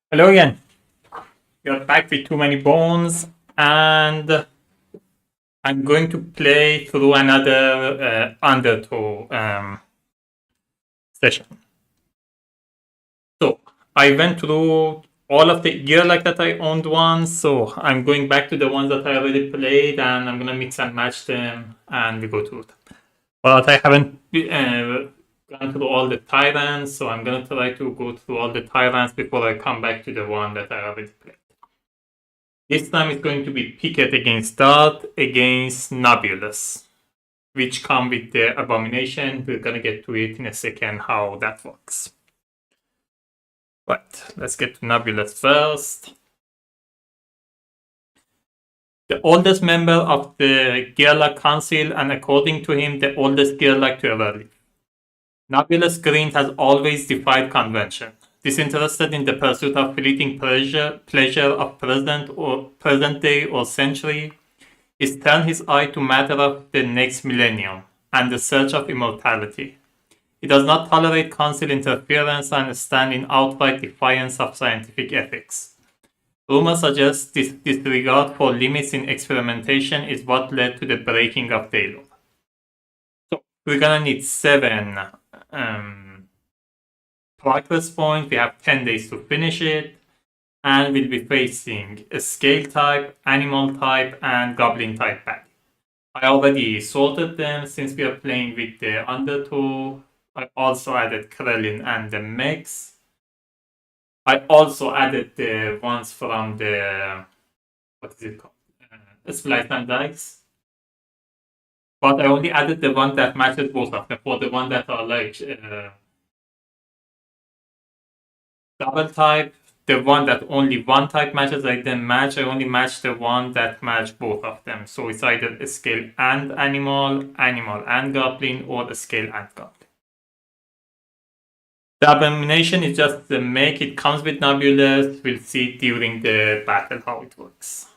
Hello again. You're back with Too Many Bones, and I'm going to play through another Undertow session. So I went through all of the gear like that I owned once, so I'm going back to the ones that I already played, and I'm gonna mix and match them, and we go through them. But I haven't gone through all the tyrants, so I'm gonna try to go through all the tyrants before I come back to the one that I already played. This time it's going to be Picket against Dart against Nobulous, which come with the Abomination. We're gonna get to it in a second how that works. But let's get to Nobulous first. The oldest member of the Gearlock Council, and according to him, the oldest Gearlock to ever live. Nobulous Green has always defied convention. Disinterested in the pursuit of fleeting pleasure of present day or century, is turned his eye to matter of the next millennium and the search of immortality. He does not tolerate council interference and stand in outright defiance of scientific ethics. Rumor suggests this disregard for limits in experimentation is what led to the breaking of Daylor. So we're gonna need 7 progress points. We have 10 days to finish it. And we'll be facing a scale type, animal type, and goblin type baddie. I already sorted them since we are playing with the Undertow. I also added Krellin and the mechs. I also added the ones from the, what is it called? Splice and Dice. But I only added the one that matches both of them. For the one that are like double type, the one that only one type matches, I didn't match. I only matched the one that matched both of them. So it's either a scale and animal, animal and goblin, or a scale and goblin. The Abomination is just the make. It comes with Nobulous. We'll see during the battle how it works.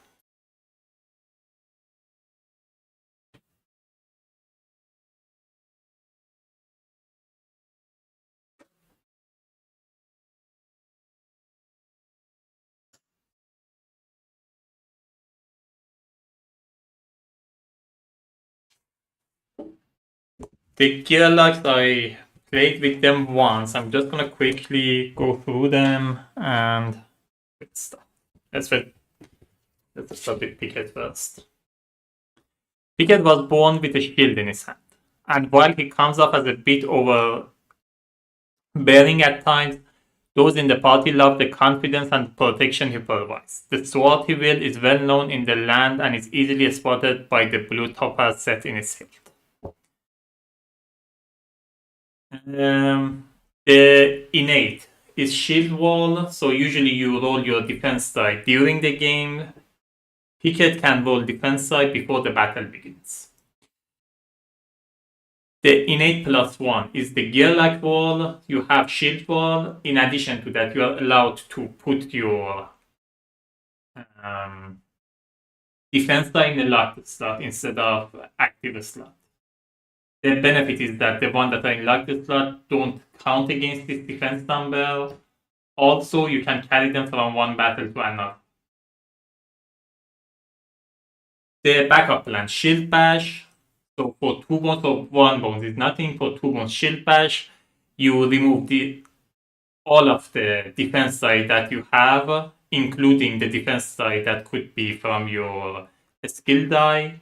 The Gearlocks, I played with them once. I'm just gonna quickly go through them and get stuff. Let's start with Picket first. Picket was born with a shield in his hand, and while he comes off as a bit overbearing at times, those in the party love the confidence and protection he provides. The sword he wields is well known in the land and is easily spotted by the blue topaz set in his hilt. The innate is shield wall, so usually you roll your defense die during the game. Picket can roll defense die before the battle begins. The innate +1 is the gear-like wall. You have shield wall. In addition to that, you are allowed to put your defense die in a locked slot instead of active slot. The benefit is that the one that are in locked slot don't count against this defense number. Also, you can carry them from one battle to another. The backup plan, Shield Bash. So for 2 bones or 1 bones is nothing. For 2 bones, Shield Bash, you remove all of the defense die that you have, including the defense die that could be from your skill die,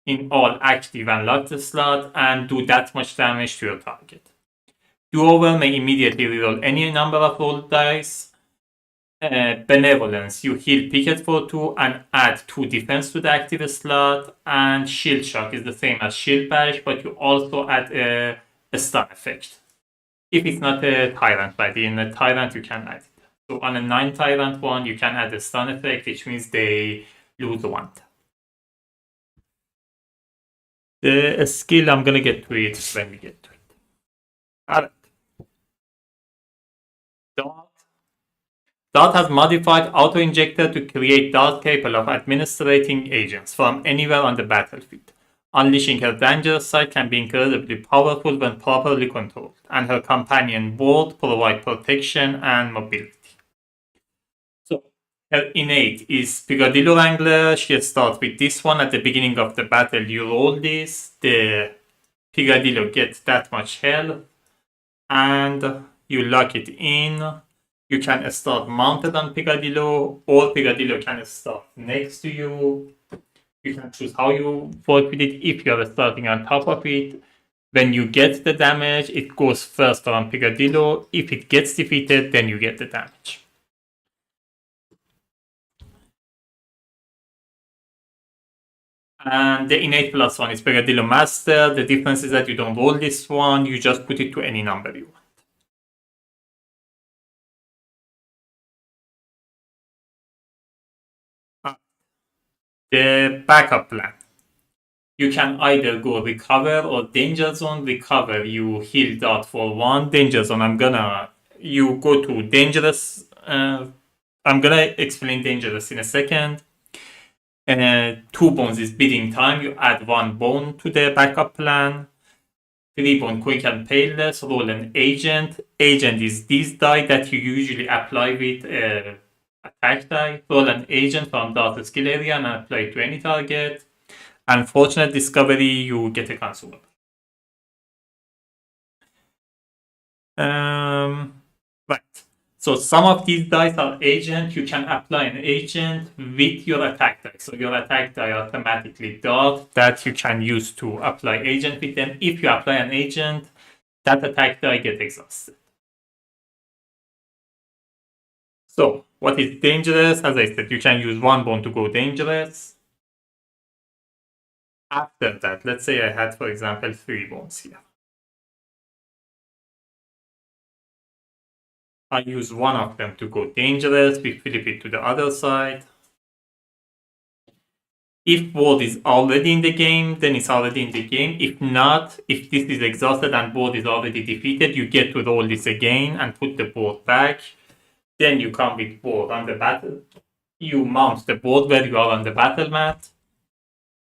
in all active and locked slot, and do that much damage to your target. Do-over may immediately reroll any number of rolled dice. Benevolence, you heal Picket for 2 and add 2 defense to the active slot, and Shield Shock is the same as Shield Bash, but you also add a stun effect. If it's not a Tyrant baddie, in a Tyrant you can add it. So on a 9 Tyrant one, you can add a stun effect, which means they lose 1. The skill, I'm gonna get to it when we get to it. Alright. Dart has modified auto-injector to create Dart capable of administrating agents from anywhere on the battlefield. Unleashing her dangerous side can be incredibly powerful when properly controlled, and her companion Ward provide protection and mobility. Her innate is Picadillo Wrangler. She starts with this one at the beginning of the battle. You roll this, the Picadillo gets that much health, and you lock it in. You can start mounted on Picadillo, or Picadillo can start next to you. You can choose how you work with it. If you're starting on top of it, when you get the damage, it goes first on Picadillo. If it gets defeated, then you get the damage. And the innate plus one is Picadillo Master. The difference is that you don't roll this one, you just put it to any number you want. The backup plan. You can either go recover or danger zone. Recover, you heal dot for one. Danger zone, you go to dangerous. I'm gonna explain dangerous in a second. 2 bones is bidding time. You add 1 bone to the backup plan. 3 bone quick and painless. Roll an agent. Agent is this die that you usually apply with attack die. Roll an agent from dot skill area and apply it to any target. Unfortunate discovery, you get a consumable. Right. So some of these dice are agent. You can apply an agent with your attack die. So your attack die automatically dot that you can use to apply agent with them. If you apply an agent, that attack die gets exhausted. So what is dangerous? As I said, you can use 1 bone to go dangerous. After that, let's say I had, for example, 3 bones here. I use one of them to go dangerous. We flip it to the other side. If board is already in the game, then it's already in the game. If not, if this is exhausted and board is already defeated, you get to roll this again and put the board back. Then you come with board on the battle. You mount the board where you are on the battle mat.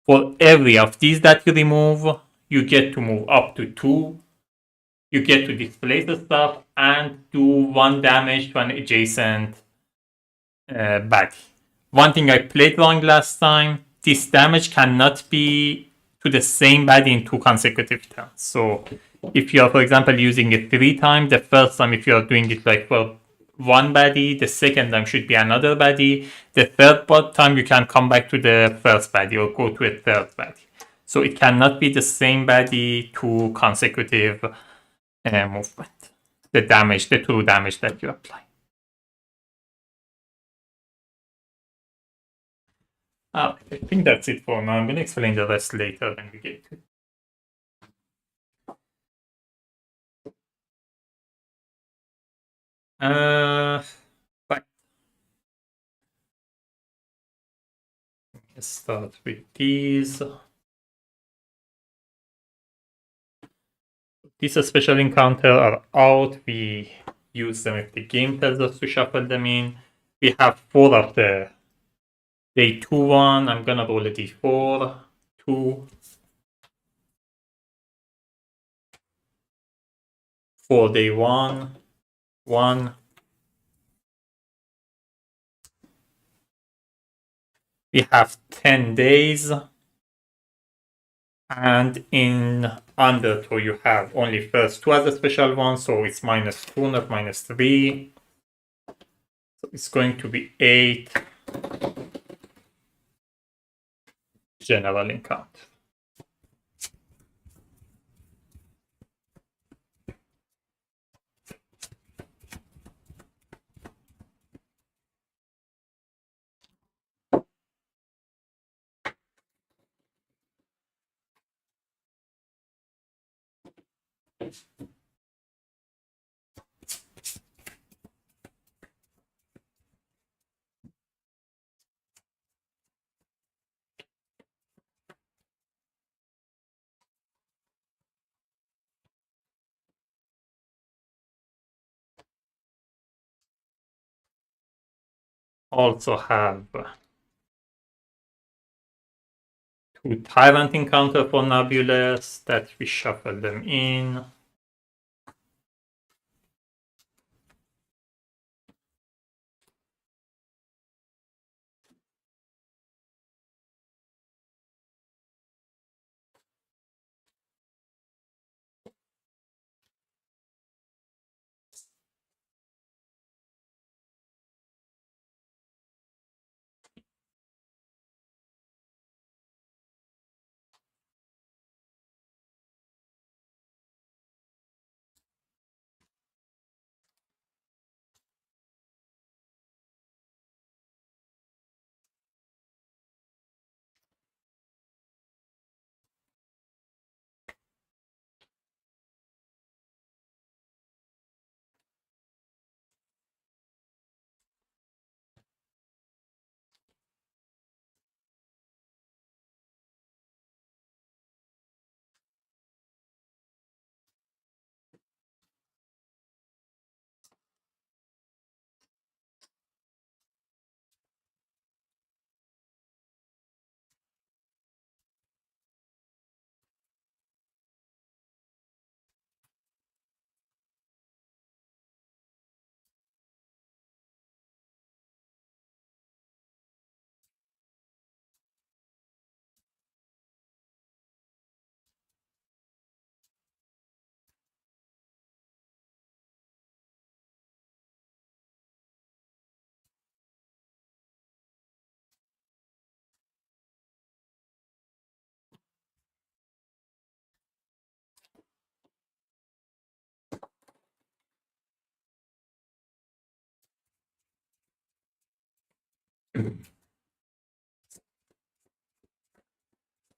For every of these that you remove, you get to move up to 2. You get to displace the stuff and do 1 damage to an adjacent baddie. One thing I played wrong last time, this damage cannot be to the same baddie in 2 consecutive turns. So if you are, for example, using it 3 times, the first time if you are doing it like for 1 baddie, the second time should be another baddie, the third time you can come back to the first baddie or go to a third baddie. So it cannot be the same baddie 2 consecutive movement. The true damage that you apply. I think that's it for now. I'm going to explain the rest later when we get to it. Right. Let's start with these. These special encounter are out. We use them if the game tells us to shuffle them in. We have 4 of the day 2 one. I'm gonna roll a d4, 2, 4 day 1, 1. We have 10 days. And in Undertow, you have only first 2 as a special one, so it's -2, not -3. So it's going to be 8 general encounter. Also have 2 Tyrant encounter for Nobulous that we shuffle them in.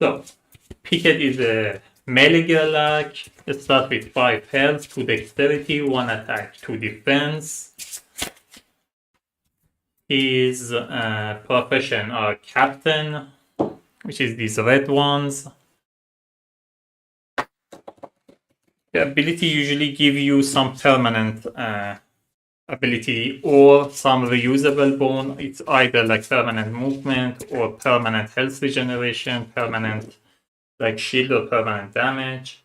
So, Picket is a melee gearlock. It starts with 5 health, 2 dexterity, 1 attack, 2 defense. His profession are captain, which is these red ones. The ability usually give you some permanent ability or some reusable bone. It's either like permanent movement or permanent health regeneration, permanent like shield or permanent damage.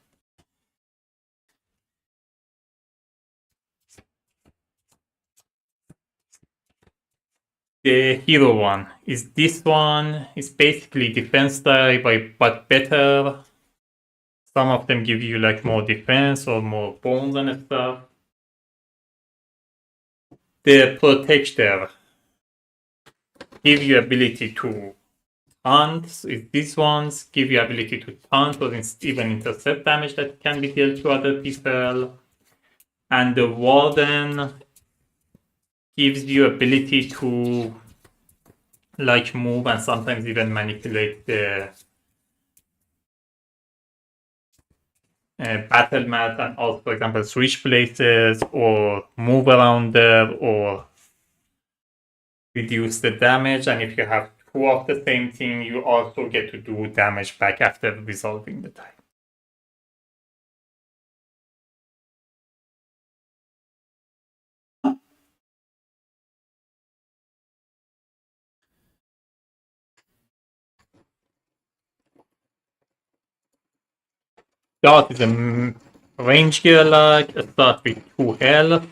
The hero one is this one. It's basically defense die, but better. Some of them give you like more defense or more bones and stuff. The protector give you ability to taunt. These ones give you ability to taunt or even intercept damage that can be dealt to other people. And the warden gives you ability to like move and sometimes even manipulate the battle map and also, for example, switch places or move around there or reduce the damage. And if you have 2 of the same thing, you also get to do damage back after resolving the time. Dart is a range gearlock. It starts with 2 health,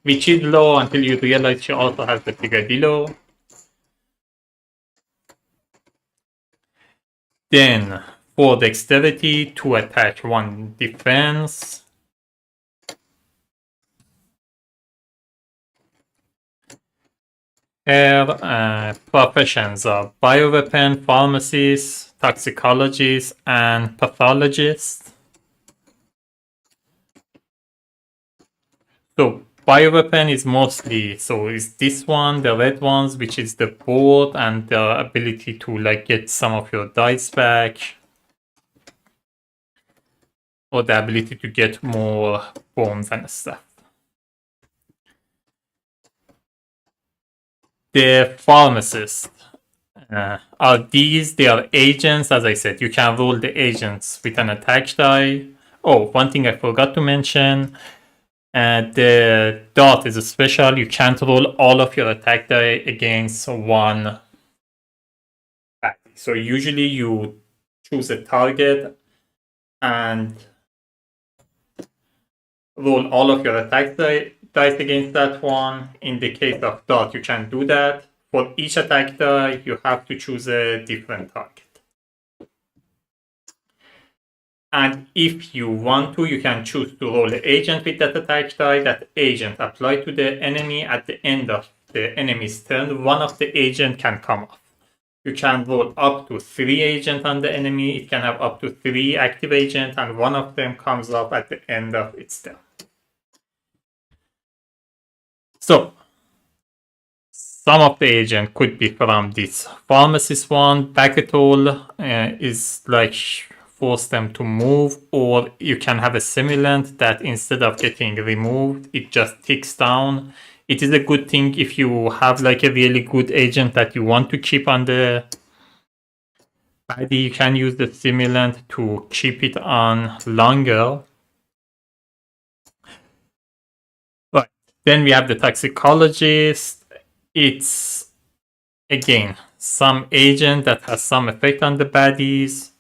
which is low until you realize she also has the Piccadillo. Then 4 dexterity, 2 attack, 1 defense. Her professions are bioweapon, pharmacist, toxicologist, and pathologist. So bioweapon is mostly, so is this one, the red ones, which is the board and the ability to like get some of your dice back. Or the ability to get more bones and stuff. The pharmacist are these. They are agents. As I said, you can roll the agents with an attack die. Oh, one thing I forgot to mention. The dot is a special. You can't roll all of your attack die against one. So usually you choose a target and roll all of your attack dice against that one. In the case of dot, you can do that. For each attack die, you have to choose a different target. And if you want to, you can choose to roll the agent with that attack die. That agent apply to the enemy at the end of the enemy's turn. One of the agent can come off. You can roll up to 3 agents on the enemy. It can have up to 3 active agents, and one of them comes up at the end of its turn. So, some of the agent could be from this pharmacist one. Backetol is like force them to move, or you can have a simulant that instead of getting removed, it just ticks down. It is a good thing if you have like a really good agent that you want to keep on the body. You can use the simulant to keep it on longer. Right. Then we have the toxicologist. It's again some agent that has some effect on the baddies.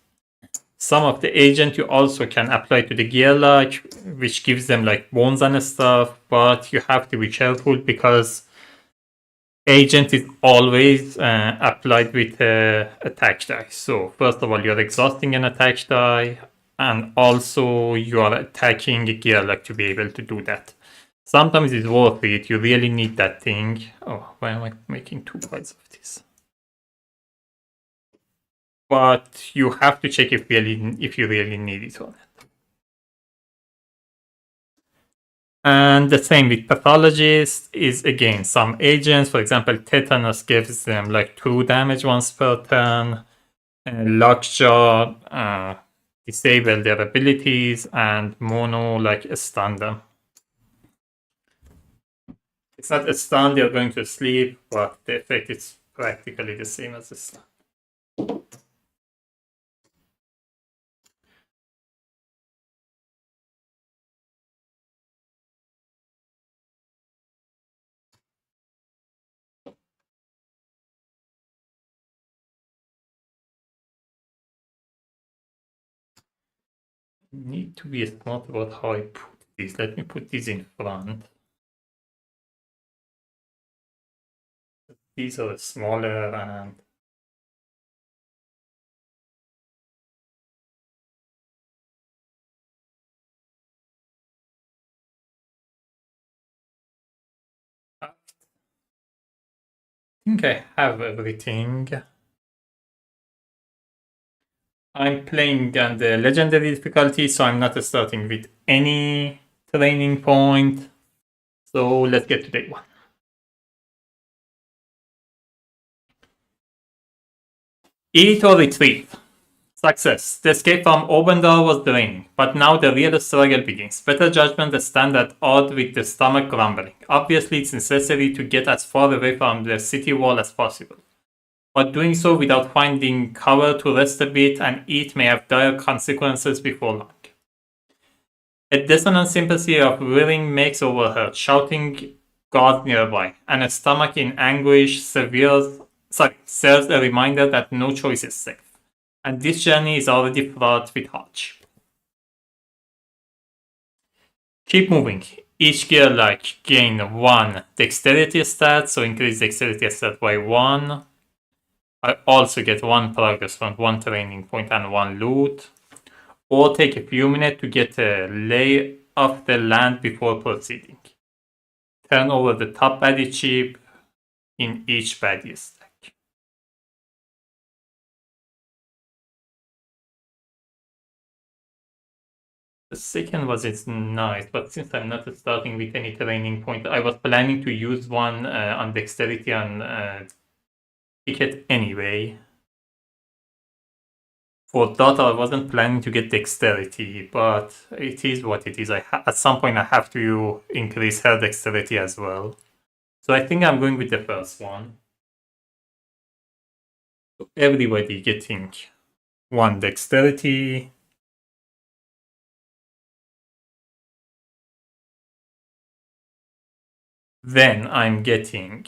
Some of the agent you also can apply to the gearlock, which gives them like bones and stuff, but you have to be careful because agent is always applied with attack die. So first of all, you're exhausting an attack die, and also you are attacking a gearlock to be able to do that. Sometimes it's worth it. You really need that thing. Oh, why am I making 2 parts of this? But you have to check if you really need it or not. And the same with pathologists is again some agents. For example, tetanus gives them like 2 damage once per turn. Lockjaw disable their abilities, and mono like stun them. It's not a stun, they're going to sleep, but the effect is practically the same as a stun. Need to be smart about how I put these. Let me put these in front. These are smaller and I think I have everything. I'm playing on the legendary difficulty, so I'm not starting with any training point. So let's get to day 1. Eat or retreat. Success. The escape from open door was draining, but now the real struggle begins. Better judgment stand at odds with the stomach grumbling. Obviously, it's necessary to get as far away from the city wall as possible. But doing so without finding cover to rest a bit and eat may have dire consequences before long. A dissonant sympathy of willing makes overheard, shouting God nearby, and a stomach in anguish serves a reminder that no choice is safe. And this journey is already fraught with hardship. Keep moving. Each gear like gain 1 dexterity stat, so increase dexterity stat by 1. I also get 1 progress point, 1 training point, and 1 loot. Or take a few minutes to get a lay of the land before proceeding. Turn over the top baddie chip in each baddie stack. The second was it's nice, but since I'm not starting with any training point, I was planning to use one on dexterity on Picket anyway. For Dota, I wasn't planning to get dexterity, but it is what it is. At some point, I have to increase her dexterity as well. So I think I'm going with the first one. So everybody getting 1 dexterity. Then I'm getting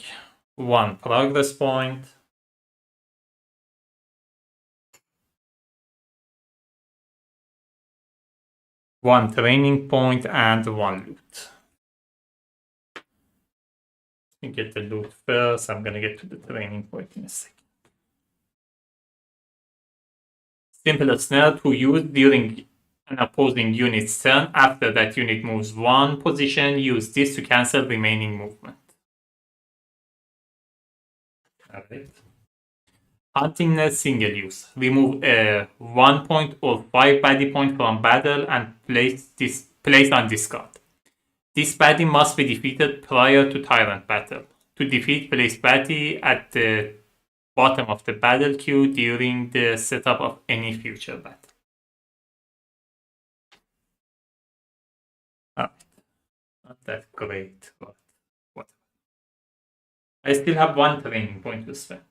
1 progress point. 1 training point and 1 loot. Let me get the loot first. I'm gonna get to the training point in a second. Simple snare to use during an opposing unit's turn. After that unit moves 1 position, use this to cancel remaining movement. Alright. Hunting net single use. Remove a 1 point or 5 baddie point from battle and place on discard. This baddie must be defeated prior to Tyrant battle. To defeat, place baddie at the bottom of the battle queue during the setup of any future battle. Not that great, but whatever. I still have 1 training point to spend.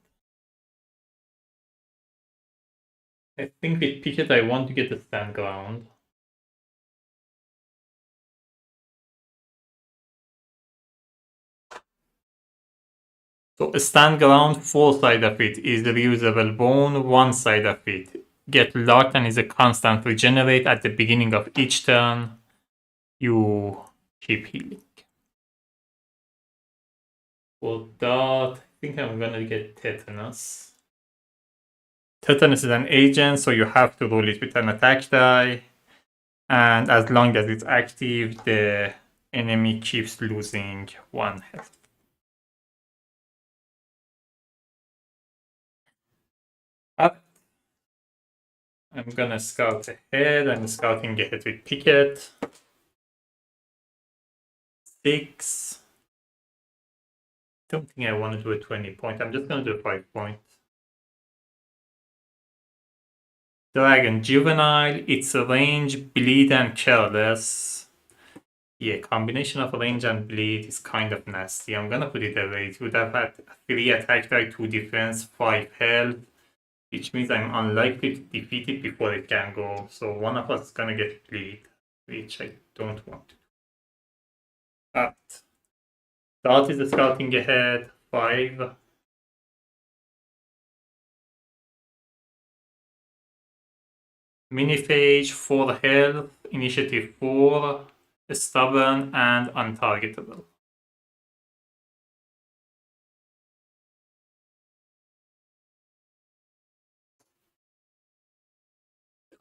I think with Picket I want to get the stand ground. So a stand ground, 4 side of it is the reusable bone, 1 side of it get locked and is a constant regenerate at the beginning of each turn. You keep healing. For that, I think I'm gonna get tetanus. Tetanus is an agent, so you have to roll it with an attack die. And as long as it's active, the enemy keeps losing 1 health. I'm gonna scout ahead. I'm scouting ahead with Picket. 6. Don't think I want to do a 20 point. I'm just going to do a 5 point. Dragon Juvenile, its range, bleed, and careless. Yeah, combination of range and bleed is kind of nasty. I'm gonna put it away. It would have had 3 attack die, 2 defense, 5 health, which means I'm unlikely to defeat it before it can go. So one of us is gonna get bleed, which I don't want to do. But Dart is scouting ahead, 5. Miniphage, 4 health, initiative 4, stubborn, and untargetable.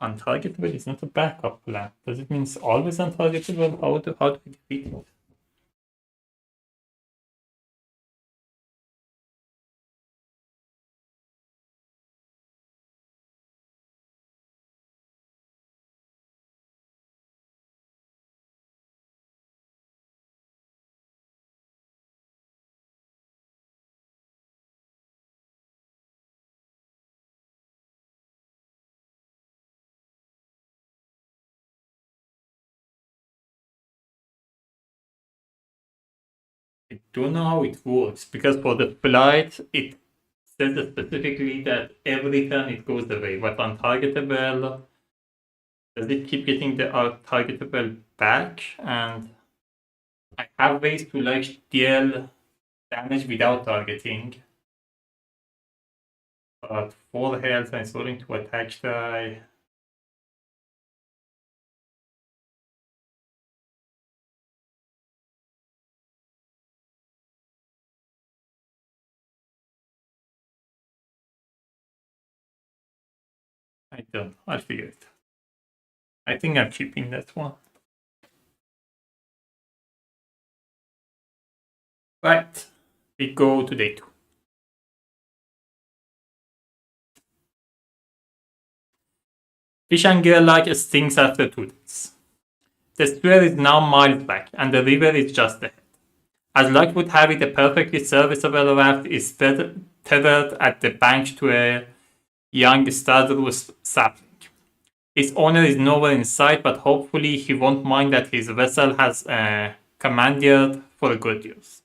Untargetable is not a backup plan. Does it mean it's always untargetable? How do we defeat it? I don't know how it works because for the flight, it says specifically that every turn it goes away. But untargetable, does it keep getting the untargetable back? And I have ways to like deal damage without targeting. But 4 health and it's rolling to attack die. I don't know. I'll figure it. I think I'm keeping that one. Right. We go to day 2. Fish and gear-like stings after 2 days. The sphere is now miles back, and the river is just ahead. As luck would have it, a perfectly serviceable raft is tethered at the bank to a young Stardust sapling. Its owner is nowhere in sight, but hopefully he won't mind that his vessel has commandeered for good use.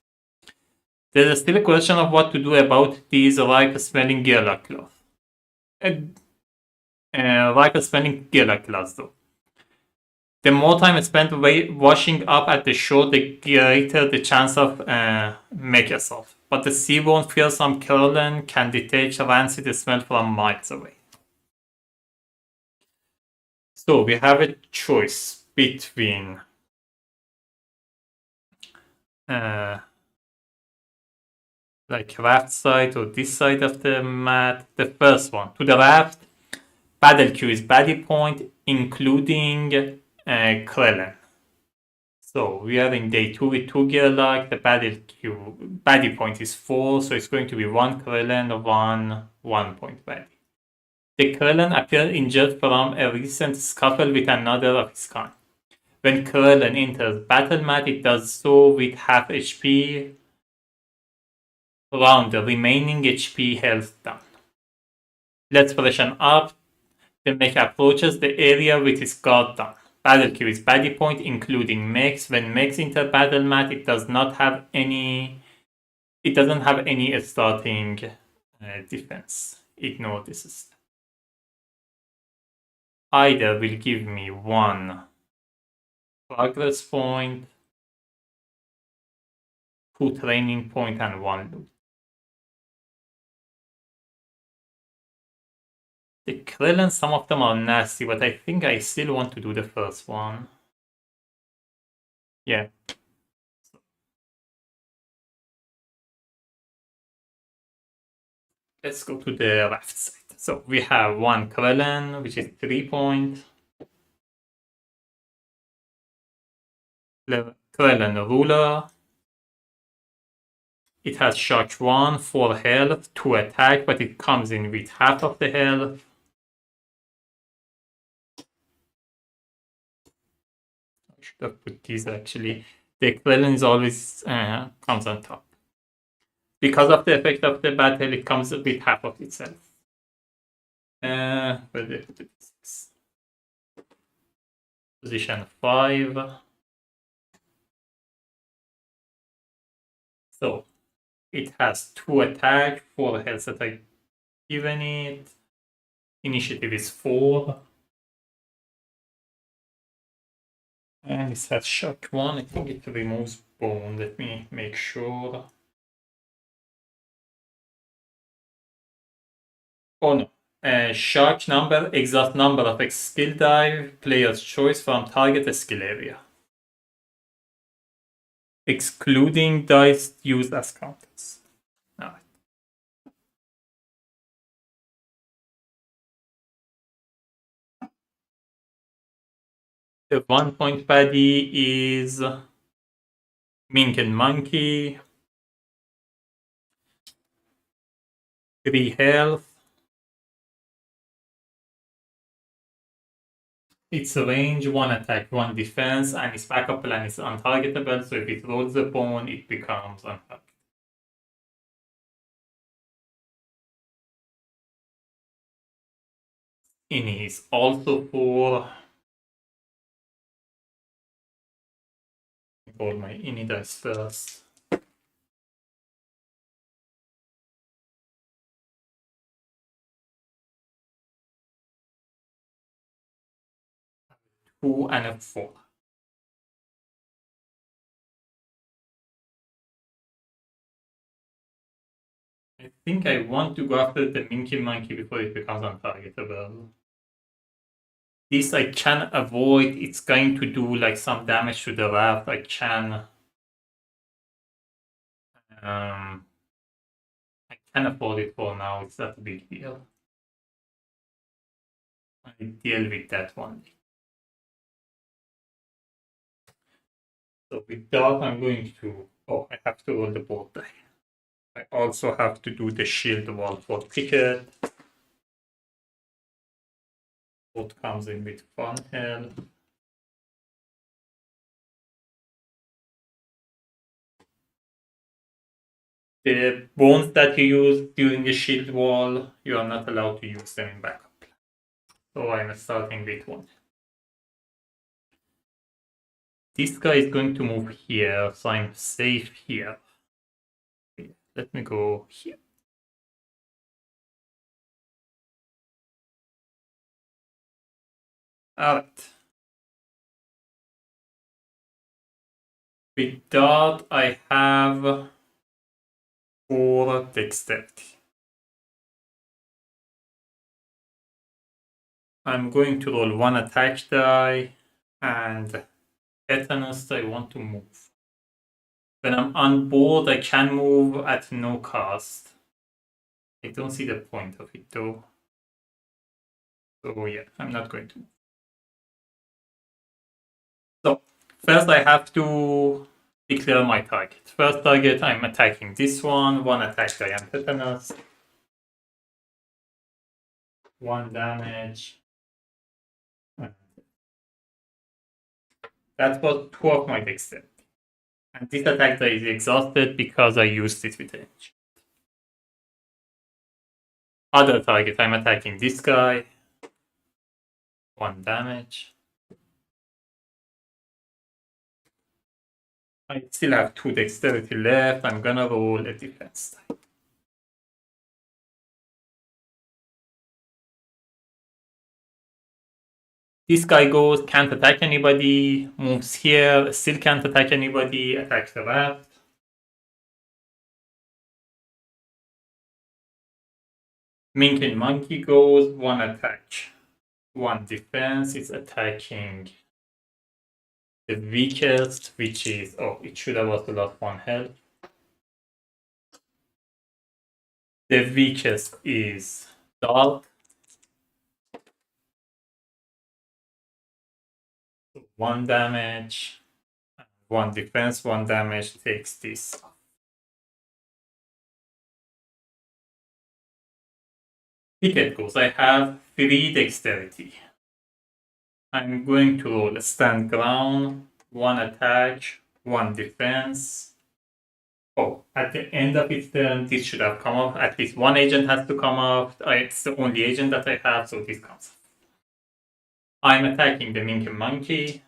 There's still a question of what to do about these ripe-smelling gearlock cloth. Ripe-smelling gearlock cloths, though. The more time spent washing up at the shore, the greater the chance of make assault. But the seaborne fearsome Curlin can detect rancid smell from miles away. So we have a choice between like raft side or this side of the mat. The first one, to the raft, battle queue is baddie point, including Krellen. So we are in day 2 with 2 gearlock. The baddie point is 4, so it's going to be 1 Krellen, 1 point baddie. The Krellen appeared injured from a recent scuffle with another of his kind. When Krellen enters battle mat, it does so with half HP around the remaining HP health down. Let's freshen up. The mech approaches the area with his guard down. Battle queue is baddie point, including mechs. When mechs enter battle mat, it doesn't have any starting defense. Ignore this. Either will give me 1 progress point, 2 training point, and 1 loot. The Krillin, some of them are nasty, but I think I still want to do the first one. Yeah. Let's go to the left side. So we have 1 Krillin, which is 3 point. Krillin Ruler. It has shock 1, 4 health, 2 attack, but it comes in with half of the health. I should have put these actually. The Krillin is always comes on top. Because of the effect of the battle, it comes with half of itself. Where did I put it? Position 5. So it has 2 attack, 4 health attack given it. Initiative is 4. And it has shock 1. I think it removes bone. Let me make sure. Oh no. Shock number, exact number of skill die, player's choice from target skill area. Excluding dice used as counters. Alright. The 1-point baddie is Mink and Monkey. 3 health. Its range, 1 attack, 1 defense, and its backup plan is untargetable, so if it rolls a bone, it becomes untargetable. Ini is also 4. Roll my Ini dice first. Two and a 4. I think I want to go after the Minky Monkey before it becomes untargetable. This I can avoid. It's going to do like some damage to the raft. I can afford it for now. It's not a big deal. I deal with that one. So with that, I'm going to. Oh, I have to roll the board die. I also have to do the shield wall for Picket. Board comes in with 1 health. The bones that you use during the shield wall, you are not allowed to use them in backup. So I'm starting with 1. This guy is going to move here, so I'm safe here. Okay, let me go here. Alright. With that, I have 4 dexterity. I'm going to roll 1 attack die, and tetanus I want to move. When I'm on board, I can move at no cost. I don't see the point of it though. So yeah, I'm not going to move. So first I have to declare my target. First target, I'm attacking this one. 1 attack die and tetanus. 1 damage. That was 2 of my dexterity. And this attack die is exhausted because I used it with edge. Other target, I'm attacking this guy. 1 damage. I still have 2 dexterity left. I'm gonna roll a defense die. This guy goes, can't attack anybody, moves here, still can't attack anybody, attacks the raft. Mink and Monkey goes, 1 attack, 1 defense. It's attacking the weakest, which is, oh, it should have also lost 1 health. The weakest is Dark. 1 damage, 1 defense, 1 damage, takes this. Picket goes, I have 3 dexterity. I'm going to roll a stand ground, 1 attack, 1 defense. Oh, at the end of its turn, this should have come off. At least one agent has to come off. It's the only agent that I have, so this comes off. I'm attacking the Minky Monkey.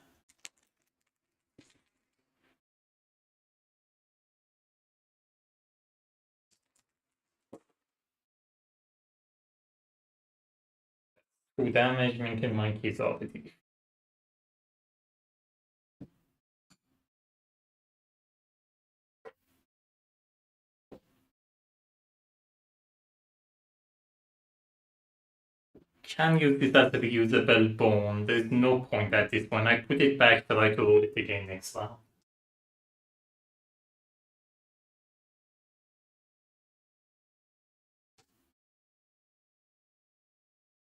Two damage, Minky Monkey is already. Can use this as a reusable bone. There's no point at this point. I put it back, try to roll it again next round.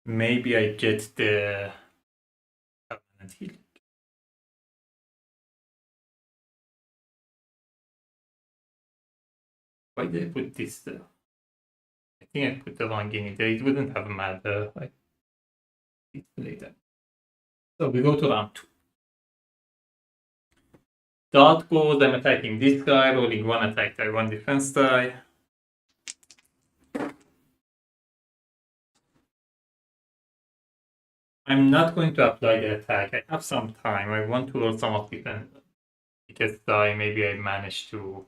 Maybe I get the permanent heal. Why did I put this there? I think I put the wrong guinea there. It wouldn't have mattered. I play that. So we go to round 2. Dart goes, I'm attacking this guy, rolling 1 attack die, 1 defense die. I'm not going to apply the attack. I have some time. I want to roll some of defense. Because die, maybe I manage to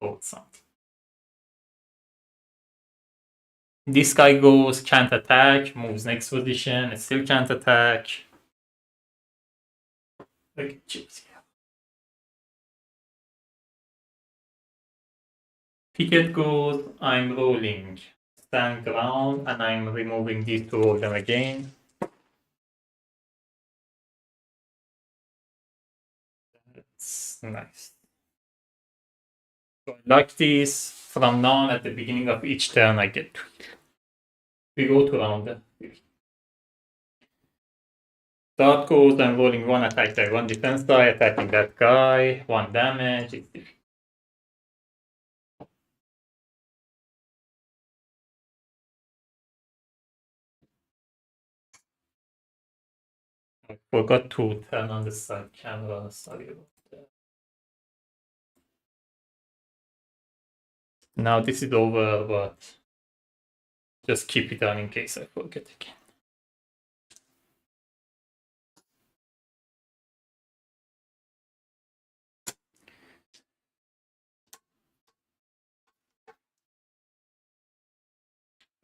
roll something. This guy goes, can't attack, moves next position, still can't attack. Like chips, yeah. Picket goes, I'm rolling. Stand ground, and I'm removing these to roll them again. That's nice. So I like this. From now on, at the beginning of each turn, I get to heal. We go to round 3. Dart goes, I'm rolling 1 attack die, 1 defense die, attacking that guy, 1 damage. It's defeated. I forgot to turn on the side camera. Sorry about that. Now this is over, but just keep it on in case I forget again.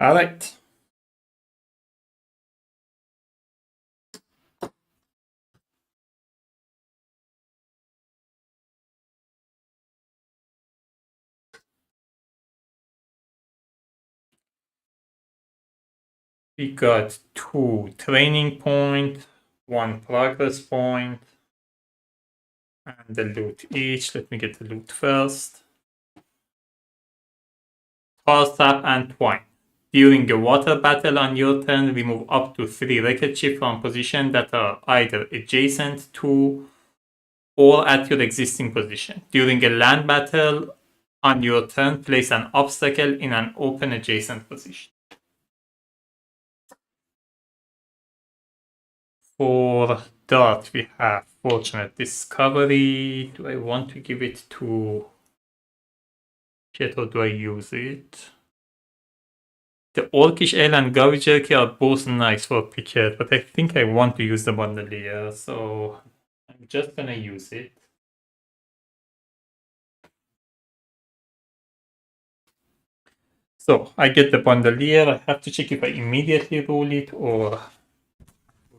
All right. We got 2 training points, 1 progress point, and the loot each. Let me get the loot first. Toss tap and twine. During a water battle on your turn, remove up to 3 wreckage ship from positions that are either adjacent to or at your existing position. During a land battle on your turn, place an obstacle in an open adjacent position. For Dart, we have Fortunate Discovery. Do I want to give it to Picket or do I use it? The Orcish Ale and Gavi Jerky are both nice for Picket, but I think I want to use the Bandolier, so I'm just gonna use it. So I get the Bandolier. I have to check if I immediately roll it or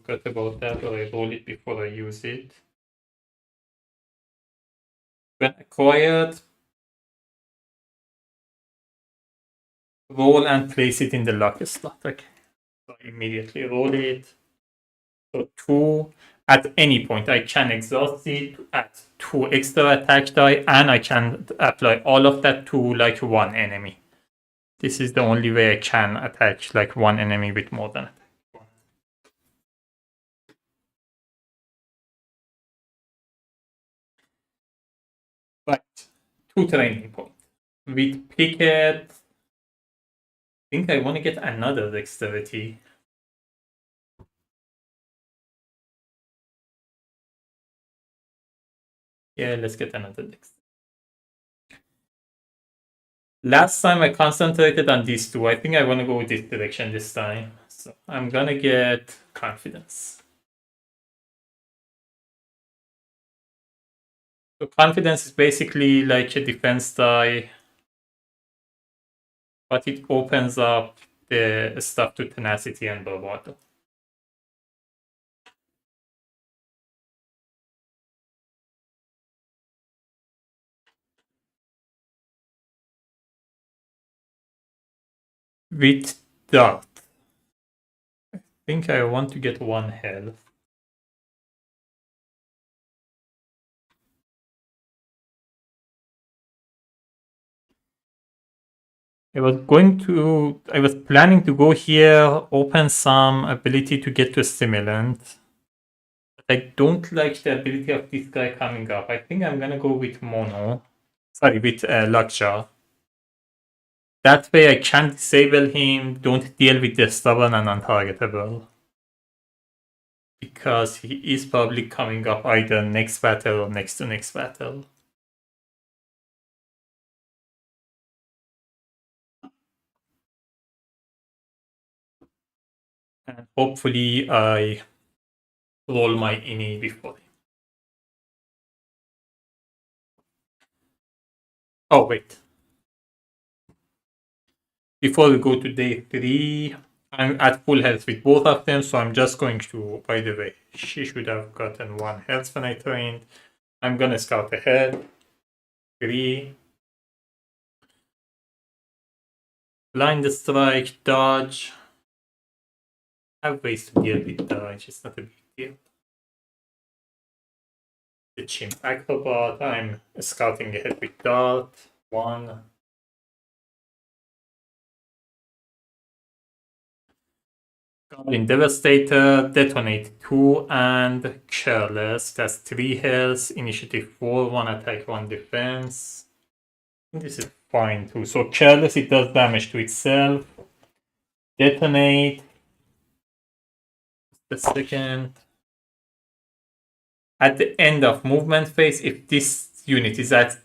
forgot about that, or I roll it before I use it. When acquired, roll and place it in the lock slot. Okay. So I immediately roll it. So 2. At any point, I can exhaust it at 2 extra attack die, and I can apply all of that to like 1 enemy. This is the only way I can attach like 1 enemy with more than attack. Right. 2 training points. With Picket, I think I want to get another dexterity. Yeah, let's get another deck. Last time I concentrated on these two. I think I want to go with this direction this time. So I'm gonna get confidence. So confidence is basically like a defense die, but it opens up the stuff to tenacity and bravado. With dart, I think I want to get one health. I was planning to go here, open some ability to get to a stimulant. I don't like the ability of this guy coming up. I think I'm gonna go with Mono. Sorry, with Lakshar. That way I can disable him, don't deal with the stubborn and untargetable. Because he is probably coming up either next battle or next to next battle. And hopefully I roll my ini before him. Oh, wait. Before we go to day 3, I'm at full health with both of them, so I'm just going to, by the way, she should have gotten 1 health when I trained. I'm gonna scout ahead. 3. Blind strike, dodge. I have ways to deal with dodge, it's not a big deal. The chimp acrobat, I'm scouting ahead with dart. 1. Goblin Devastator, Detonate 2, and Careless. That's 3 health, Initiative 4, 1 attack, 1 defense. This is fine too. So Careless, it does damage to itself. Detonate. The second. At the end of movement phase, if this unit is at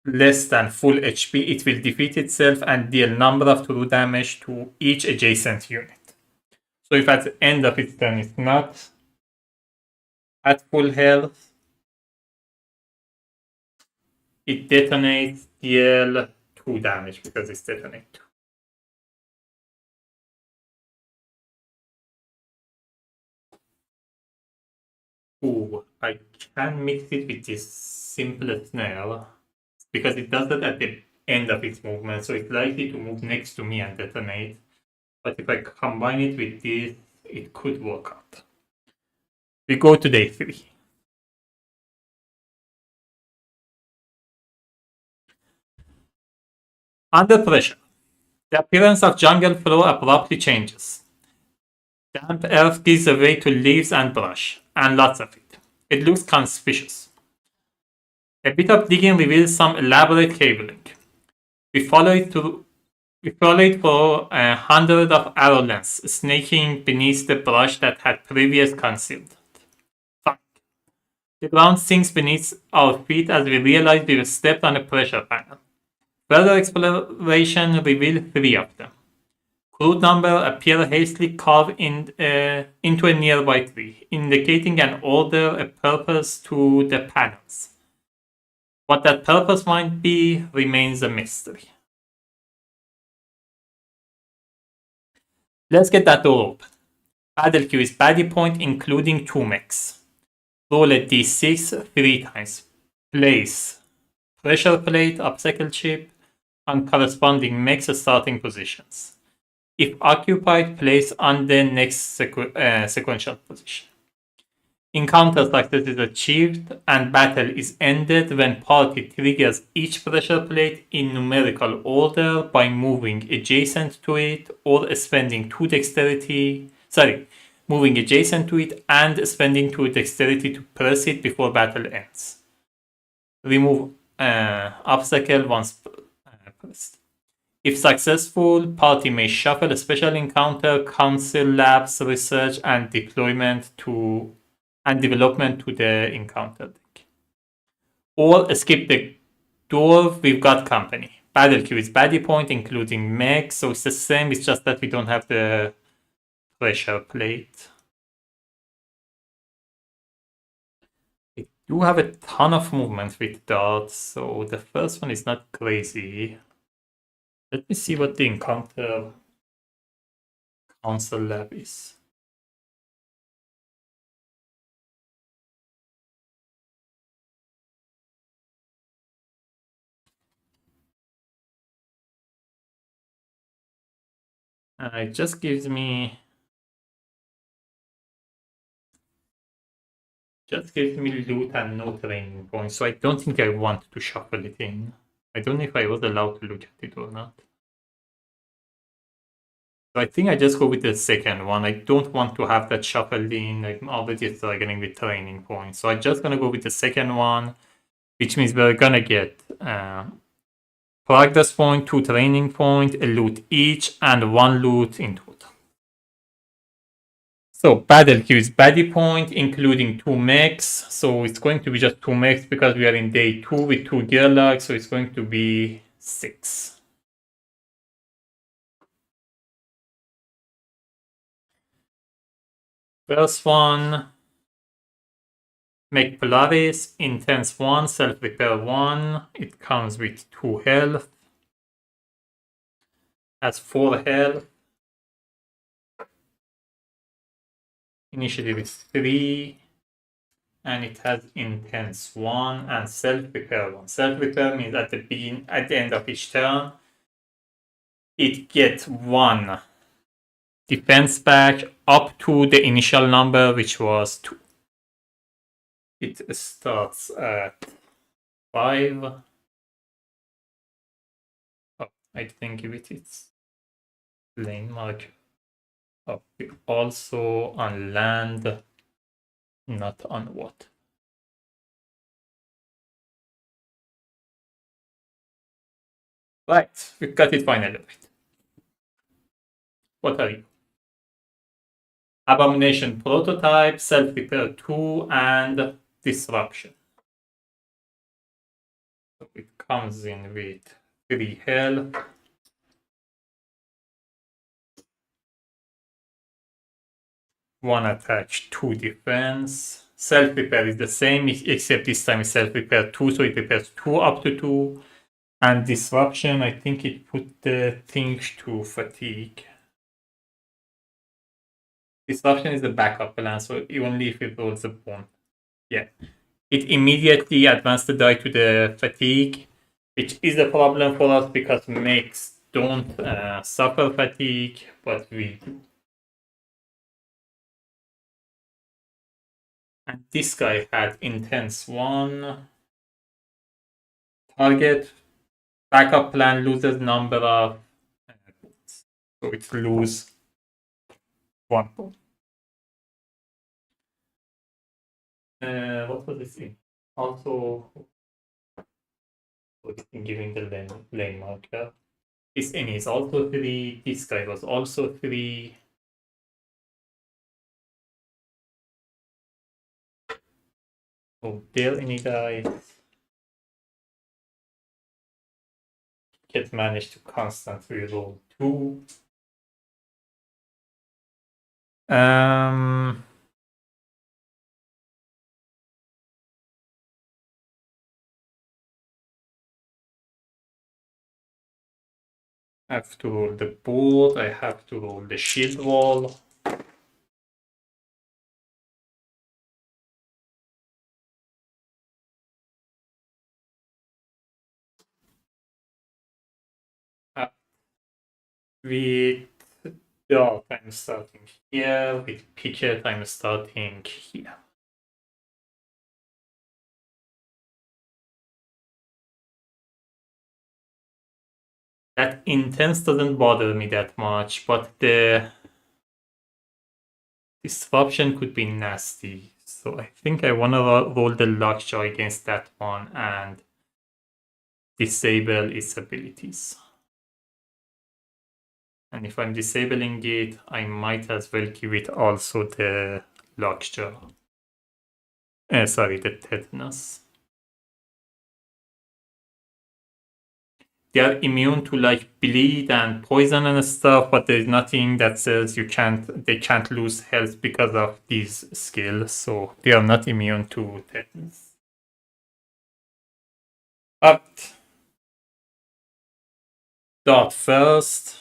less than full HP, it will defeat itself and deal number of true damage to each adjacent unit. So if at the end of its turn it's not at full health, it detonates, deal 2 damage because it's detonate 2. Ooh, I can mix it with this simplest nail because it does that at the end of its movement, so it's likely to move next to me and detonate. But if I combine it with this, it could work out. We go to day 3. Under pressure, the appearance of jungle floor abruptly changes. Damp earth gives way to leaves and brush, and lots of it. It looks conspicuous. A bit of digging reveals some elaborate cabling. We follow it for 100 of arrow lengths, snaking beneath the brush that had previously concealed. The ground sinks beneath our feet as we realize we've stepped on a pressure panel. Further exploration revealed 3 of them. Crude number appear hastily carved into a nearby tree, indicating an order, a purpose to the panels. What that purpose might be remains a mystery. Let's get that door open. Battle queue is baddie point, including 2 mechs. Roll a d6 3 times. Place pressure plate, obstacle chip, on corresponding mechs starting positions. If occupied, place on the next sequential position. Encounter success is achieved and battle is ended when party triggers each pressure plate in numerical order by moving adjacent to it or spending 2 dexterity. Moving adjacent to it and spending 2 dexterity to press it before battle ends. Remove obstacle once pressed. If successful, party may shuffle a special encounter, council, labs, research, and development to the encounter deck. Or skip the dwarf, we've got company. Battle queue is baddie point, including mech, so it's the same, it's just that we don't have the pressure plate. We do have a ton of movement with darts, so the first one is not crazy. Let me see what the encounter council lab is. It just gives me loot and no training points, so I don't think I want to shuffle it in. I don't know if I was allowed to look at it or not. So I think I just go with the second one. I don't want to have that shuffled in. I'm already struggling with training points. So I'm just gonna go with the second one, which means we're gonna get progress point, 2 training point, a loot each, and 1 loot in total. So battle queue is baddie point, including 2 mechs. So it's going to be just 2 mechs because we are in day 2 with 2 gearlocks. So it's going to be 6. First one, Mech Polaris, Intense 1, Self Repair 1. It comes with 2 health. Has 4 health. Initiative is 3. And it has Intense 1 and Self Repair 1. Self Repair means at the end of each turn, it gets 1 defense back up to the initial number, which was 2. It starts at 5. Oh, I didn't give it its lane marker. Oh, also on land, not on water. Right, we got it finally right. What are you? Abomination Prototype, Self-Repair 2, and Disruption. So it comes in with 3 health. One attack, 2 defense. Self-repair is the same, except this time it's self-repair 2, so it repairs 2 up to 2. And disruption, I think it put the things to fatigue. Disruption is the backup plan, so only if it rolls a 1. Yeah. It immediately advances the die to the fatigue, which is a problem for us because mechs don't suffer fatigue, but we do. And this guy had Intense 1. Target backup plan loses number of points. So it lose 1 point. What was this in? Also, giving the lane marker. This in is also 3. This guy was also 3. So there any guys. Picket managed to constantly roll 2. I have to roll the board, I have to roll the shield wall. With Dart, I'm starting here. With Picket, I'm starting here. That intense doesn't bother me that much, but the disruption could be nasty. So I think I want to roll the Lockjaw against that one and disable its abilities. And if I'm disabling it, I might as well give it also the Lockjaw. Sorry, the Tetanus. they are immune to like bleed and poison and stuff, but there's nothing that says they can't lose health because of these skills, so they are not immune to tetanus. But start first.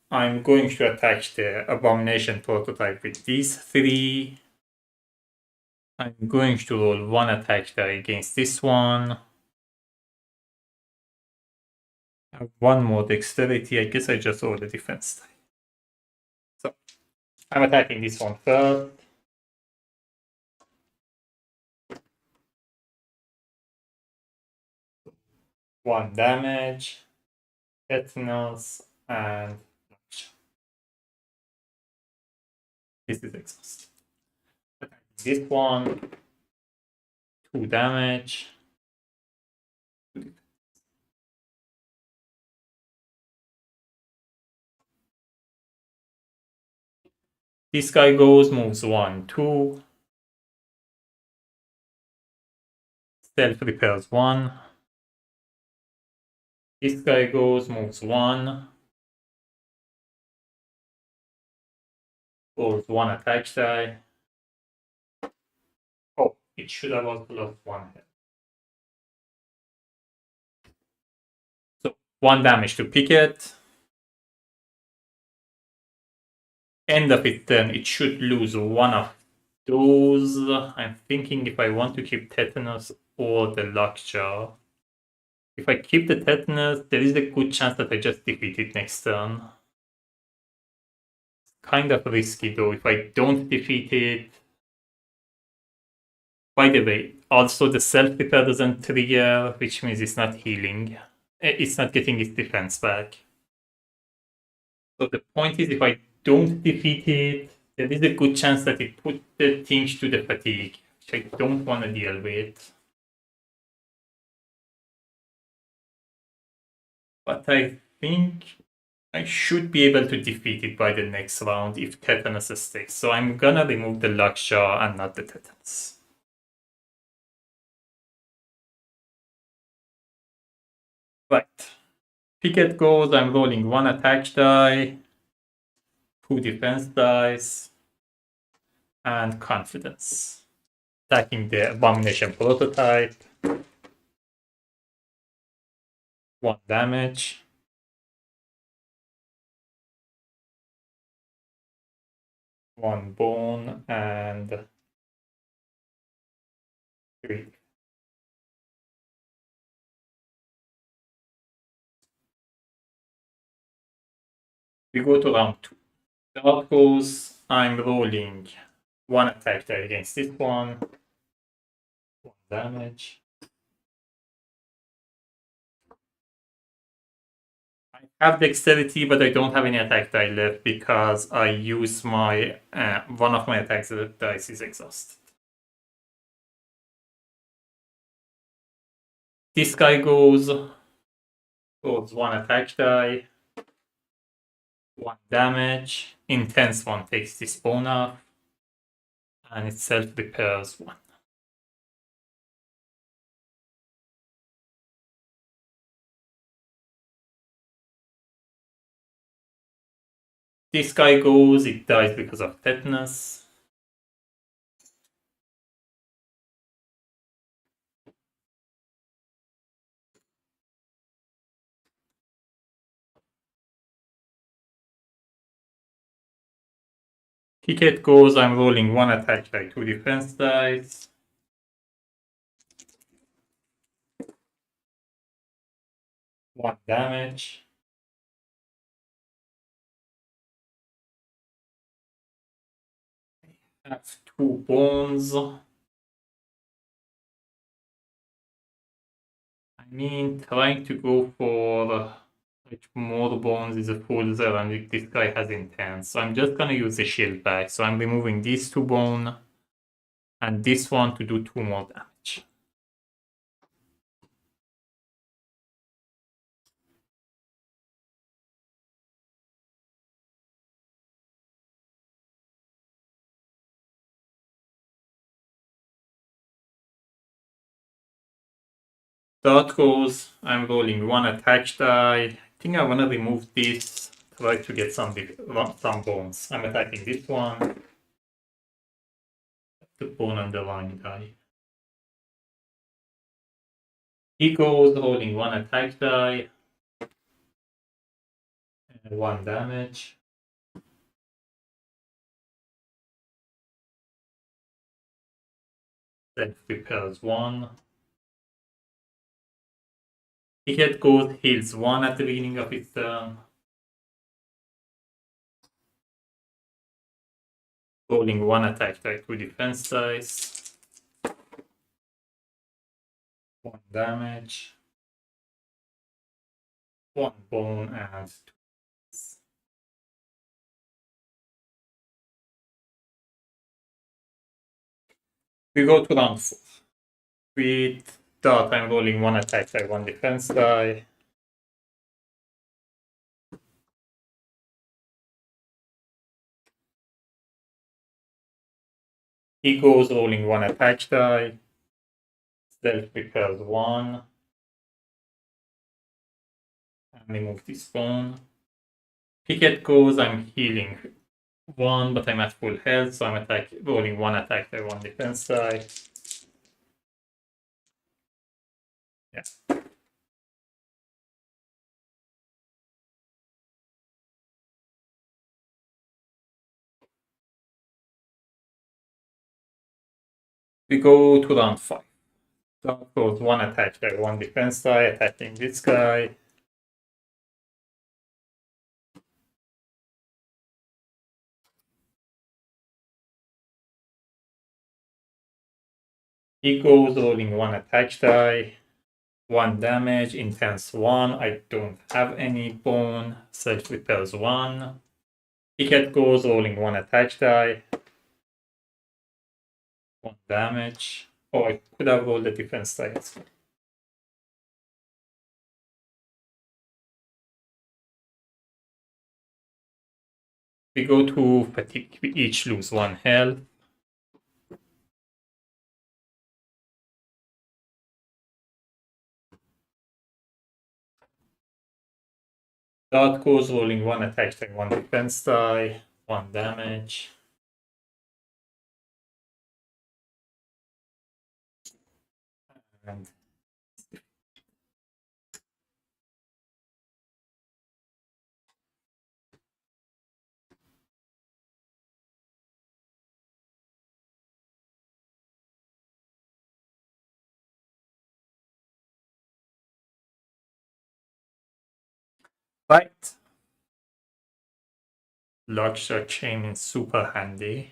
I'm going to attack the Abomination prototype with these three. I'm going to roll one attack die against this one. I have one more dexterity. I guess I just roll the defense die. So I'm attacking this one first. One damage, tetanus, and this is exhausted. This one, 2 damage. This guy goes, moves 1, 2. Stealth repairs 1. This guy goes, moves 1. Rolls 1 attack die. Oh, it should have also lost 1 hit. So 1 damage to Picket. End of its turn, it should lose 1 of those. I'm thinking if I want to keep tetanus or the lockjaw. If I keep the tetanus, there is a good chance that I just defeat it next turn. Kind of risky though if I don't defeat it. By the way, also the self-repair doesn't trigger, which means it's not healing. It's not getting its defense back. So the point is, if I don't defeat it, there is a good chance that it puts the things to the fatigue, which I don't want to deal with. But I think I should be able to defeat it by the next round if tetanus sticks. So I'm gonna remove the lockjaw and not the tetanus. Right. Picket goes, I'm rolling 1 attack die, 2 defense dice, and confidence. Attacking the Abomination prototype. 1 damage. 1 bone and 3. We go to round 2. That goes, I'm rolling 1 attack die against this one. 1 damage. I have dexterity, but I don't have any attack die left because I use my one of my attack dice is exhausted. This guy goes 1 attack die, 1 damage. Intense one takes this bone off, and it self repairs 1. This guy goes, it dies because of tetanus. Picket goes, I'm rolling 1 attack die, 2 defense dice. 1 damage. I have 2 bones. I mean, trying to go for like more bones is a fool's errand. This guy has intense, so I'm just gonna use the shield back. So I'm removing these 2 bone and this one to do 2 more damage. Dart goes, I'm rolling one attack die. I think I want to remove this, try to get some bones. I'm attacking this one. The bone and the line die. He goes, rolling one attack die. And 1 damage. Then repairs 1. Picket goes, heals 1 at the beginning of his turn. Rolling 1 attack die, 2 defense dice. 1 damage. 1 bone and 2. We go to round 4. With Dart, I'm rolling 1 attack die, 1 defense die. He goes, rolling 1 attack die. Stealth repairs 1. And remove this bone. Picket goes, I'm healing 1, but I'm at full health, so I'm rolling 1 attack die, 1 defense die. Yeah. We go to round 5. Dart goes 1 attack die, 1 defense die, attacking this guy. He goes, rolling 1 attack die, 1 damage, intense 1. I don't have any bone. Self repairs 1. Picket goes, rolling 1 attack die, 1 damage. Oh, I could have rolled the defense die as well. We go to fatigue. We each lose 1 health. Dart goes, rolling 1 attack die, 1 defense die, 1 damage. And right. Lockshot chain is super handy.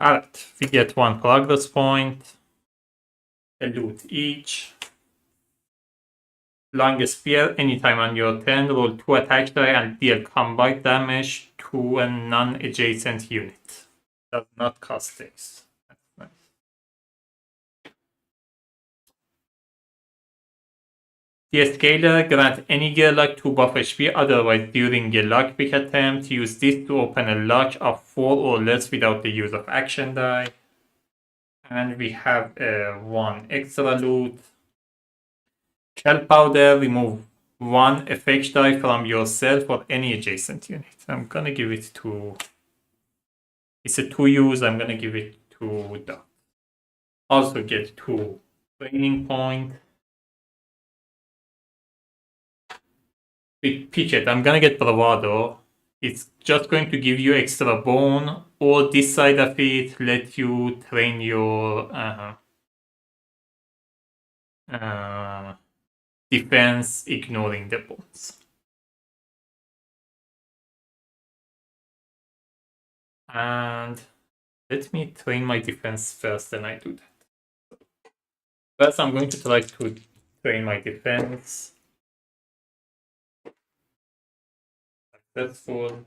Alright, we get 1 progress point. A loot each. Longest spear, anytime on your turn, roll 2 attack die and deal combined damage to a non-adjacent unit. Does not cost this. That's nice. The scaler grants any gear lock 2 buff HP, otherwise during a lockpick attempt, use this to open a lock of 4 or less without the use of action die. And we have 1 extra loot. Shell powder, remove 1 effect die from yourself or any adjacent unit. I'm gonna give it to... It's a 2 use, I'm gonna give it to Dot. Also get 2 training point. With Picket, I'm gonna get Bravado. It's just going to give you extra bone, or this side of it let you train your defense ignoring the bones. And let me train my defense first, then I do that. First, I'm going to try to train my defense. Successful.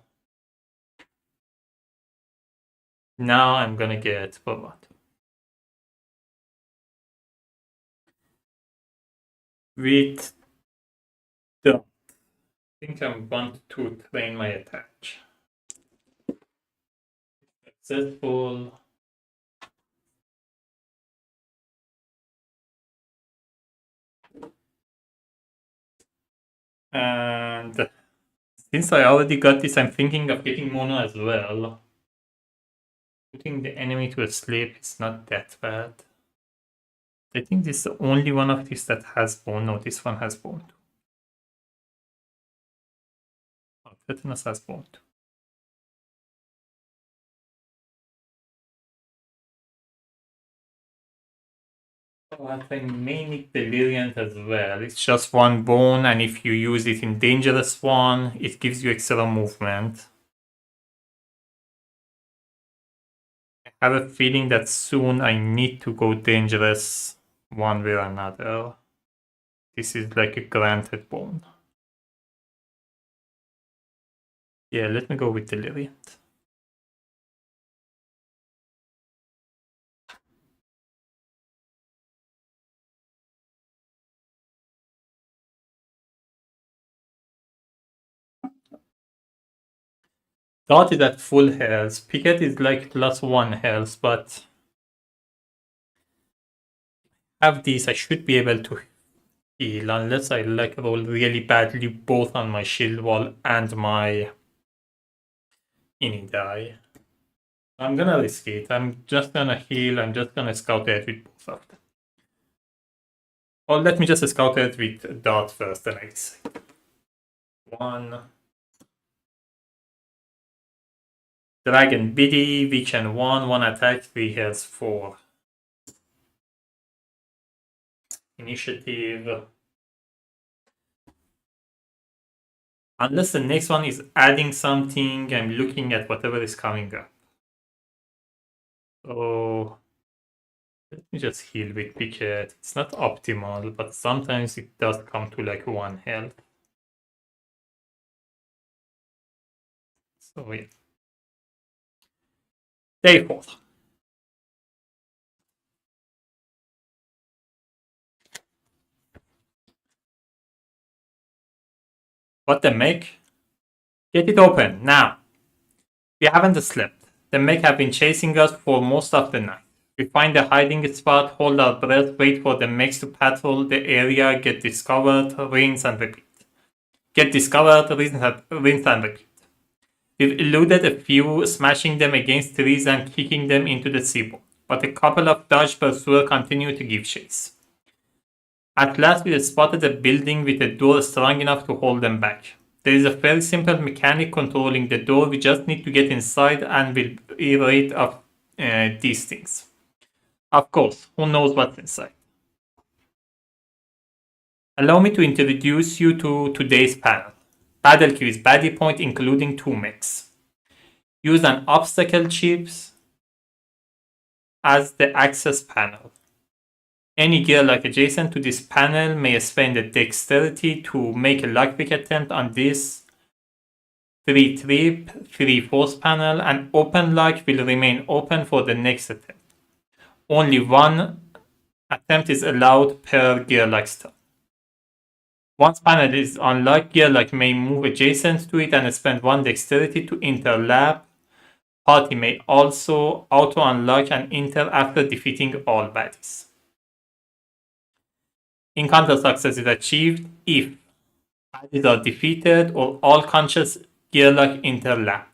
Now I'm gonna get Bravado. with the. I think I want to train my attach. Successful. And since I already got this, I'm thinking of getting mono as well. Putting the enemy to sleep is not that bad. I think this is the only one of these that has bone. No, this one has bone too. Oh, tetanus has bone too. But I may need Deliriant as well. It's just one bone, and if you use it in Dangerous one, it gives you extra movement. I have a feeling that soon I need to go Dangerous one way or another. This is like a granted bone. Yeah, let me go with Deliriant. Dart is at full health. Picket is like +1 health, but have these, I should be able to heal unless I like roll really badly both on my shield wall and my ini die. I'm gonna risk it. I'm just gonna heal. I'm just gonna scout it with both of them. Or let me just scout it with Dart first, and I decide. 1. Dragon Biddy, weaken 1 attack, 3 health, 4. Initiative. Unless the next one is adding something, I'm looking at whatever is coming up. So let me just heal with Picket. It's not optimal, but sometimes it does come to like 1 health. So yeah. Day 4. What the make? Get it open, now. We haven't slept. The make have been chasing us for most of the night. We find a hiding spot, hold our breath, wait for the makes to patrol the area, get discovered, rinse and repeat. Get discovered, rinse and repeat. We've eluded a few, smashing them against trees and kicking them into the seaboard, but a couple of dodge pursuers continue to give chase. At last we spotted a building with a door strong enough to hold them back. There is a very simple mechanic controlling the door, we just need to get inside and we'll be rid of these things. Of course, who knows what's inside? Allow me to introduce you to today's panel. Battle queue is Baddie Point including 2 mechs. Use an obstacle chips as the access panel. Any gear like adjacent to this panel may spend a dexterity to make a lockpick attempt on this 3 trip, 3 force panel, and open lock will remain open for the next attempt. Only 1 attempt is allowed per gear lock turn. Once panel is unlocked, gear lock may move adjacent to it and spend 1 dexterity to interlap. Party may also auto-unlock and enter after defeating all baddies. Encounter success is achieved if baddies are defeated or all conscious gear lock interlap.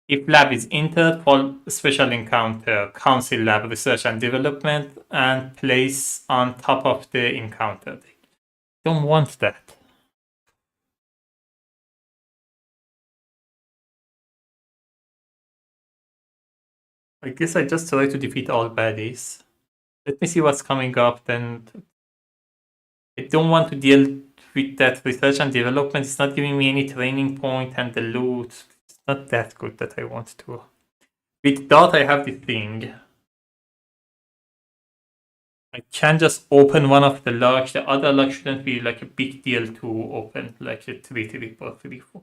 If lab is entered, fall special encounter, council lab, research and development, and place on top of the encounter deck. Don't want that. I guess I just try to defeat all baddies. Let me see what's coming up then. I don't want to deal with that research and development. It's not giving me any training point, and the loot, it's not that good that I want to. With Dart, I have the thing. I can just open one of the locks. The other lock shouldn't be like a big deal to open, like a 3 or 3-4.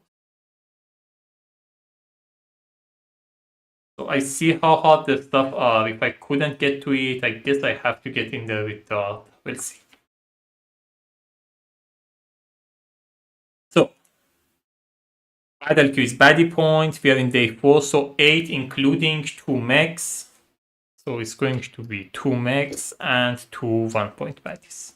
So I see how hard the stuff are. If I couldn't get to it, I guess I have to get in there with Dart. We'll see. Battle queue is baddie point. We are in day 4, so 8 including 2 mechs. So it's going to be 2 mechs and 2 1-point baddies.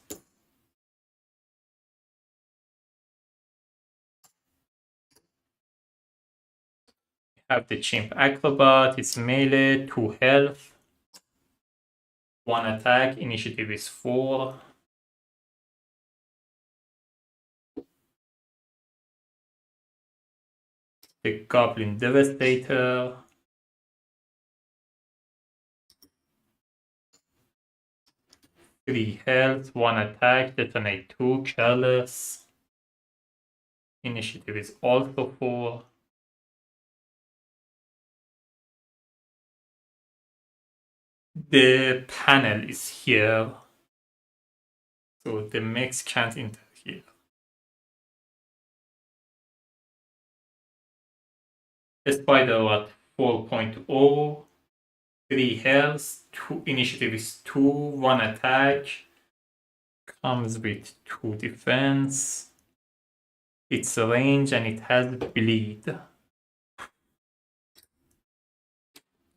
We have the chimp acrobat, it's melee, 2 health, 1 attack, initiative is 4. The goblin devastator, 3 health, 1 attack, detonate 2, careless. Initiative is also 4. The panel is here, so the mechs can't enter here. The spider at 4.0, 3 health, 2 initiative is 2, 1 attack, comes with 2 defense. It's range and it has bleed.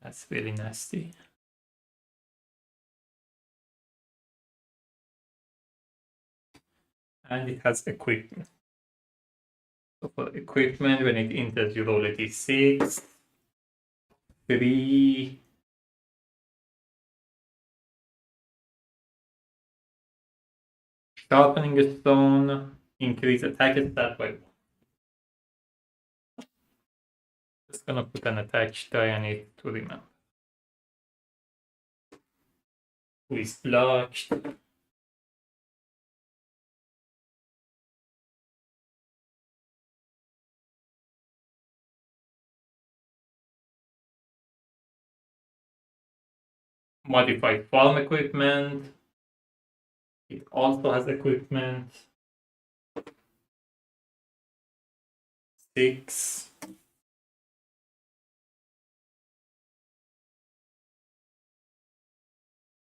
That's very nasty. And it has equipment. So for equipment, when it enters, you roll a d6. 3. Sharpening stone. Increase attack stat by 1. Just gonna put an attack die on it to remember. Who is blocked? Modified farm equipment. It also has equipment. 6.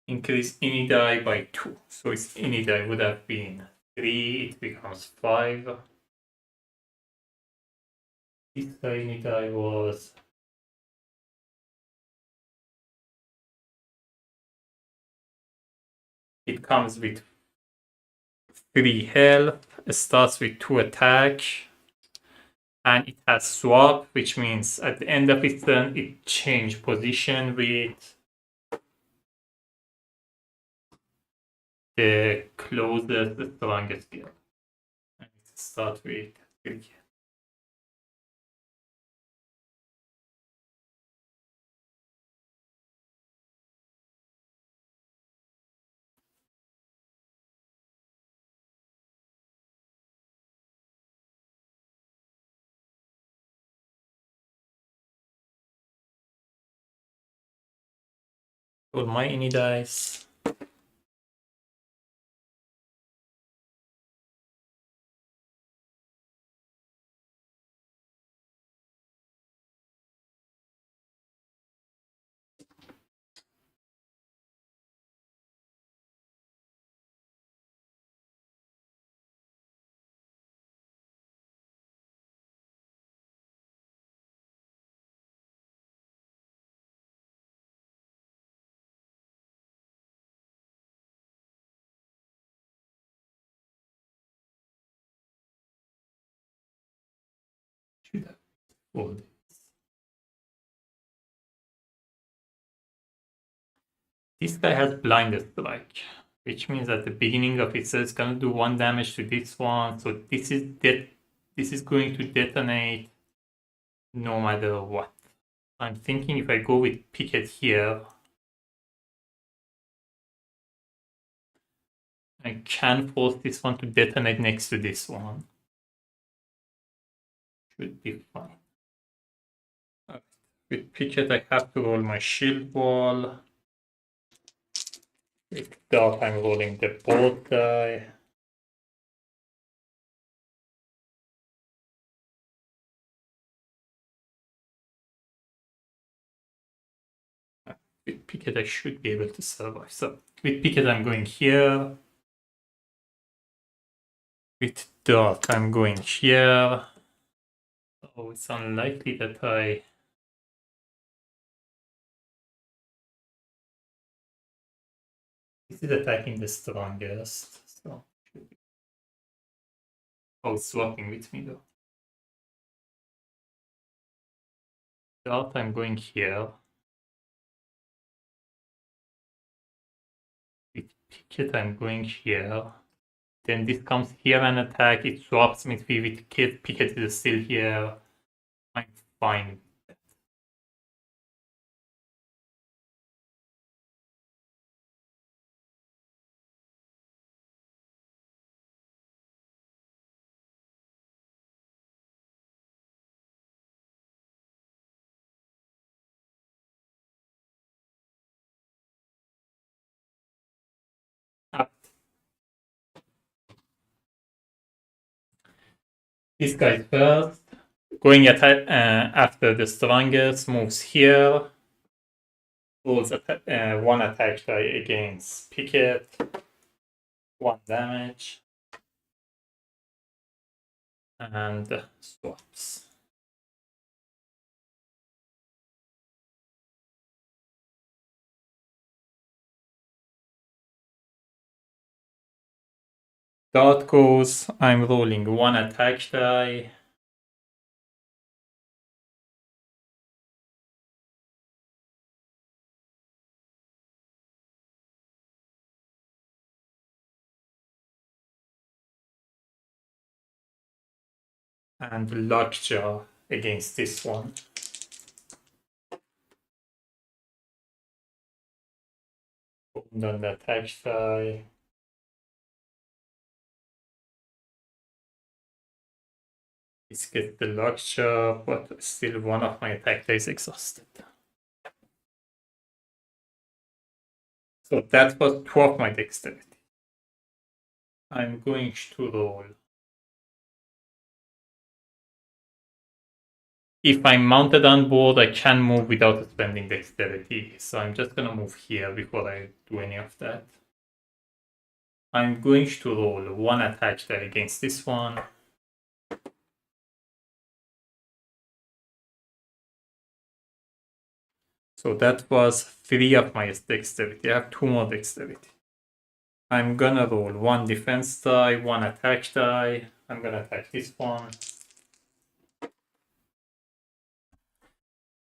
Increase any die by 2. So its any die would have been 3, it becomes 5. This any die was it comes with 3 health, it starts with 2 attack, and it has swap, which means at the end of its turn it changes position with the closest, the strongest guild. And it starts with 3. Roll my any dice. Should have rolled. This guy has blind strike, which means at the beginning of it, it's gonna do 1 damage to this one. So this is going to detonate no matter what. I'm thinking if I go with Picket here, I can force this one to detonate next to this one. Should be fine. Right. With Picket, I have to roll my shield wall. With Dark, I'm rolling the bolt die. With Picket, I should be able to survive. So with Picket, I'm going here. With Dark, I'm going here. So it's unlikely that I... This is attacking the strongest, so... Oh, it's swapping with me though. Dart, I'm going here. With Picket, I'm going here. Then this comes here and attack. It swaps me with Picket. Picket is still here. I'm fine. Up. This guy first. Going after the strongest, moves here. Rolls one attack die against Picket. 1 damage. And swaps. Dart goes. I'm rolling 1 attack die. And Lockjaw against this one. Open on the attack die. This gets the Lockjaw, but still one of my attack dice exhausted. So that was 2 of my dexterity. I'm going to roll. If I'm mounted on board, I can move without spending dexterity. So I'm just gonna move here before I do any of that. I'm going to roll 1 attack die against this one. So that was 3 of my dexterity. I have 2 more dexterity. I'm gonna roll 1 defense die, 1 attack die. I'm gonna attack this one.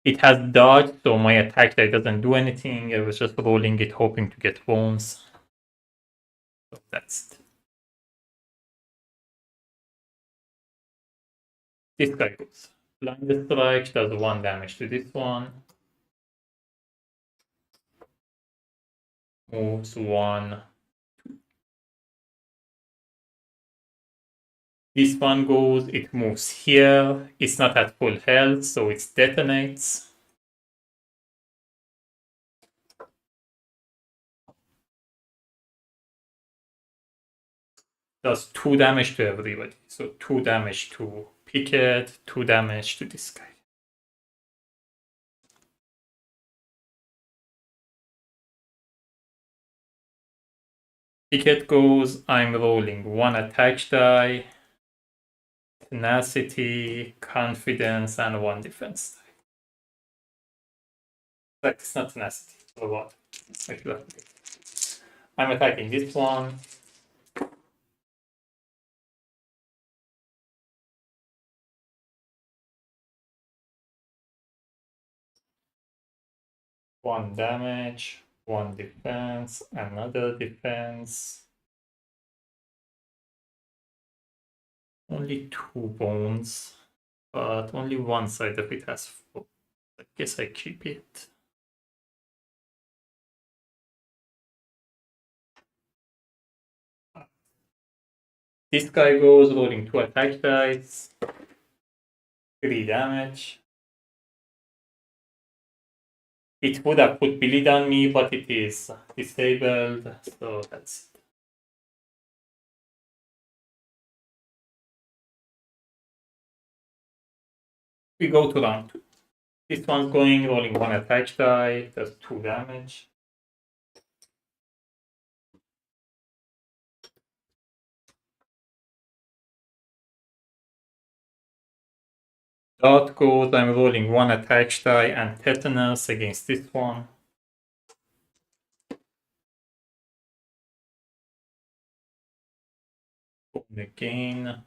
It has dodge, so my attack die doesn't do anything. I was just rolling it, hoping to get bones. So that's it. This guy goes. Blind strike does 1 damage to this one. Moves 1. This one goes, it moves here. It's not at full health, so it detonates. Does 2 damage to everybody. So 2 damage to Picket, 2 damage to this guy. Picket goes, I'm rolling 1 attack die, tenacity, confidence, and 1 defense die. Like, it's not tenacity, or what? I'm attacking this one. One damage, 1 defense, another defense. Only 2 bones, but only one side of it has 4. I guess I keep it. This guy goes rolling 2 attack dice, 3 damage. It would have put bleed on me, but it is disabled, so that's it. We go to round 2. This one's going, rolling 1 attack die, does 2 damage. Dart goes, I'm rolling 1 attack die and tetanus against this one. Again,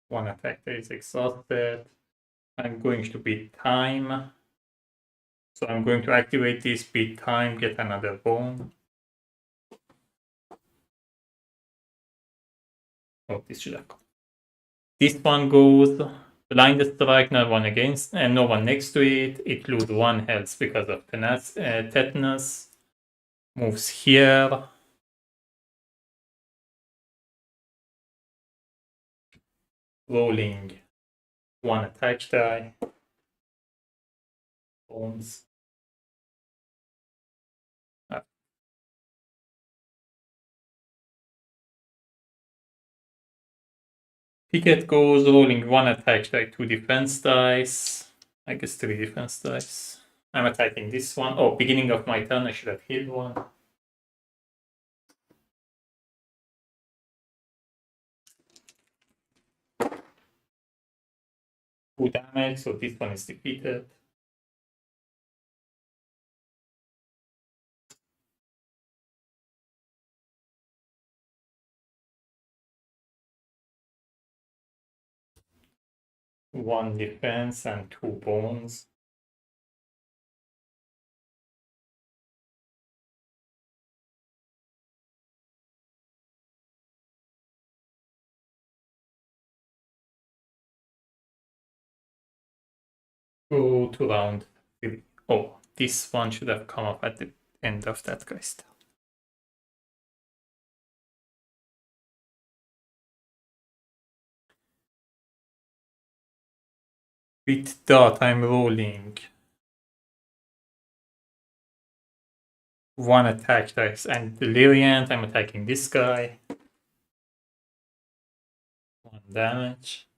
1 attack die is exhausted. I'm going to beat time. So I'm going to activate this, beat time, get another bone. Oh, this should have gone. This one goes blind strike, no one against, and no one next to it. It loses 1 health because of tetanus. Moves here. Rolling 1 attack die. Bones. Picket goes rolling 1 attack die, 2 defense dice. I guess 3 defense dice. I'm attacking this one. Oh, beginning of my turn, I should have healed 1. 2 damage, so this one is defeated. One defense and 2 bones. Go to round 3. Oh, this one should have come up at the end of that guy's turn. With dot, I'm rolling 1 attack dice and Deliriant. I'm attacking this guy. 1 damage.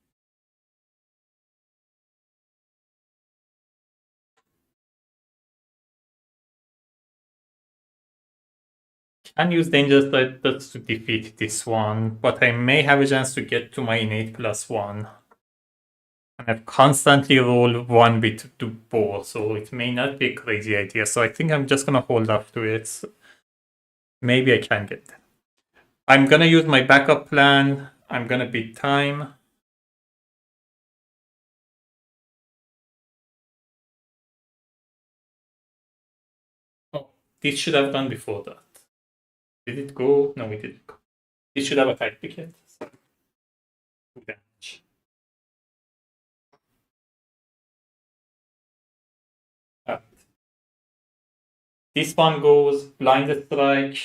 Can use dangerous that's to defeat this one, but I may have a chance to get to my innate +1. And I've constantly rolled 1 bit to both, so it may not be a crazy idea. So I think I'm just gonna hold up to it. Maybe I can get that. I'm gonna use my backup plan. I'm gonna beat time. Oh, this should have gone before that. Did it go? No, it didn't go. This should have attacked Picket. 2 damage. This one goes blind strike.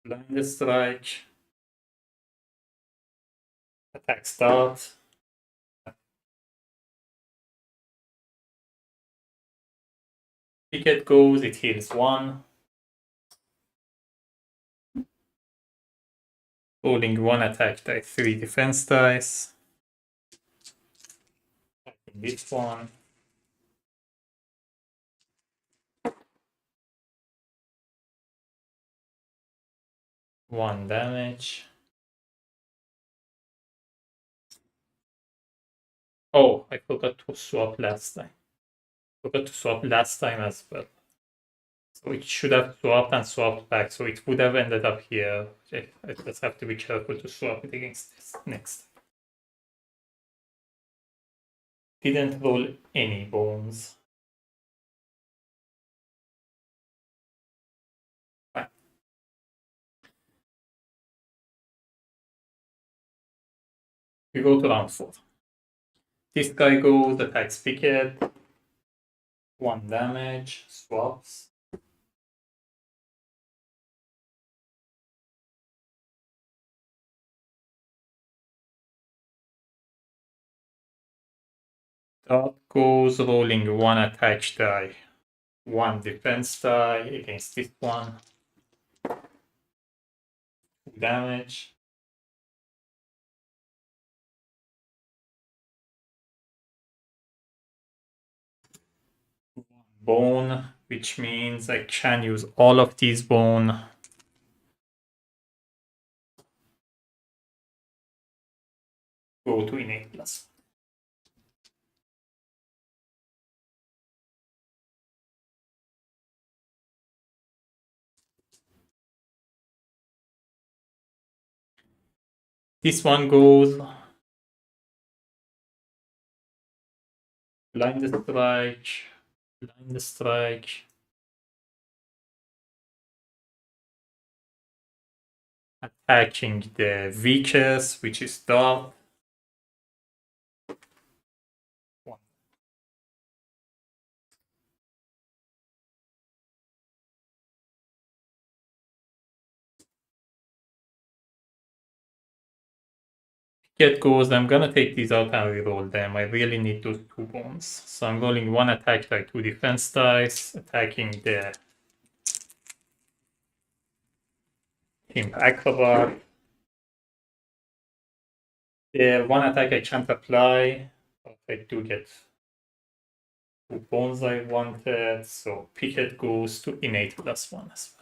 Blind strike. Attack start. Picket goes, it heals 1. Rolling 1 attack die, 3 defense dice. Attacking this one. 1 damage. Oh, I forgot to swap last time. Forgot to swap last time as well. So it should have swapped and swapped back, so it would have ended up here. I just have to be careful to swap it against this next. Didn't roll any bones. Fine. We go to round 4. This guy goes, attacks Picket. 1 damage, swaps. That goes rolling 1 attack die, 1 defense die against this one. 2 damage. Bone, which means I can use all of these bone. Go to innate +1. This one goes blind strike, blind strike, attacking the weakest, which is dart. Picket goes, I'm gonna take these out and reroll them. I really need those 2 bones. So I'm rolling 1 attack die, 2 defense dice, attacking the Imp Acrobat. The 1 attack I can't apply, but I do get 2 bones I wanted. So Picket goes to innate +1 as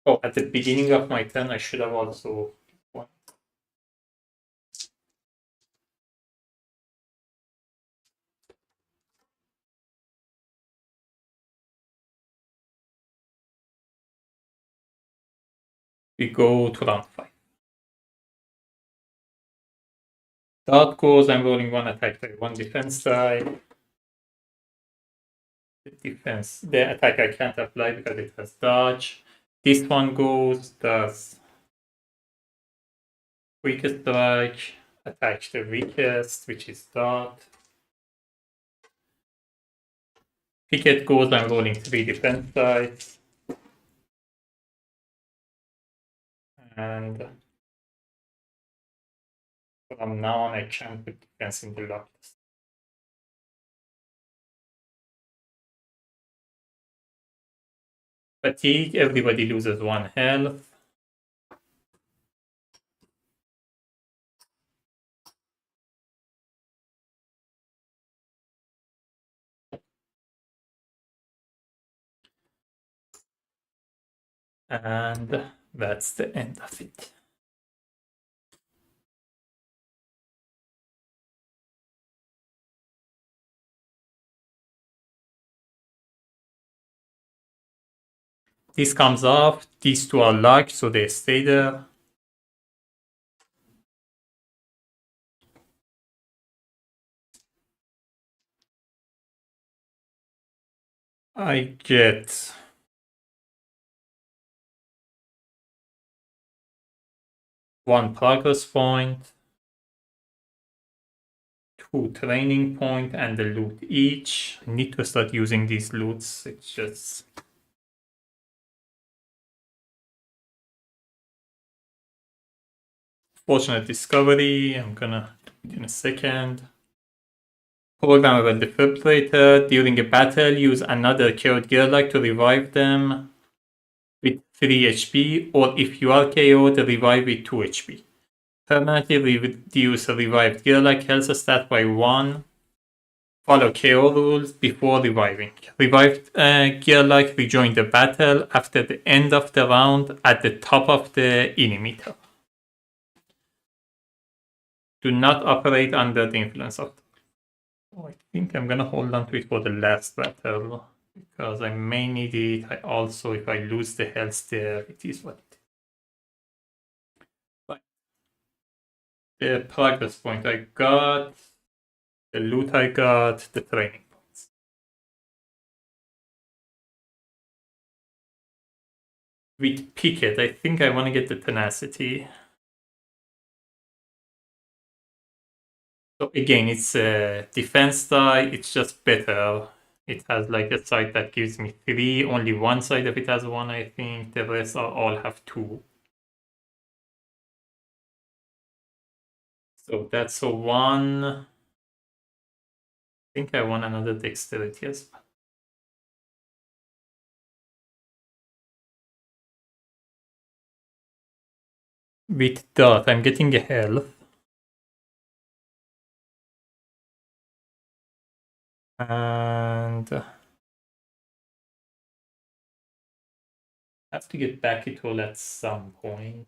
well. Oh, at the beginning of my turn, I should have also won. We go to round 5. Dart goes, I'm rolling 1 attack die, 1 defense die. The attack I can't apply because it has dodge. This one goes, does weakest strike, attacks the weakest, which is dart. Picket goes, I'm rolling 3 defense dice. And from now on, I can't put defense in the lock. Fatigue, everybody loses 1 health. And that's the end of it. This comes off, these 2 are locked, so they stay there. I get 1 progress point, 2 training point, and a loot each. I need to start using these loots. It's just fortunate discovery. I'm gonna do it in a second. Programmable defibrillator. During a battle, use another KO'd Gearlock to revive them with 3 HP, or if you are KO'd, revive with 2 HP. Permanently reduce revived Gearlock health stat by 1. Follow KO rules before reviving. Revived Gearlock rejoin the battle after the end of the round at the top of the enemy tower. Do not operate under the influence of. Oh, I think I'm gonna hold on to it for the last battle because I may need it. I also, if I lose the health there, it is what it is. But the progress point I got, the loot I got, the training points. With Picket, I think I want to get the tenacity. So again, it's a defense die, it's just better. It has like a side that gives me 3, only one side of it has 1, I think. The rest all have 2. So that's a 1. I think I want another dexterity as well. With dot, I'm getting a health. And I have to get back it all at some point.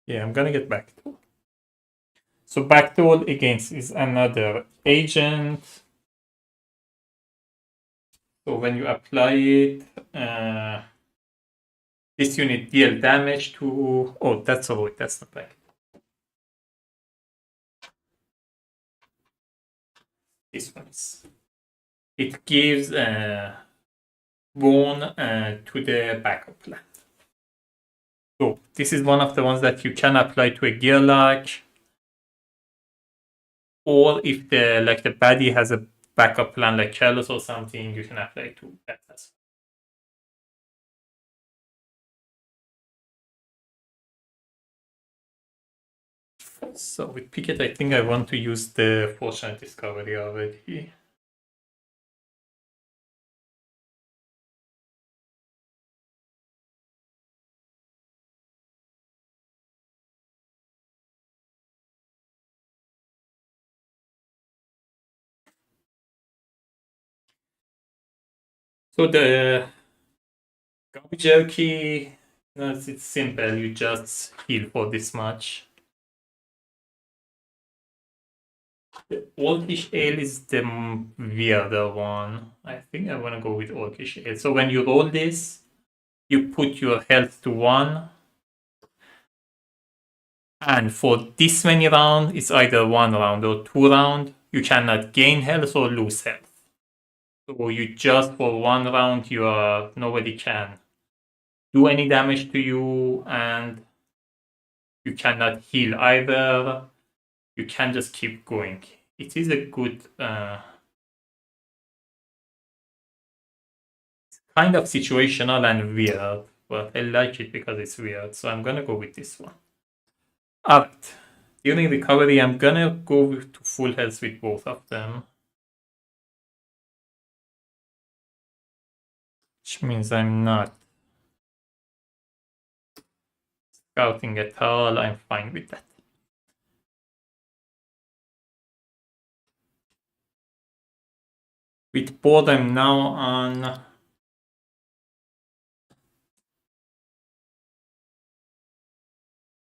Yeah, I'm gonna get backdoor. So backdoor against is another agent. So when you apply it, this unit deal damage to. Oh, that's a void. That's not back. This one is. It gives bone to the backup plan. So this is one of the ones that you can apply to a gear lock, or if the baddie has a backup plan like Careless or something, you can apply to that as well. So with Picket, I think I want to use the Fortunate Discovery already. So the garbage jerky, no, it's simple. You just heal for this much. The Orcish Ale is the weirder one. I think I want to go with Orcish Ale. So when you roll this, you put your health to 1. And for this many round, it's either 1 round or 2 round. You cannot gain health or lose health. So you just for 1 round, nobody can do any damage to you, and you cannot heal either. You can just keep going. It is a good kind of situational and weird, but I like it because it's weird. So I'm gonna go with this one. Alright. During recovery, I'm gonna go to full health with both of them. Which means I'm not scouting at all. I'm fine with that. With board, I'm now on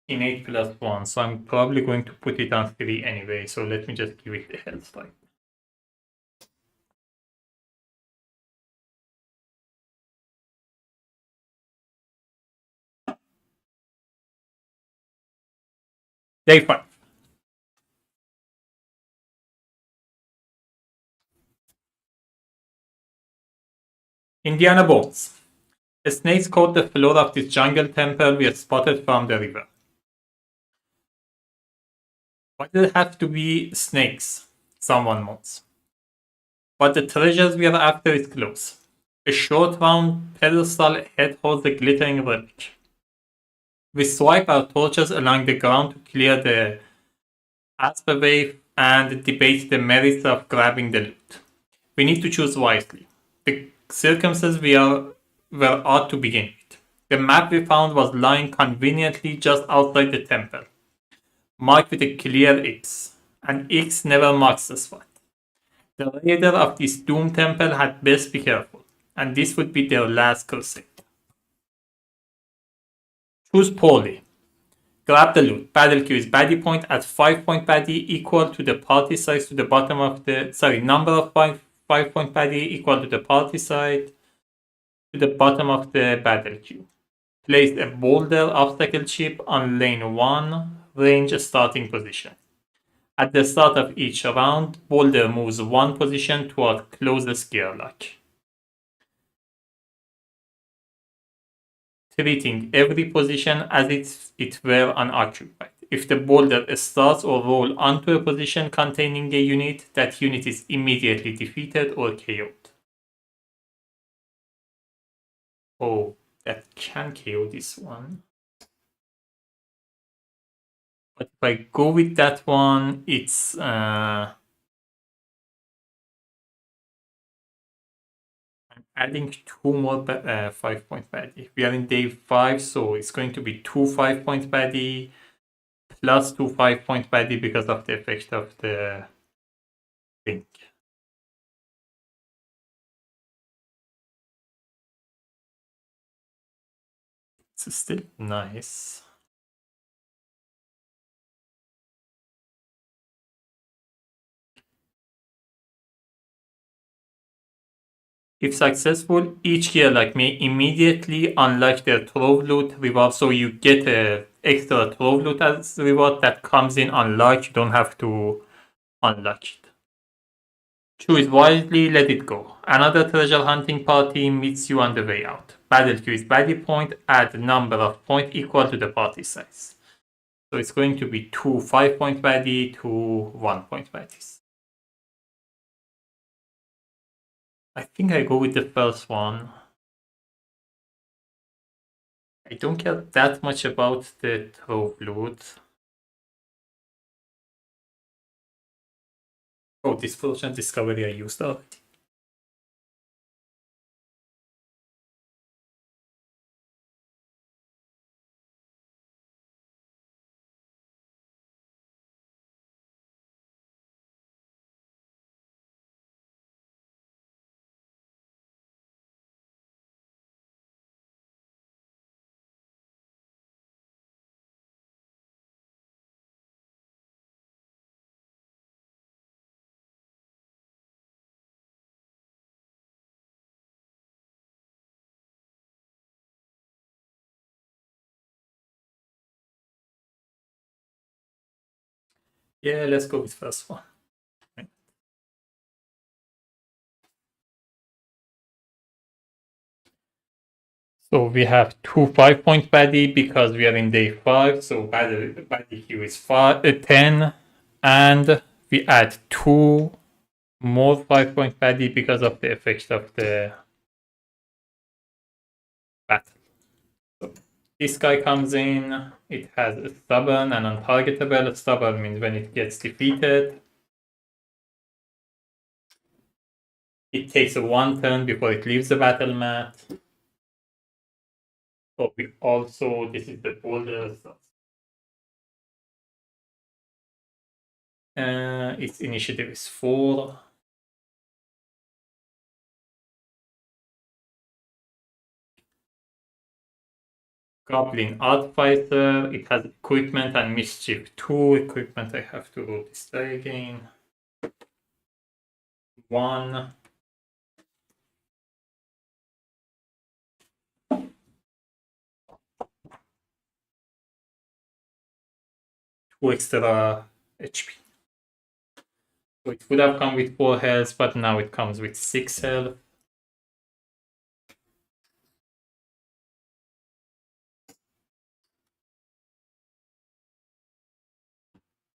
innate +1, so I'm probably going to put it on 3 anyway. So let me just give it the health type. Day 5. Indiana Bones. The snakes coat the floor of this jungle temple we spotted from the river. Why does it have to be snakes? Someone wants. But the treasures we are after is close. A short round pedestal head holds a glittering relic. We swipe our torches along the ground to clear the pathway and debate the merits of grabbing the loot. We need to choose wisely. The circumstances were odd to begin with. The map we found was lying conveniently just outside the temple, marked with a clear X. An X never marks the spot. The raider of this doomed temple had best be careful, and this would be their last crusade. Choose poorly. Grab the loot. Battle queue is baddie point at 5-point baddie equal to the party size to the bottom of the. Sorry, number of 5-point baddie equal to the party side to the bottom of the battle queue. Place a boulder obstacle chip on lane 1, range starting position. At the start of each round, boulder moves 1 position toward closest gear lock, treating every position as if it were unoccupied. If the boulder starts or rolls onto a position containing a unit, that unit is immediately defeated or KO'd. Oh, that can KO this one. But if I go with that one, it's I'm adding 2 more 5-point baddie. We are in day 5, so it's going to be 2 5-point baddie plus 2 5-point baddie because of the effect of the thing. It's still nice. If successful, each gear may immediately unlock their trove loot reward, so you get a extra trove loot as reward that comes in unlocked. You don't have to unlock it. Choose wisely, let it go. Another treasure hunting party meets you on the way out. Battle queue is baddie point, add number of points equal to the party size. So it's going to be 2 5-point baddie, 2 1-point baddies. I think I go with the first one. I don't care that much about the trove loot. Oh, this fortune discovery I used already. Yeah, let's go with first one. So we have 2 5-point baddie because we are in day 5. So baddie here is 10. And we add 2 more 5-point baddie because of the effect of the battle. So this guy comes in. It has a stubborn and untargetable. Stubborn means when it gets defeated, it takes a 1 turn before it leaves the battle mat. So we also, this is the folder. Its initiative is 4. Goblin Artificer. It has equipment and mischief 2. Equipment, I have to roll this die again. 1. 2 extra HP. So it would have come with 4 health, but now it comes with 6 health.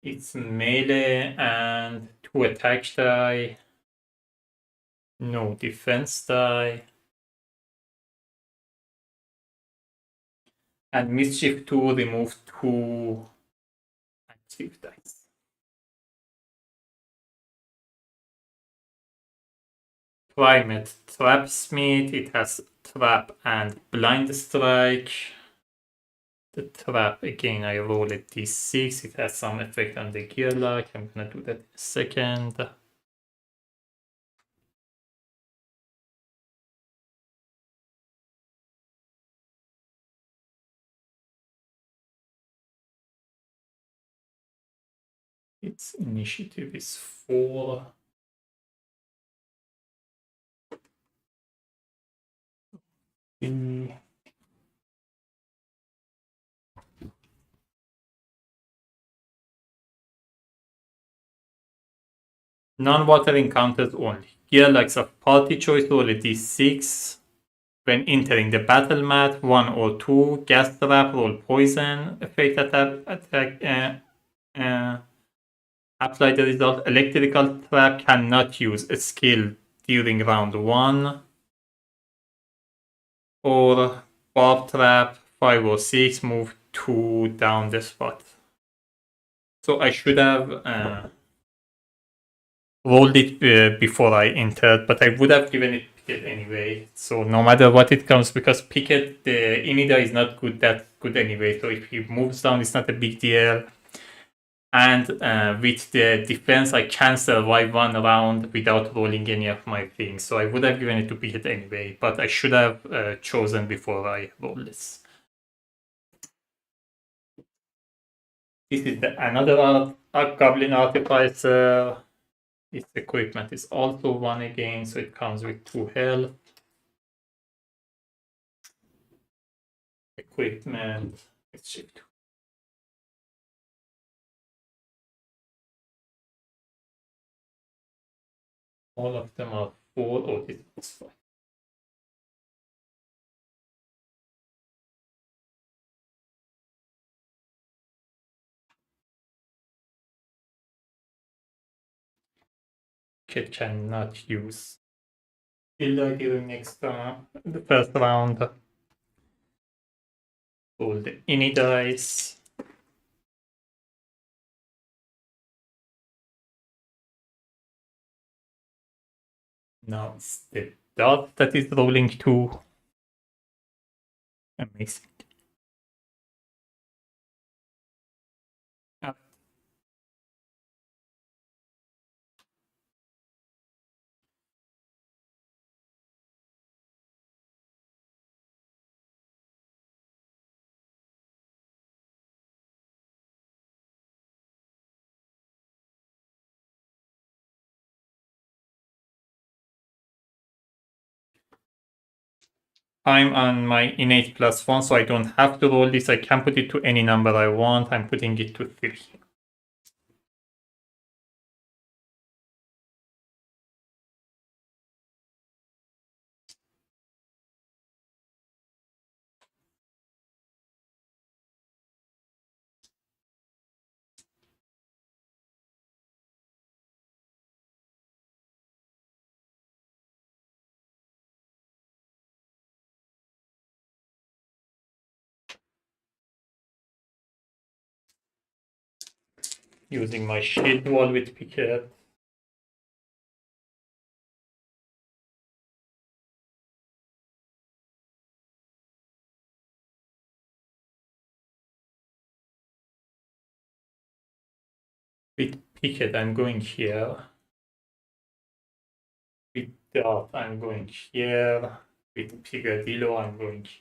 It's melee and 2 attack die. No defense die. And mischief 2 remove 2 active dice. Primate Trapsmith. It has trap and blind strike. The trap, again, I roll a d6. It has some effect on the gear lock. I'm gonna do that in a second. Its initiative is 4. The non-water encounters only. Gearlocks of party choice roll a d6. When entering the battle mat, 1 or 2. Gas trap, roll poison. Effect attack. Apply the result. Electrical trap cannot use a skill during round 1. Or barb trap, 5 or 6. Move 2 down the spot. So I should have rolled it before I entered, but I would have given it Picket anyway. So no matter what it comes, because Picket, the Inida is not that good anyway. So if he moves down, it's not a big deal. And with the defense, I can survive 1 round without rolling any of my things. So I would have given it to Picket anyway, but I should have chosen before I roll this. This is another Goblin Artificer. Its equipment is also 1 again, so it comes with 2 health. Equipment. Let's shift. All of them are 4. Oh, this is 5. Kid cannot use Hilda during the first round. Roll the any dice. Now it's the dot that is rolling 2. Amazing. I'm on my innate +1, so I don't have to roll this. I can put it to any number I want. I'm putting it to 3. Using my shield wall with Picket. With Picket, I'm going here. With Dart, I'm going here. With Picadillo, I'm going here.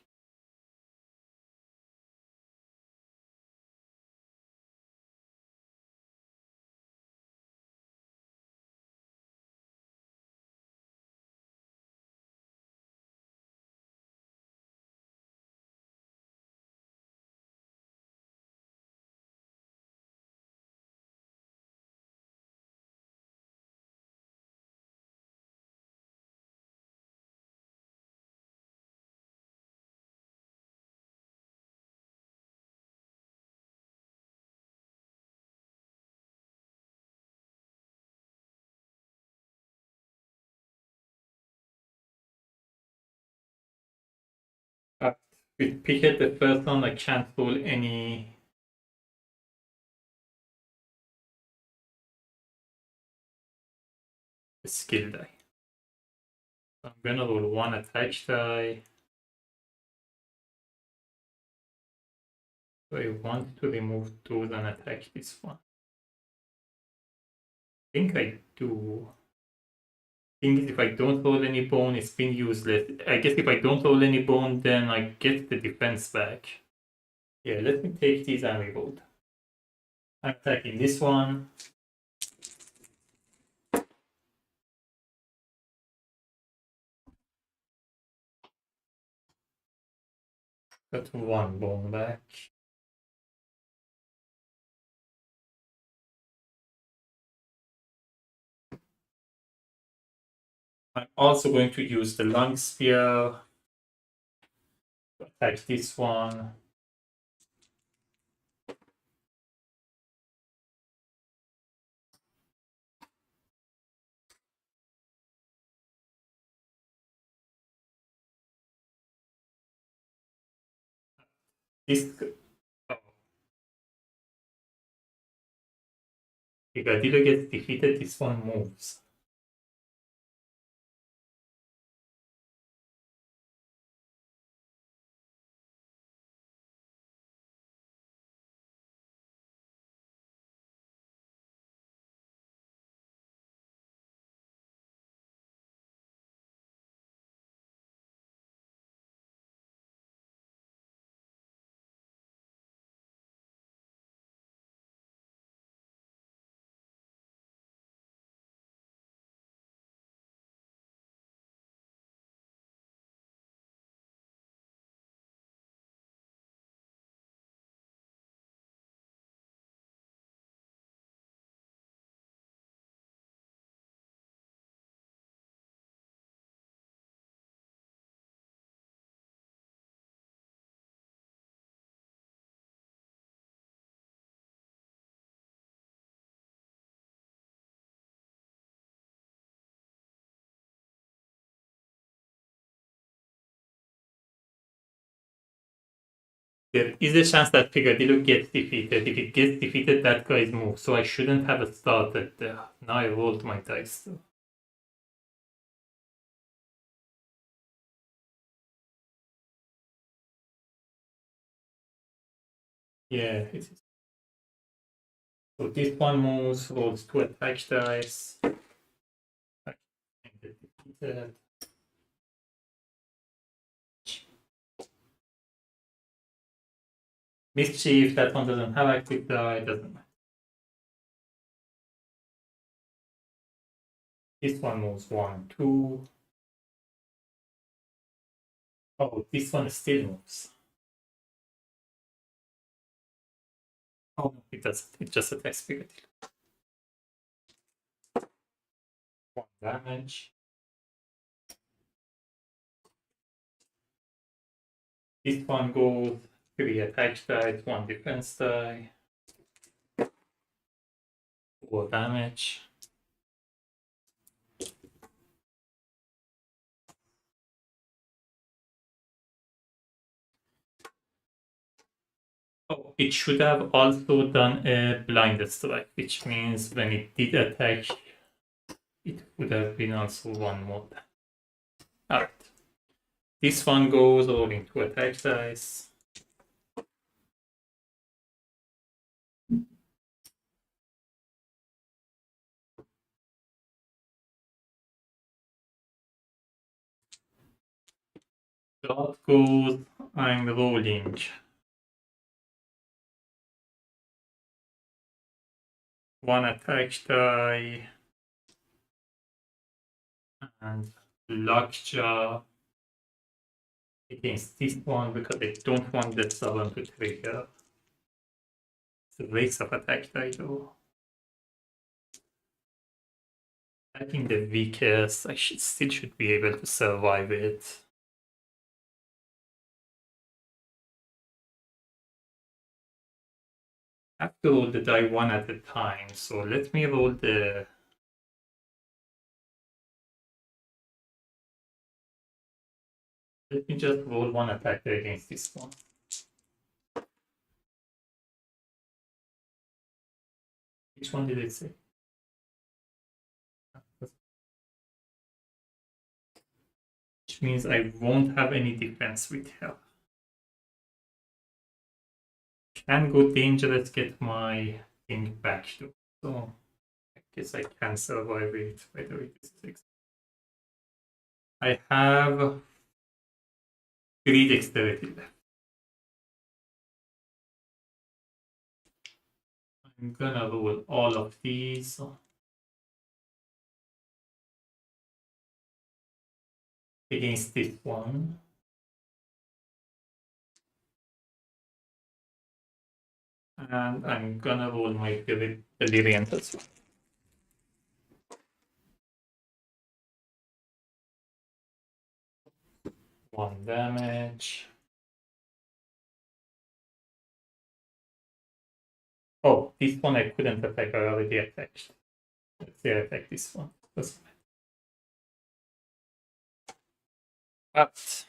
With Picket, the first one, I can't roll any skill die. So I'm gonna roll 1 attack die. So I want to remove those and attack this one. I think I do. Thing is, if I don't roll any bone, it's been useless. I guess if I don't roll any bone, then I get the defense back. Yeah, let me take these and reroll. I'm attacking this one. Got 1 bone back. I'm also going to use the long spear to attack this one. This if Gadillo gets defeated, this one moves. There is a chance that Picadillo gets defeated. If it gets defeated, that guy's move. So I shouldn't have started there. Now I rolled my dice though. Yeah, it is. So this one moves, rolls 2 attack dice. I can get defeated. Mischief, that one doesn't have active die, doesn't matter. This one moves 1, 2. Oh, this one still moves. Oh, no, it doesn't. It just attacks Picadillo. 1 damage. This one goes 3 attack dice, 1 defense die. 4 damage. Oh, it should have also done a blind strike, which means when it did attack, it would have been also 1 more. Alright. This one goes rolling 2 attack dice. That goes, I'm rolling 1 attack die and Lockjaw against this one because I don't want the stubborn to trigger. It's a waste of attack die though. I think the weakest, I still should be able to survive it. I have to roll the die 1 at a time, so let me roll the... Let me just roll 1 attack against this one. Which one did it say? Which means I won't have any defense with her. Can go dangerous, get my thing back though. So I guess I can survive it, whether it is 6. I have 3 dexterity left. I'm gonna roll all of these. Against this one. And I'm gonna roll my Delirium as well. 1 damage. Oh, this one I couldn't attack, I already attacked. Let's see, I attack this one. But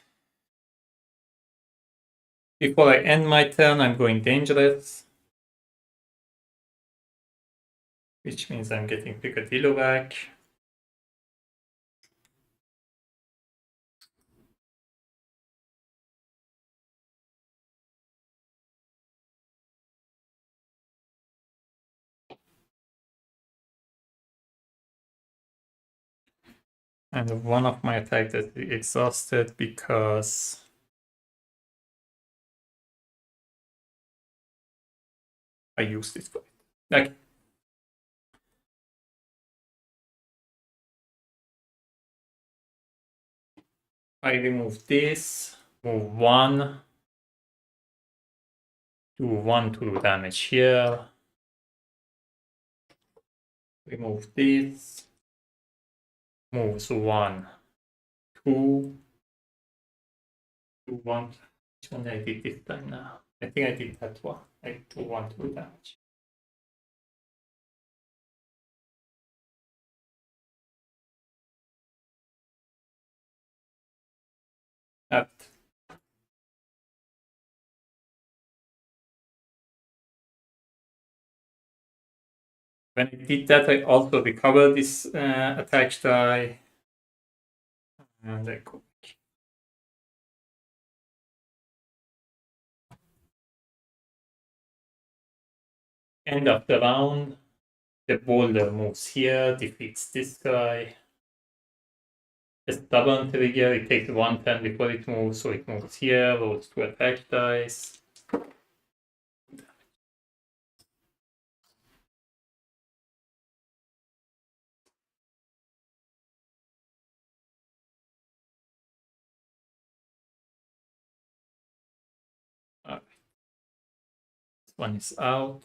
before I end my turn, I'm going dangerous. Which means I'm getting Picadillo back. And one of my attacks is exhausted because I used it for it. Like, I remove this, move 1, do 1 to damage here. Remove this, moves 1, 2, 2, 1. Which one I did this time now? I think I did that one. I do 1 to damage. That When I did that, I also recovered this attack die. And I go back. End of the round. The boulder moves here, defeats this guy. A stubborn trigger, it takes 1 turn before it moves, so it moves here, rolls 2 attack dice. Alright. This one is out.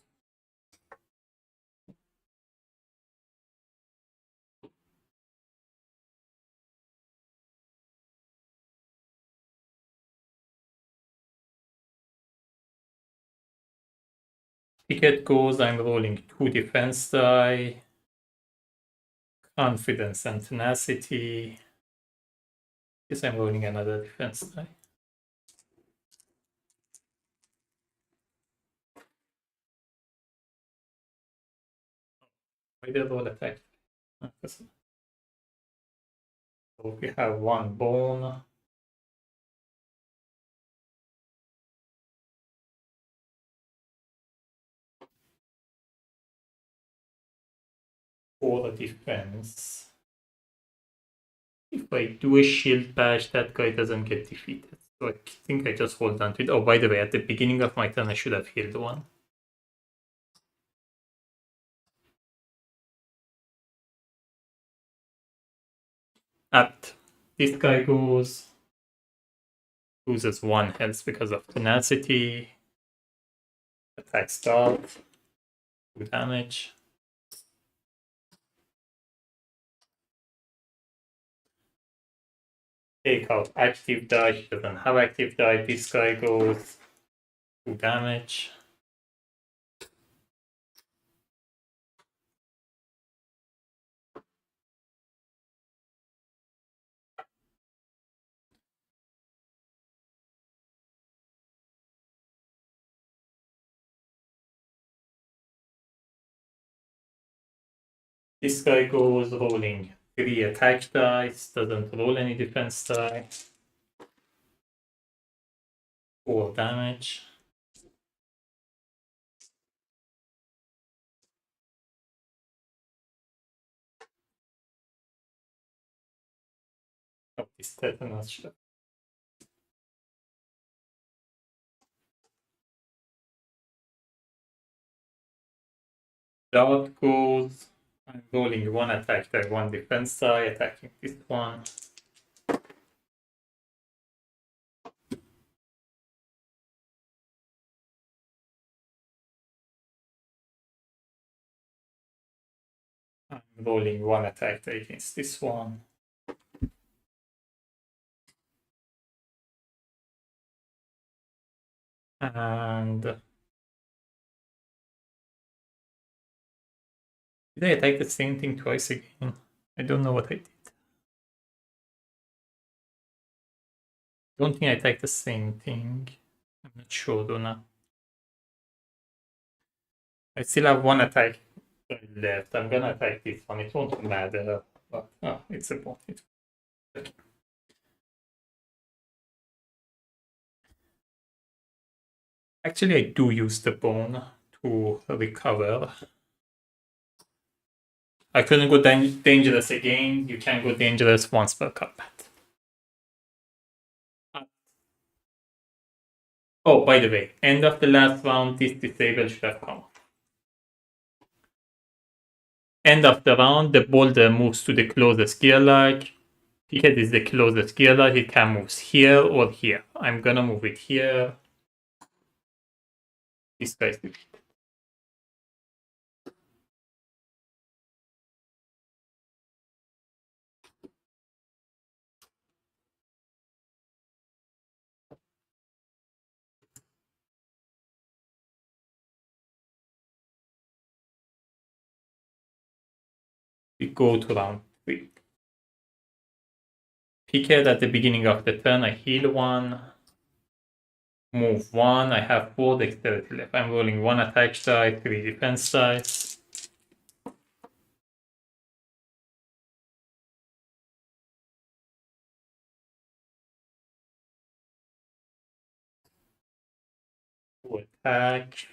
Picket goes, I'm rolling 2 defense die. Confidence and tenacity. Guess I'm rolling another defense die. Why did I roll attack? So we have 1 bone. 4 defense. If I do a shield bash, that guy doesn't get defeated. So I think I just hold on to it. Oh, by the way, at the beginning of my turn, I should have healed 1. At this guy loses 1 health because of tenacity. Attack start. 2 damage. Take out active die. He doesn't have active die. This guy goes 2 damage. This guy goes rolling 3 attack dice, doesn't roll any defense die. 4 damage. Oh, this tetanus shot. Dart goes. I'm rolling 1 attack die, 1 defense die, attacking this one. I'm rolling 1 attack die against this one. And did I attack the same thing twice again? I don't know what I did. Don't think I attacked the same thing. I'm not sure though now. I still have 1 attack left. I'm gonna attack this one. It won't matter. But it's a point. Okay. Actually, I do use the bone to recover. I couldn't go dangerous again. You can go dangerous once per combat. Oh, by the way, end of the last round, this disable should have come up. End of the round, the boulder moves to the closest gear lag. Picket is the closest gear lag. It can move here or here. I'm gonna move it here. This guy's defeated. We go to round 3. Picket at the beginning of the turn, I heal 1. Move 1. I have 4 dexterity left. I'm rolling 1 attack die, 3 defense dice. to attack.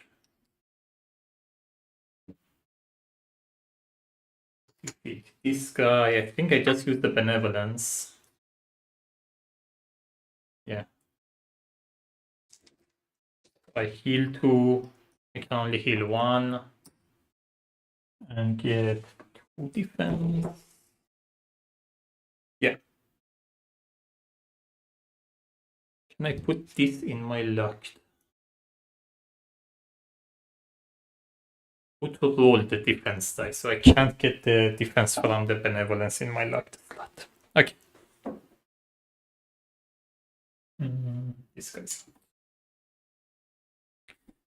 This guy, I think I just used the benevolence. Yeah. I heal 2, I can only heal 1 and get 2 defense. Yeah. Can I put this in my locked? Who to roll the defense die, so I can't get the defense from the benevolence in my locked slot. Okay. This guy's.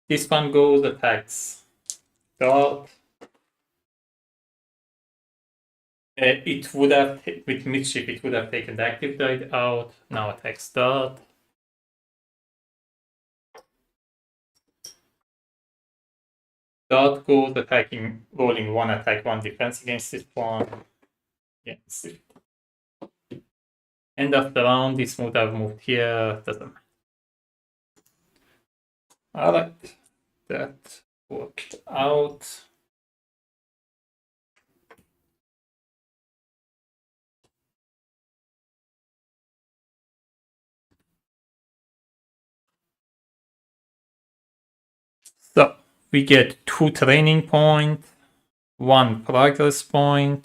This one goes attacks. Dot. It would have, with mischief, it would have taken the active die out. Now attacks dot. Dot goes attacking, rolling 1 attack, 1 defense against this one. Yeah, see. End of the round, this would have moved here. Doesn't matter. Alright, that worked out. So we get 2 training points, 1 progress point,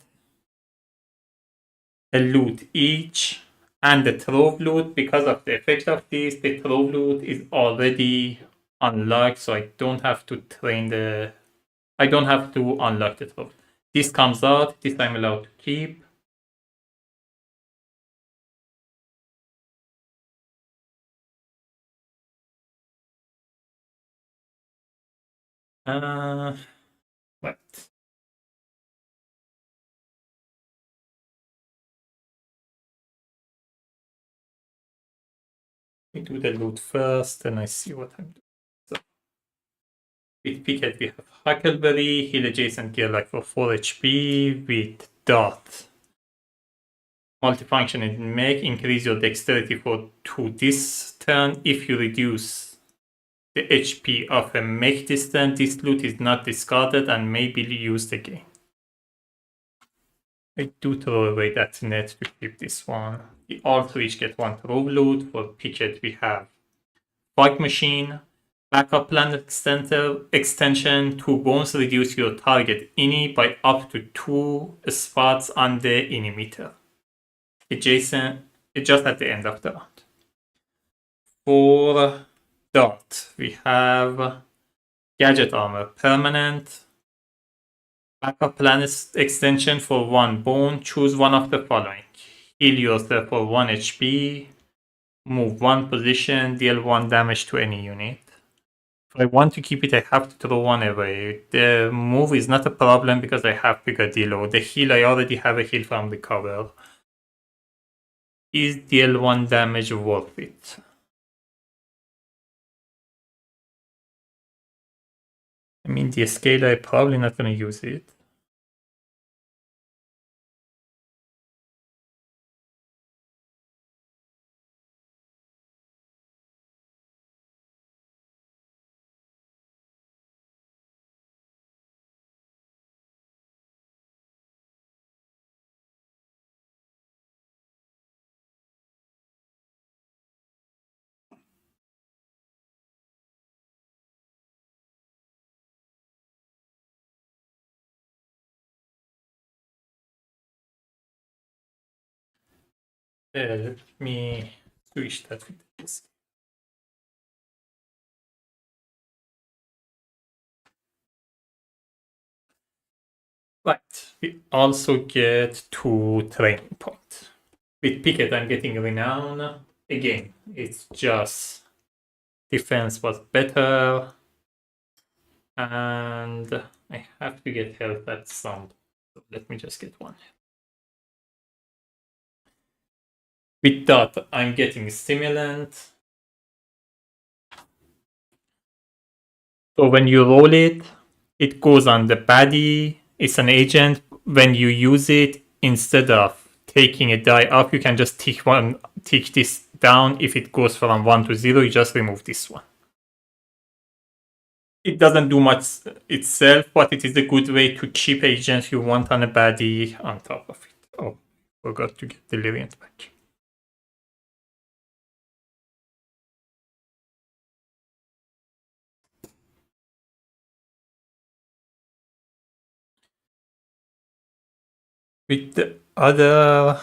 a loot each, and the trove loot. Because of the effect of this, the trove loot is already unlocked, so I don't have to I don't have to unlock the trove. This comes out, this I'm allowed to keep. Right. We do the loot first, and I see what I'm doing. So, with Picket, we have Huckleberry, heal adjacent gear like for 4 HP. With Dot, multifunction and make, increase your dexterity for 2 this turn. If you reduce the HP of a make this turn, this loot is not discarded and may be used again. I do throw away that net to keep this one. We also each get 1 trove loot. For Picket, we have Fog Machine, Backup Plan extension. 2 bones reduce your target ini by up to 2 spots on the ini meter. Adjacent, just at the end of the round. For Dot, we have Gadget Armor permanent. Backup Plan extension for 1 bone. Choose one of the following. Heal yourself for 1 HP. Move 1 position. Deal 1 damage to any unit. If I want to keep it, I have to throw 1 away. The move is not a problem because I have Picadillo. The heal, I already have a heal from the cover. Is deal 1 damage worth it? I mean, the scaler, I'm probably not going to use it. Let me switch that with this. Right, we also get 2 training points. With Picket, I'm getting Renown. Again, it's just defense was better. And I have to get health at some. So let me just get 1. With that, I'm getting Stimulant. So when you roll it, it goes on the baddie. It's an agent. When you use it, instead of taking a die off, you can just tick this down. If it goes from 1 to 0, you just remove this one. It doesn't do much itself, but it is a good way to chip agents you want on a baddie on top of it. Oh, forgot to get Deliriant back. With the other,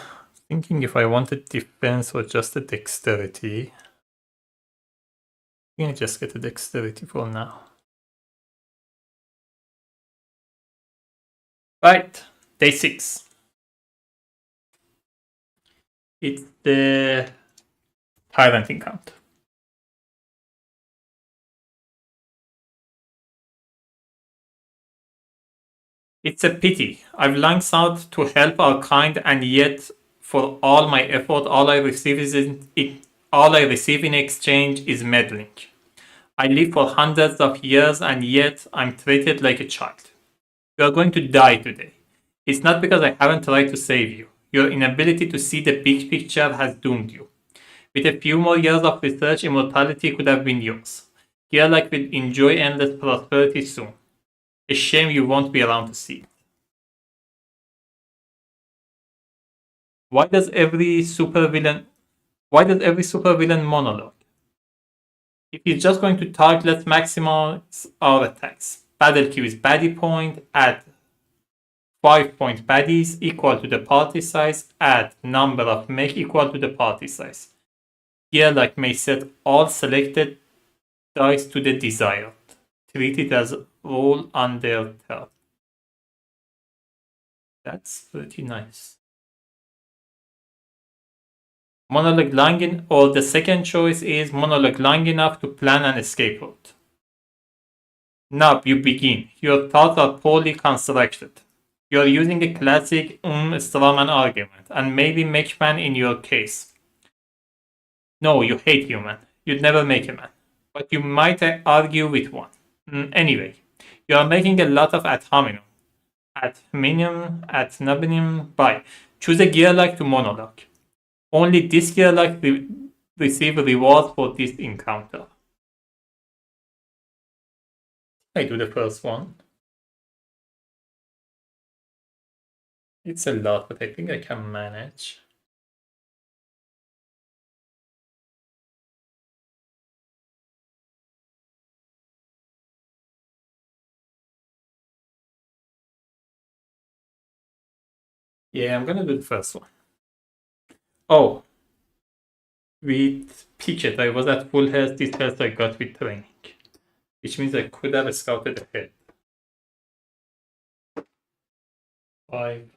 thinking if I wanted defense or just a dexterity. I'm gonna just get a dexterity for now. Right, day 6. It's the Tyrant encounter. It's a pity. I've long sought to help our kind, and yet, for all my effort, all I receive in exchange is meddling. I live for hundreds of years, and yet I'm treated like a child. You are going to die today. It's not because I haven't tried to save you. Your inability to see the big picture has doomed you. With a few more years of research, immortality could have been yours. Gerlach will enjoy endless prosperity soon. A shame you won't be around to see it. Why does every supervillain monologue? If he's just going to talk, let's maximize our attacks. Battle queue is baddie point, add 5-point baddies equal to the party size, add number of mech equal to the party size. Gerlach may set all selected dice to the desired. Treat it as roll on their turn. That's pretty nice. Monologue long or the second choice is monologue long enough to plan an escape route. Now you begin. Your thoughts are poorly constructed. You're using a classic strawman argument, and maybe Mechman in your case. No, you hate human. You'd never make a man. But you might argue with one. Anyway, you are making a lot of ad hominem. Ad hominem, ad nobinem, by. Choose a gear like to monologue. Only this gear like receive rewards for this encounter. I do the first one. It's a lot, but I think I can manage. Yeah, I'm gonna do the first one. Oh, with Picket, I was at full health. This health I got with training, which means I could have scouted ahead. 5.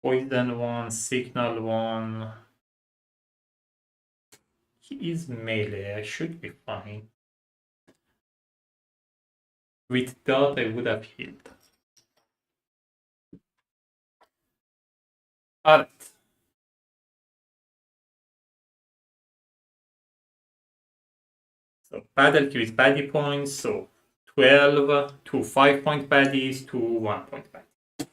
Poison 1, signal 1. He is melee. I should be fine. With that, I would have healed. Alright. So battle queue is baddie points. So 12 to 5-point baddies to 1-point baddies.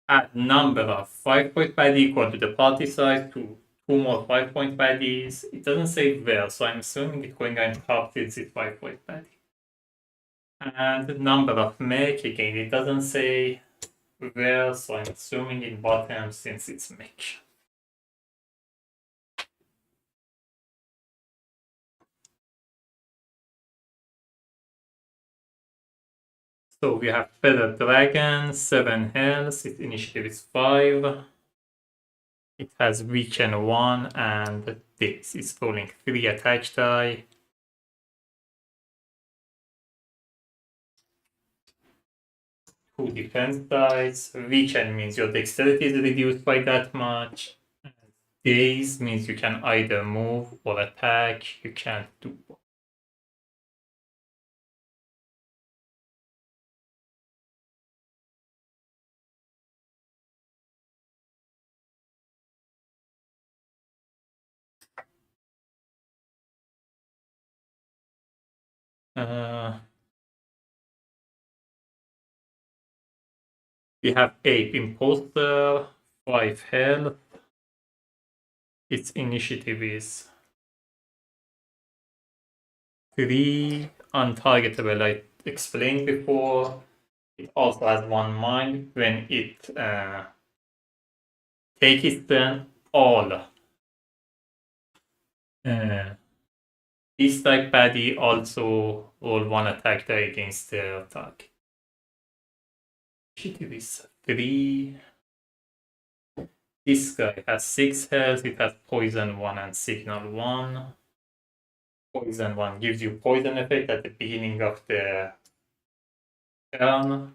Add number of 5-point baddies equal to the party size to 2 more 5-point baddies. It doesn't say where, so I'm assuming it's going on top since it's 5-point baddie. And number of mech, again, it doesn't say where, so I'm assuming in bottom since it's mech. So we have Feather Dragon, 7 health, its initiative is 5. It has weaken 1, and this is rolling 3 attack die. 2 defense dice. Weaken means your dexterity is reduced by that much. Daze means you can either move or attack. You can't do both. We have Ape Imposter, 5 health. Its initiative is 3 untargetable. I explained before. It also has 1 mind. When it takes its turn, all this type baddie also roll 1 attack die against their target. Shit, it is 3. This guy has 6 health. It has poison 1 and signal 1. Poison 1 gives you poison effect at the beginning of the turn.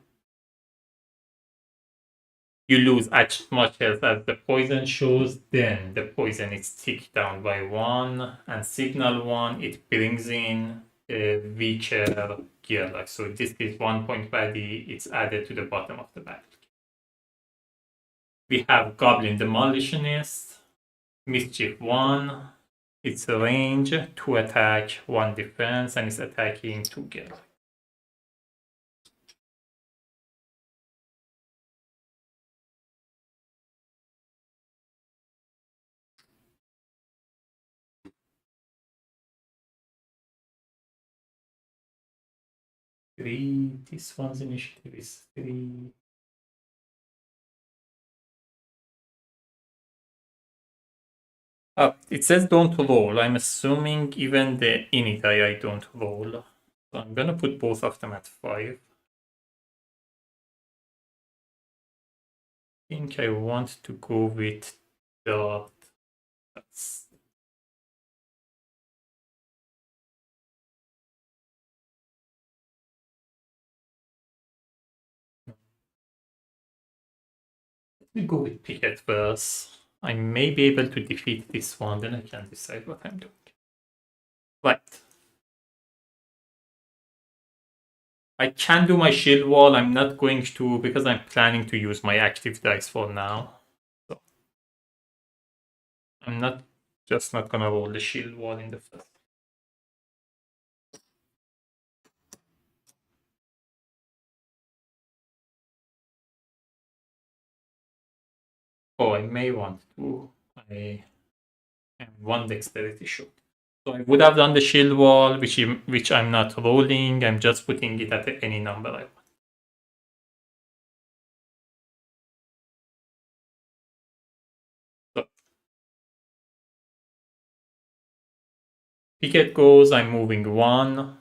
You lose as much health as the poison shows, then the poison is ticked down by 1, and signal 1, it brings in a weaker gear. So this is 1 point value, it's added to the bottom of the battle. We have Goblin Demolitionist, Mischief 1, its range, 2 attack, 1 defense, and it's attacking 2 gear. This one's initiative is 3. It says don't roll. I'm assuming even the ini die I don't roll. So I'm gonna put both of them at 5. I think I want to go with dot. That's Let me go with Picket first. I may be able to defeat this one, then I can decide what I'm doing. Right. I can do my shield wall. I'm not going to, because I'm planning to use my active dice for now. So I'm not gonna roll the shield wall in the first. Oh, I may want to. I am 1 dexterity short. So I would have done the shield wall, which I'm not rolling. I'm just putting it at any number I want. So Picket goes. I'm moving 1.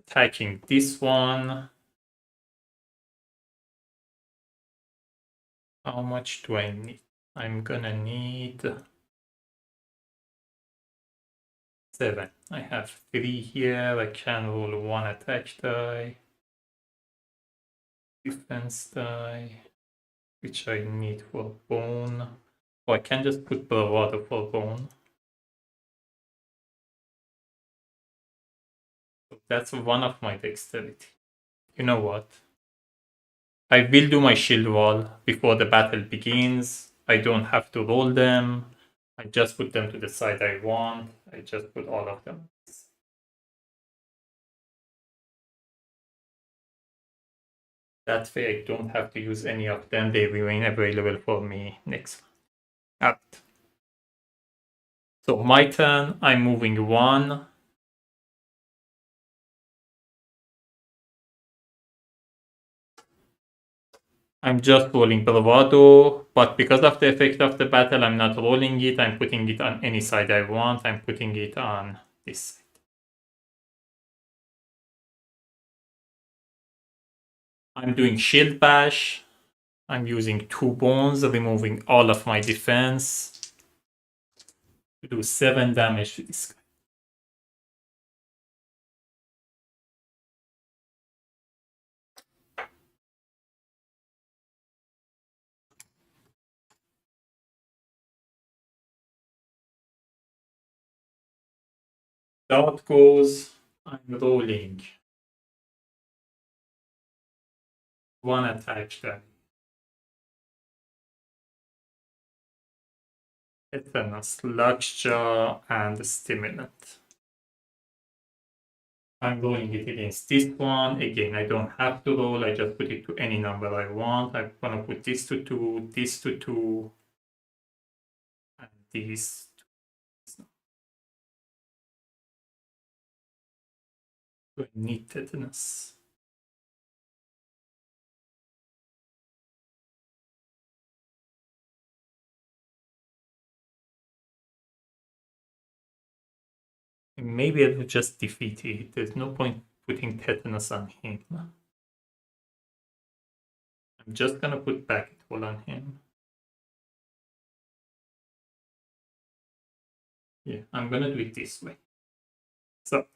Attacking this one. How much do I need? I'm gonna need 7. I have 3 here. I can roll 1 attack die. Defense die, which I need for bone. Oh, I can just put bravado for bone. So that's 1 of my dexterity. You know what? I will do my shield wall before the battle begins. I don't have to roll them. I just put them to the side I want. I just put all of them. That way I don't have to use any of them. They remain available for me next round. So my turn, I'm moving 1. I'm just rolling bravado, but because of the effect of the battle, I'm not rolling it. I'm putting it on any side I want. I'm putting it on this side. I'm doing shield bash. I'm using 2 bones, removing all of my defense to do 7 damage to this guy. Dart goes. I'm rolling 1 attack die. Tetanus, Luxjaw, and Stimulant. I'm rolling it against this one. Again, I don't have to roll. I just put it to any number I want. I'm gonna put this to 2, this to 2. these. I need tetanus. Maybe I will just defeat it. There's no point putting tetanus on him. I'm just gonna put Picket on him. Yeah, I'm gonna do it this way. So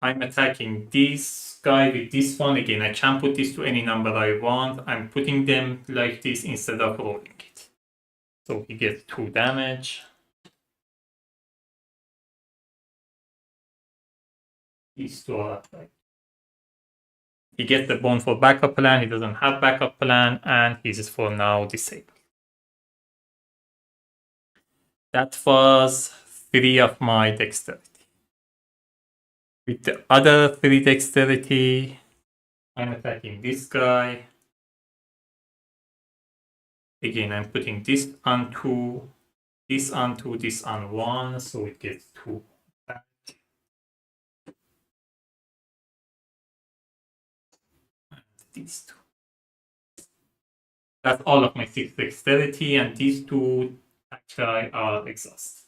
I'm attacking this guy with this one. Again, I can put this to any number I want. I'm putting them like this instead of rolling it. So he gets 2 damage. These two are like. He gets the bone for backup plan. He doesn't have backup plan, and he's for now disabled. That was 3 of my dexterity. With the other 3 dexterity, I'm attacking this guy. Again, I'm putting this on 2, this on 2, this on 1, so it gets 2 back. And these 2. That's all of my 6 dexterity, and these 2 actually are exhausted.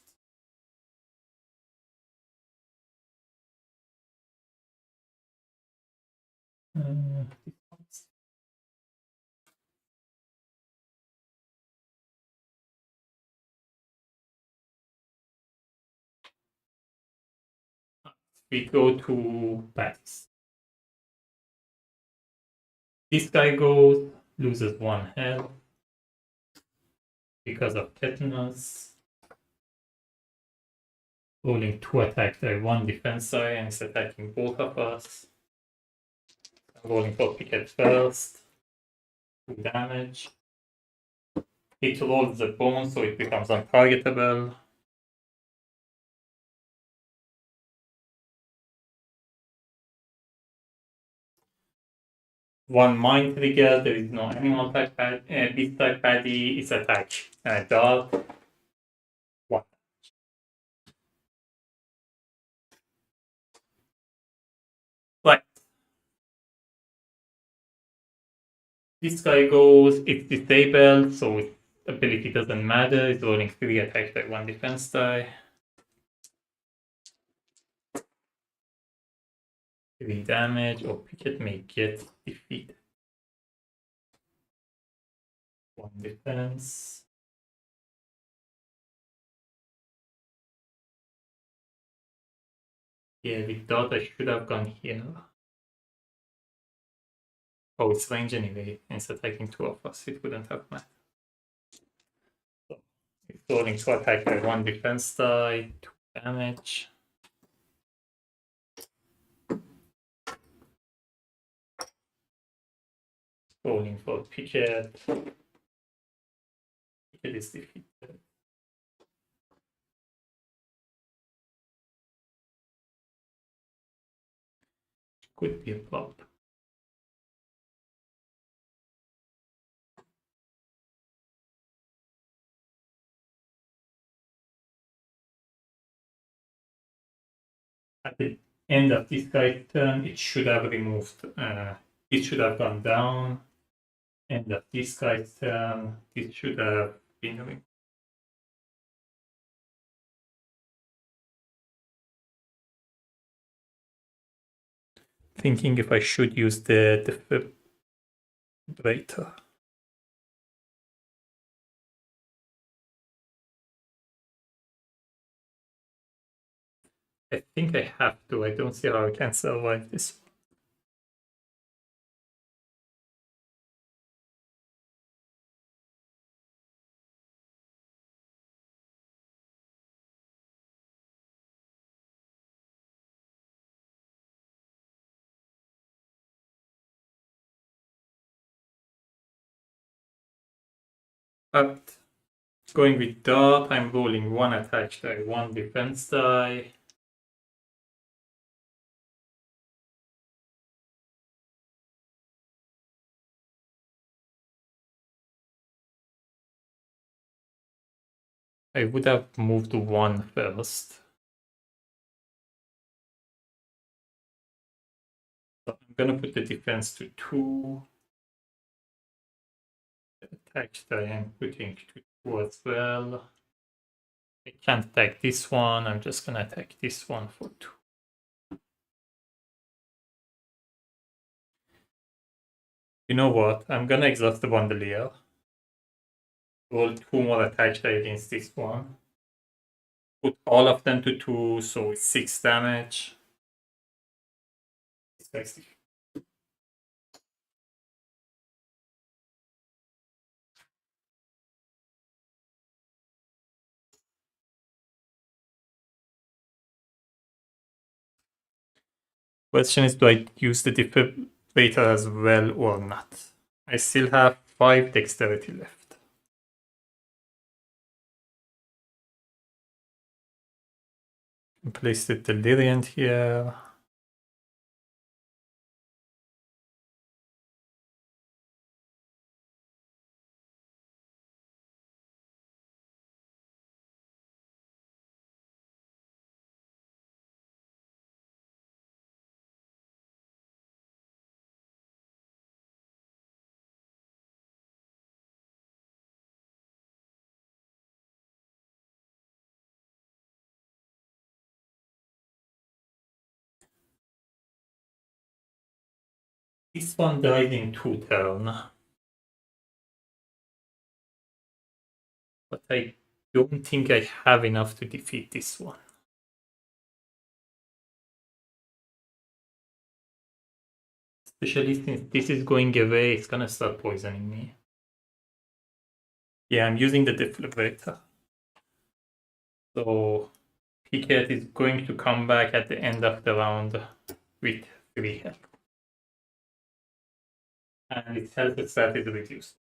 We go to bats. This guy goes, loses 1 health because of tetanus. Rolling 2 attacks die, 1 defense die, and it's attacking both of us. I'm rolling for Picket first. 2 damage. It rolls the bone, so it becomes untargetable. One mind trigger, there is no animal type beast type paddy, it's attack. Dart. 1. Right. This guy goes, it's disabled, so its ability doesn't matter. It's rolling 3 attacks by 1 defense die. 3 damage, or Picket may get defeated. 1 defense. Yeah, with Dart I should have gone here. Oh, it's range anyway. It's attacking 2 of us. It wouldn't have mattered. So, it's rolling 2 attack by 1 defense die, 2 damage. Rolling for Picket. Picket is defeated. Could be a flop. At the end of this guy's turn, it should have removed. It should have gone down. End of this guy's turn, it should have been removed. Thinking if I should use the defibrillator. I think I have to. I don't see how I can survive this. But going with Dart, I'm rolling 1 attack die, 1 defense die. I would have moved one first. So I'm gonna put the defense to 2. The attack that I am putting to 2 as well. I can't attack this one, I'm just gonna attack this one for 2. You know what? I'm gonna exhaust the Bandolier. Roll 2 more attacks against this one. Put all of them to 2, so it's 6 damage. Question is, do I use the defibrillator as well or not? I still have 5 dexterity left. Place the Deliriant here. This one died in 2 turns. But I don't think I have enough to defeat this one. Especially since this is going away, it's gonna start poisoning me. Yeah, I'm using the defibrillator. So Picket is going to come back at the end of the round with 3 health. And its health stat is reduced.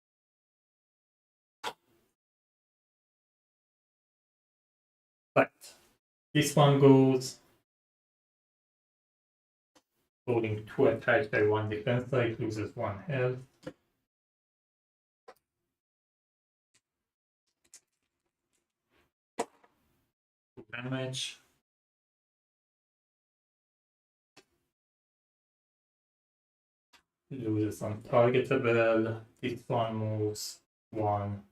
Right. This one goes rolling 2 attacks by 1 defense side, loses 1 health. Damage. Loses untargetable. This one moves 1.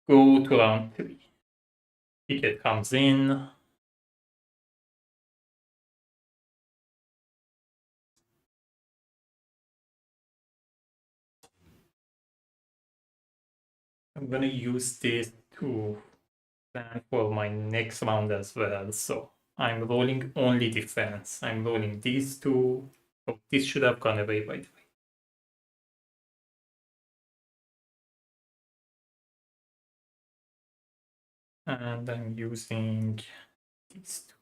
Go to round 3. Picket comes in. I'm gonna use this to plan for my next round as well. So I'm rolling only defense. I'm rolling these 2. Oh, this should have gone away by the way. And I'm using these 2.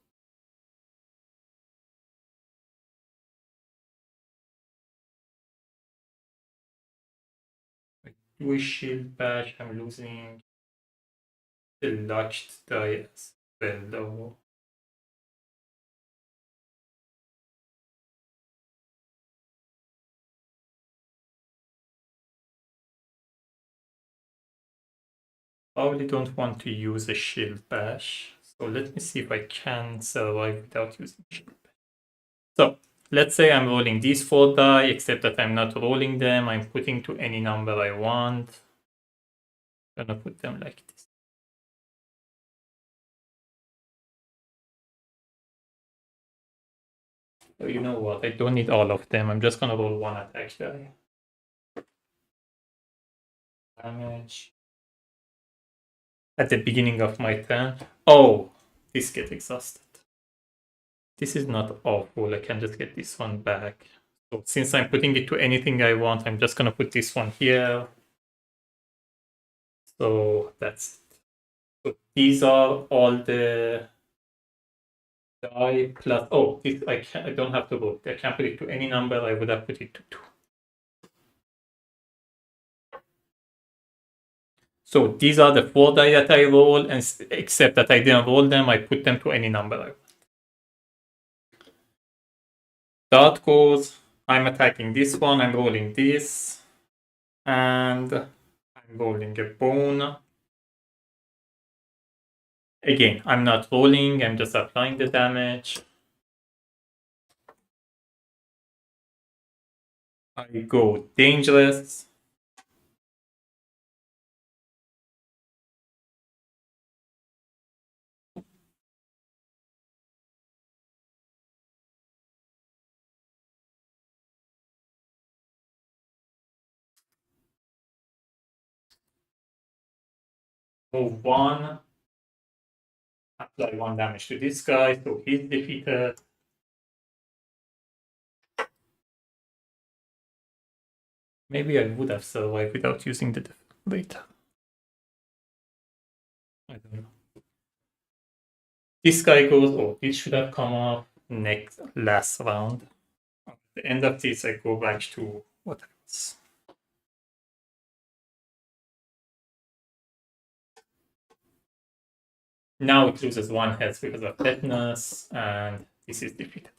With shield bash, I'm losing the lodged die as well though. Probably don't want to use a shield bash. So let me see if I can survive without using shield bash. So let's say I'm rolling these 4 die, except that I'm not rolling them. I'm putting to any number I want. I'm gonna put them like this. So you know what? I don't need all of them. I'm just gonna roll 1 attack die. Damage. At the beginning of my turn. Oh, this gets exhausted. This is not awful. I can just get this one back. So since I'm putting it to anything I want, I'm just gonna put this one here. So that's it. So these are all the die plus. Oh, this I don't have to vote. I can put it to any number. I would have put it to 2. So these are the 4 die that I roll, and except that I didn't roll them, I put them to any number I want. Dart goes. I'm attacking this one, I'm rolling this, and I'm rolling a bone. Again, I'm not rolling, I'm just applying the damage. I go dangerous. Move one. Apply one damage to this guy, so he's defeated. Maybe I would have survived without using the defibrillator. I don't know. This guy goes, oh, this should have come up last round. At the end of this, I go back to what else? Now it loses one health because of tetanus, and this is defeated.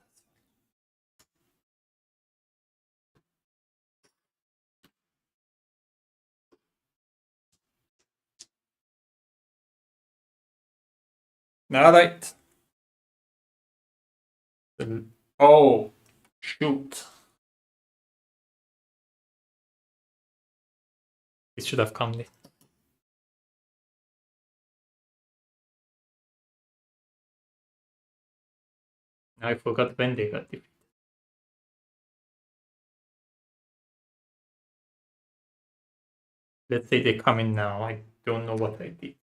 Alright. Oh, shoot. It should have come in. I forgot when they got defeated. Let's say they come in now. I don't know what I did.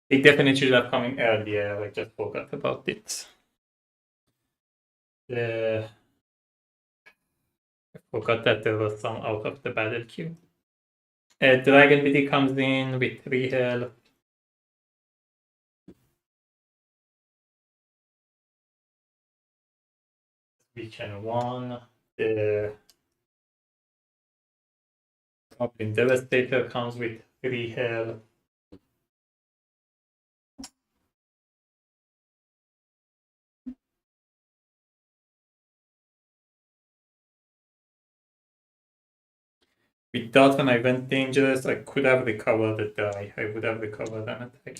They definitely should have come in earlier. I just forgot about it. I forgot that there was some out of the battle queue. Dragon BD comes in with 3 health. Weaken 1. The Goblin Devastator comes with 3 health. With that, when I went dangerous, I could have recovered the die. I would have recovered an attack.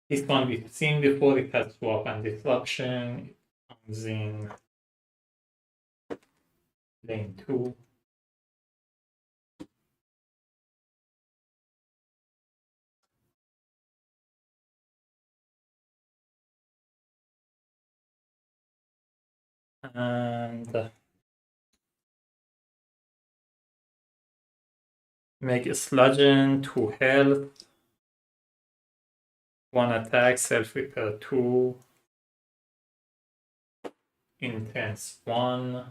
This one we've seen before. It has swap and disruption. It comes in lane 2. And make a sludgeon, 2 health, 1 attack, self repair 2, intense 1,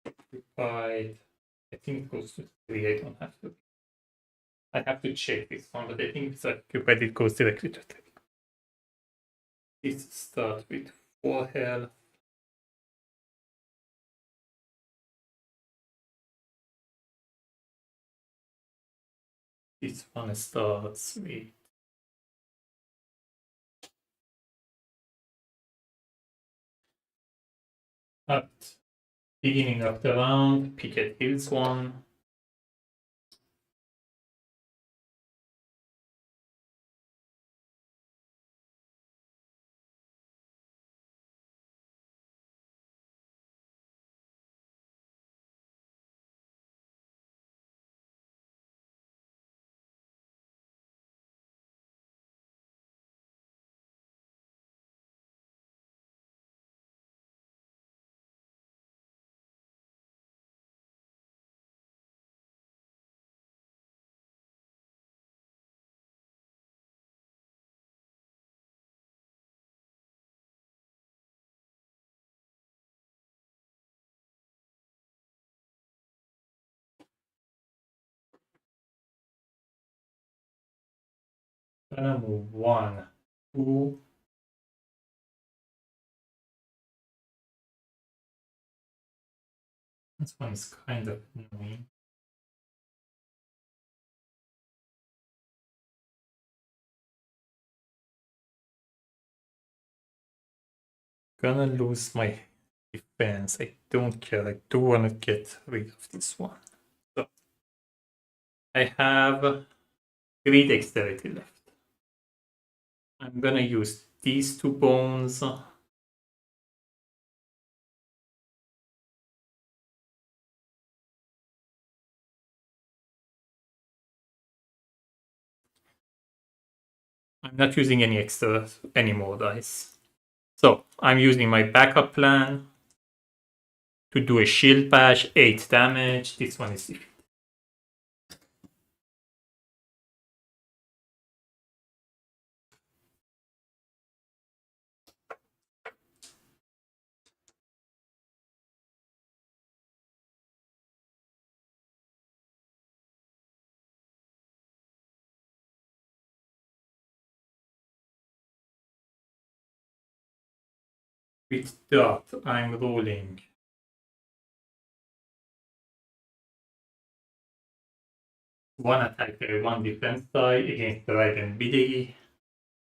occupied. I think it goes to 3. I don't have to. I have to check this one, but I think it's occupied. It goes directly to 3. This starts with 4 health. This one starts with at beginning of the round, Picket heals 1. Gonna move 1, 2, This one is kind of annoying. Gonna lose my defense. I don't care. I do want to get rid of this one. So I have 3 dexterity left. I'm gonna use these 2 bones. I'm not using any extra anymore dice. So I'm using my backup plan to do a shield bash, 8 damage. This one is defeated. With that, I'm rolling 1 attack die, 1 defense die against the right and BDE.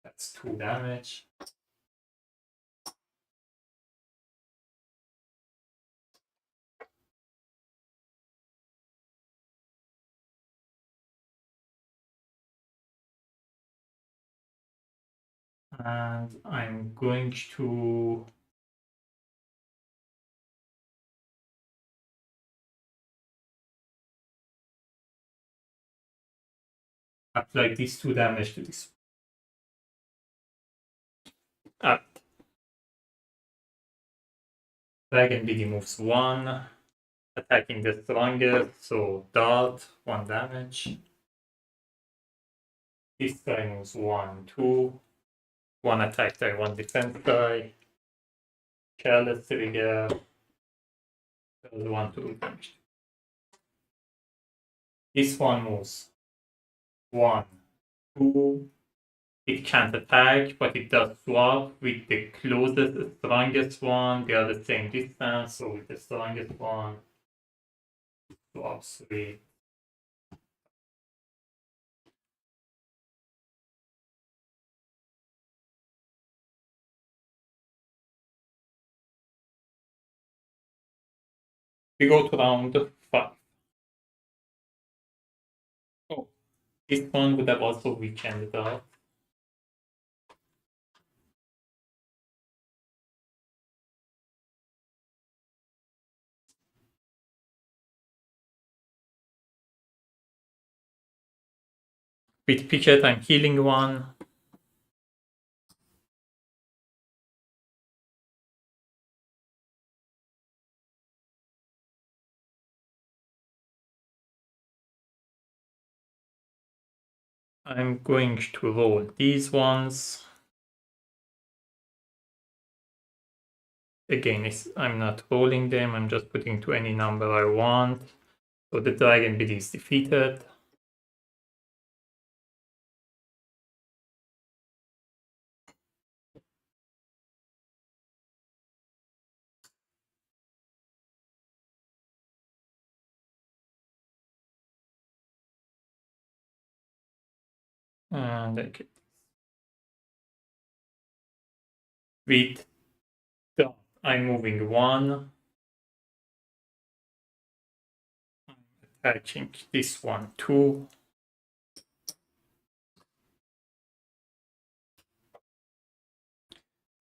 That's 2 damage. And I'm going to apply these 2 damage to this. Dragon BD moves 1, attacking the strongest, so dart, 1 damage. This guy moves 1, 2, 1 attack die, 1 defense die. Careless trigger, 1, 2 damage. This one moves 1, 2. It can't attack, but it does swap with the closest, strongest one. They are the same distance, so with the strongest one, swaps with. We go to round 5. Oh, this one would have also weakened it out. With Picket, I'm healing 1. I'm going to roll these ones. Again, I'm not rolling them, I'm just putting to any number I want. So the Dragon BD is defeated. And I get with that, I'm moving 1. I'm attaching this one 2.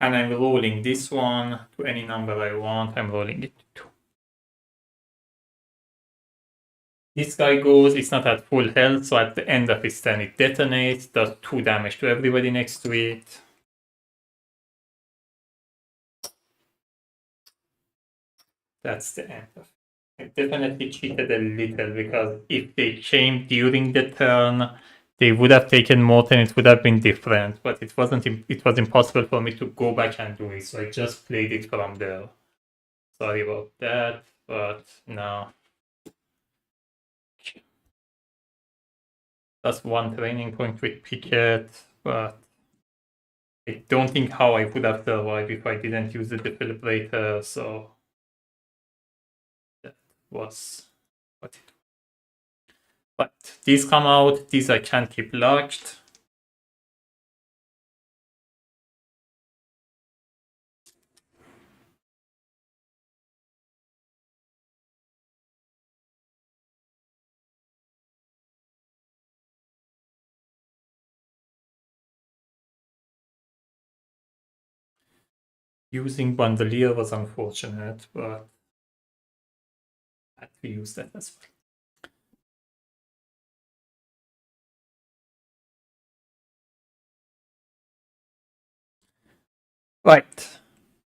And I'm rolling this one to any number I want. I'm rolling it to 2. This guy goes, it's not at full health, so at the end of his turn it detonates, does 2 damage to everybody next to it. That's the end of it. I definitely cheated a little, because if they came during the turn, they would have taken more turn, it would have been different, but it was impossible for me to go back and do it, so I just played it from there. Sorry about that, but no. That's 1 training point with Picket, but I don't think how I would have survived if I didn't use the defibrillator, so. was what it was. But these come out, these I can't keep locked. Using Bandolier was unfortunate, but I had to use that as well. Right,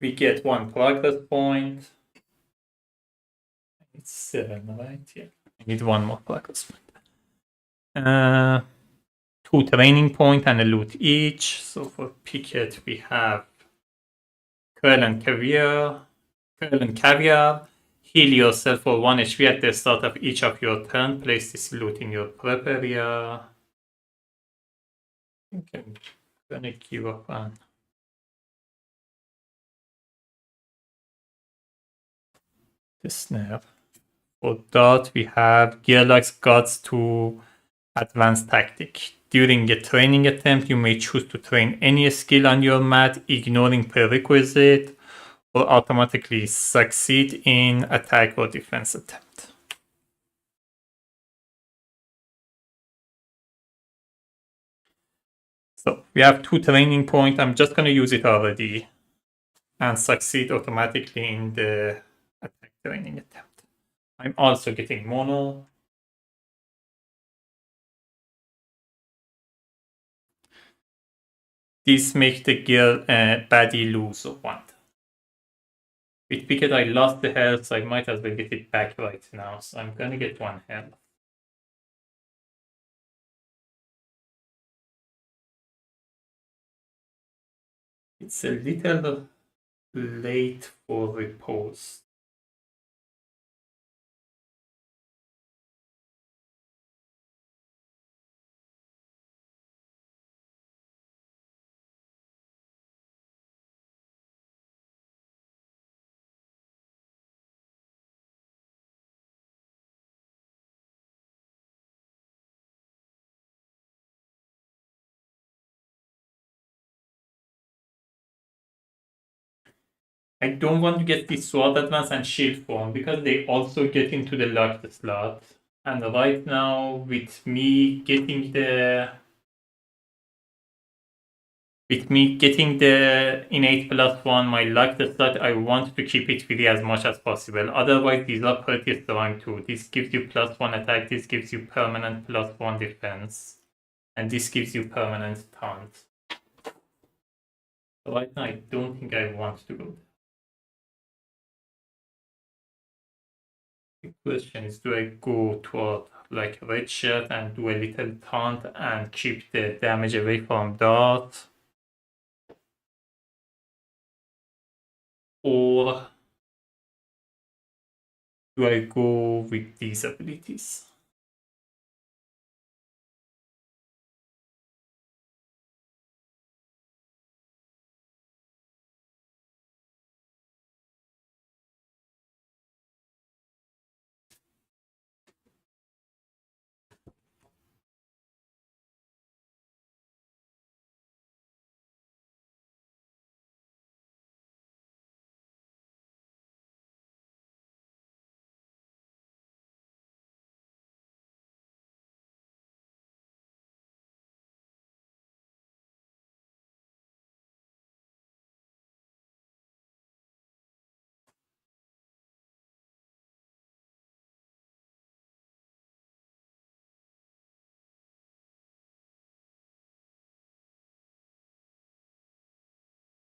we get one progress point. It's 7, right? Yeah, I need one more progress point. 2 training point and a loot each. So for Picket, we have Curl and Caviar. Curl and Caviar. Heal yourself for 1 HP at the start of each of your turn. Place this loot in your prep area. I think I'm gonna give up on the snare. For that, we have Gearlock's Guts to Advanced Tactic. During a training attempt, you may choose to train any skill on your mat, ignoring prerequisite, or automatically succeed in attack or defense attempt. So we have 2 training points. I'm just going to use it already and succeed automatically in the attack training attempt. I'm also getting mono. This makes the gear baddie lose 1. With Picket, I lost the health, so I might as well get it back right now. So I'm gonna get 1 health. It's a little late for repose. I don't want to get the sword advance and shield form because they also get into the locked slot. And right now, with me getting the innate +1, my locked slot, I want to keep it really as much as possible. Otherwise, these are pretty strong too. This gives you +1 attack, this gives you permanent +1 defense, and this gives you permanent taunt. So right now, I don't think I want to go. The question is, do I go toward like red shirt and do a little taunt and keep the damage away from dart? Or do I go with these abilities?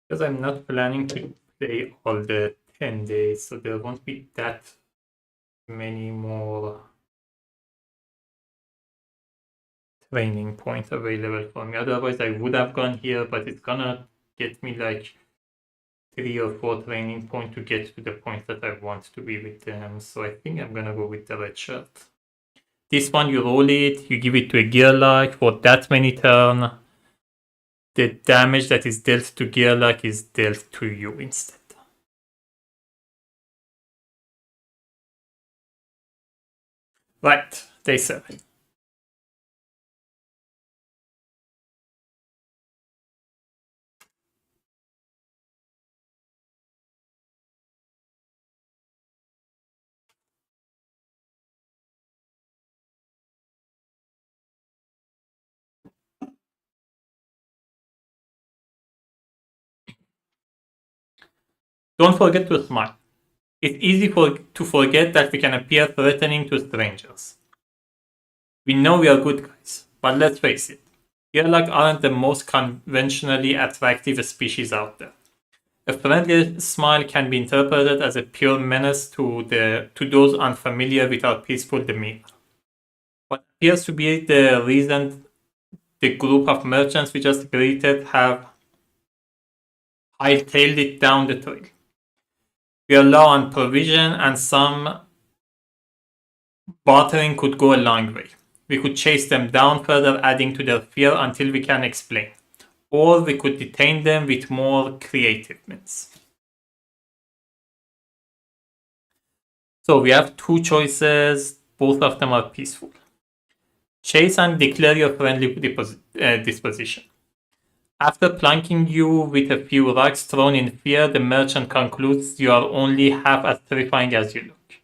Because I'm not planning to play all the 10 days, so there won't be that many more training points available for me. Otherwise, I would have gone here, but it's gonna get me like 3 or 4 training points to get to the point that I want to be with them. So I think I'm gonna go with the red shirt. This one, you roll it, you give it to a Gearlock for that many turn. The damage that is dealt to Gearlock is dealt to you instead. Right, day 7. Don't forget to smile. It's easy to forget that we can appear threatening to strangers. We know we are good guys, but let's face it, Gerlach aren't the most conventionally attractive species out there. A friendly smile can be interpreted as a pure menace to those unfamiliar with our peaceful demeanor. What appears to be the reason the group of merchants we just greeted have hightailed it down the trail. We are low on provision, and some bartering could go a long way. We could chase them down further, adding to their fear until we can explain. Or we could detain them with more creative means. So we have two choices, both of them are peaceful. Chase and declare your friendly disposition. After planking you with a few rocks thrown in fear, the merchant concludes you are only half as terrifying as you look.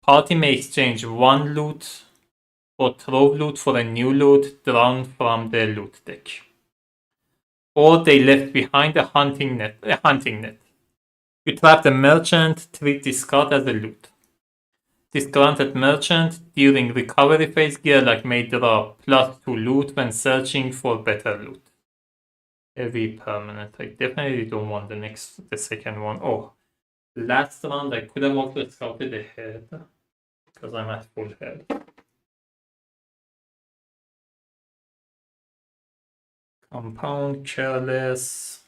Party may exchange one loot or trove loot for a new loot drawn from the loot deck. Or they left behind a hunting net. You trap the merchant, treat this card as a loot. Disgruntled merchant during recovery phase gear like may draw +2 loot when searching for better loot. Heavy permanent. I definitely don't want the second one. Oh, last round I could have also scouted ahead because I'm at full health. Compound, careless.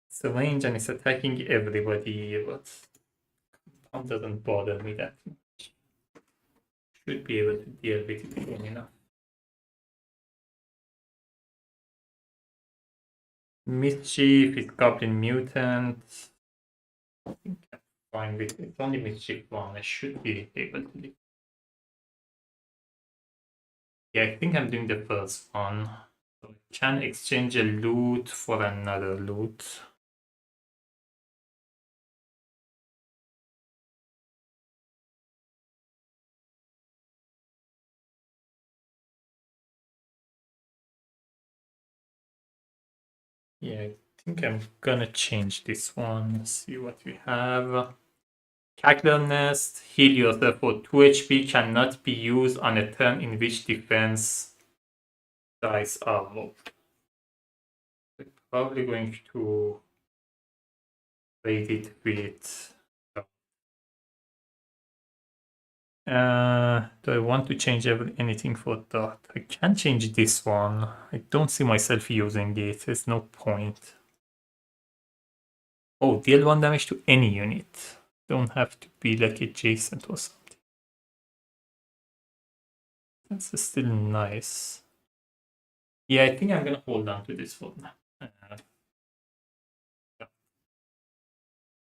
It's a range and it's attacking everybody, but compound doesn't bother me that much. Should be able to deal with it soon enough. Mischief is Goblin Mutant. I think I'm fine with it. It's only Mischief 1. I should be able to do. Yeah, I think I'm doing the first one. So I can exchange a loot for another loot. Yeah, I think I'm gonna change this one. Let's see what we have. Cackler Nest, heal yourself for 2 HP, cannot be used on a turn in which defense dice are rolled. We're probably going to trade it with. Do I want to change anything for that? I can change this one. I don't see myself using it. There's no point. Oh, deal 1 damage to any unit. Don't have to be like adjacent or something. That's still nice. Yeah, I think I'm gonna hold on to this one.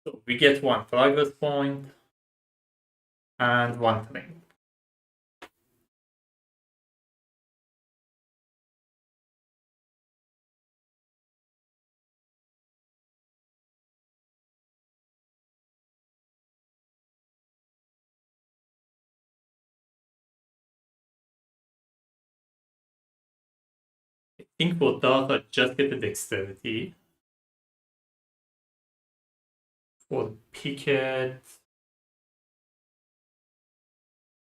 So we get 1 progress point and 1 training. I think for that I just get the dexterity. For Picket,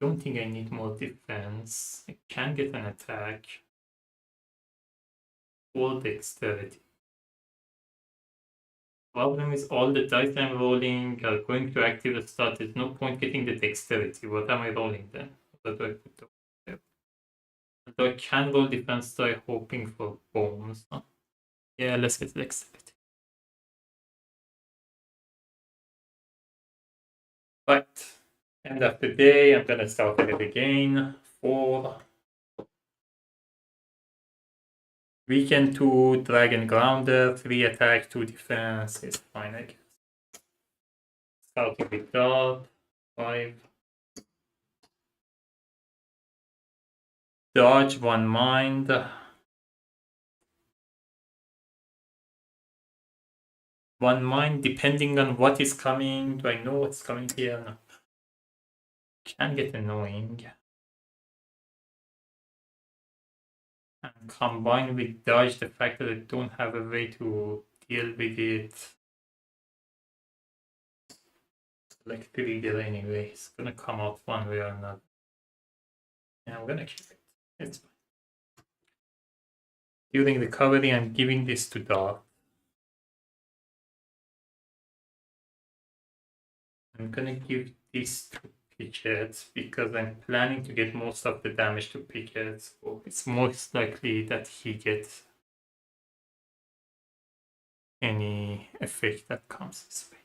don't think I need more defense. I can get an attack. Or dexterity. Problem is all the dice I'm rolling are going to active start. There's no point getting the dexterity. What am I rolling then? What do I put there? So I can roll defense die hoping for bones. Huh? Yeah, let's get dexterity. Right. End of the day, I'm gonna start it again. 4. Weaken 2, Dragon Grounder, 3 attack, 2 defense is fine, I guess. Scouting with dart. 5. Dodge, 1 mind. 1 mind, depending on what is coming. Do I know what's coming here? No. Can get annoying. And combined with dodge, the fact that I don't have a way to deal with it. Like 3 there anyway. It's gonna come out one way or another. And I'm gonna keep it. It's fine. During recovery, I'm giving this to Dart. I'm gonna give this to Picket because I'm planning to get most of the damage to Picket. So it's most likely that he gets any effect that comes his way.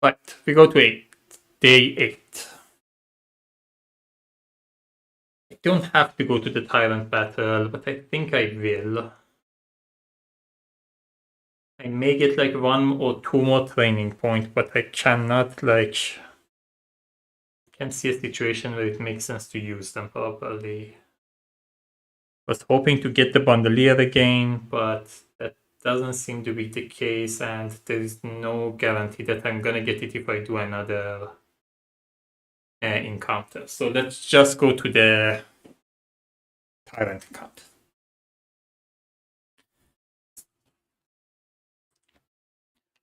Right, we go to day 8. I don't have to go to the Tyrant battle, but I think I will. I may get like 1 or 2 more training points, but I cannot like... Can't see a situation where it makes sense to use them properly. Was hoping to get the Bandolier again, but that doesn't seem to be the case, and there is no guarantee that I'm gonna get it if I do another encounter. So let's just go to the Tyrant encounter.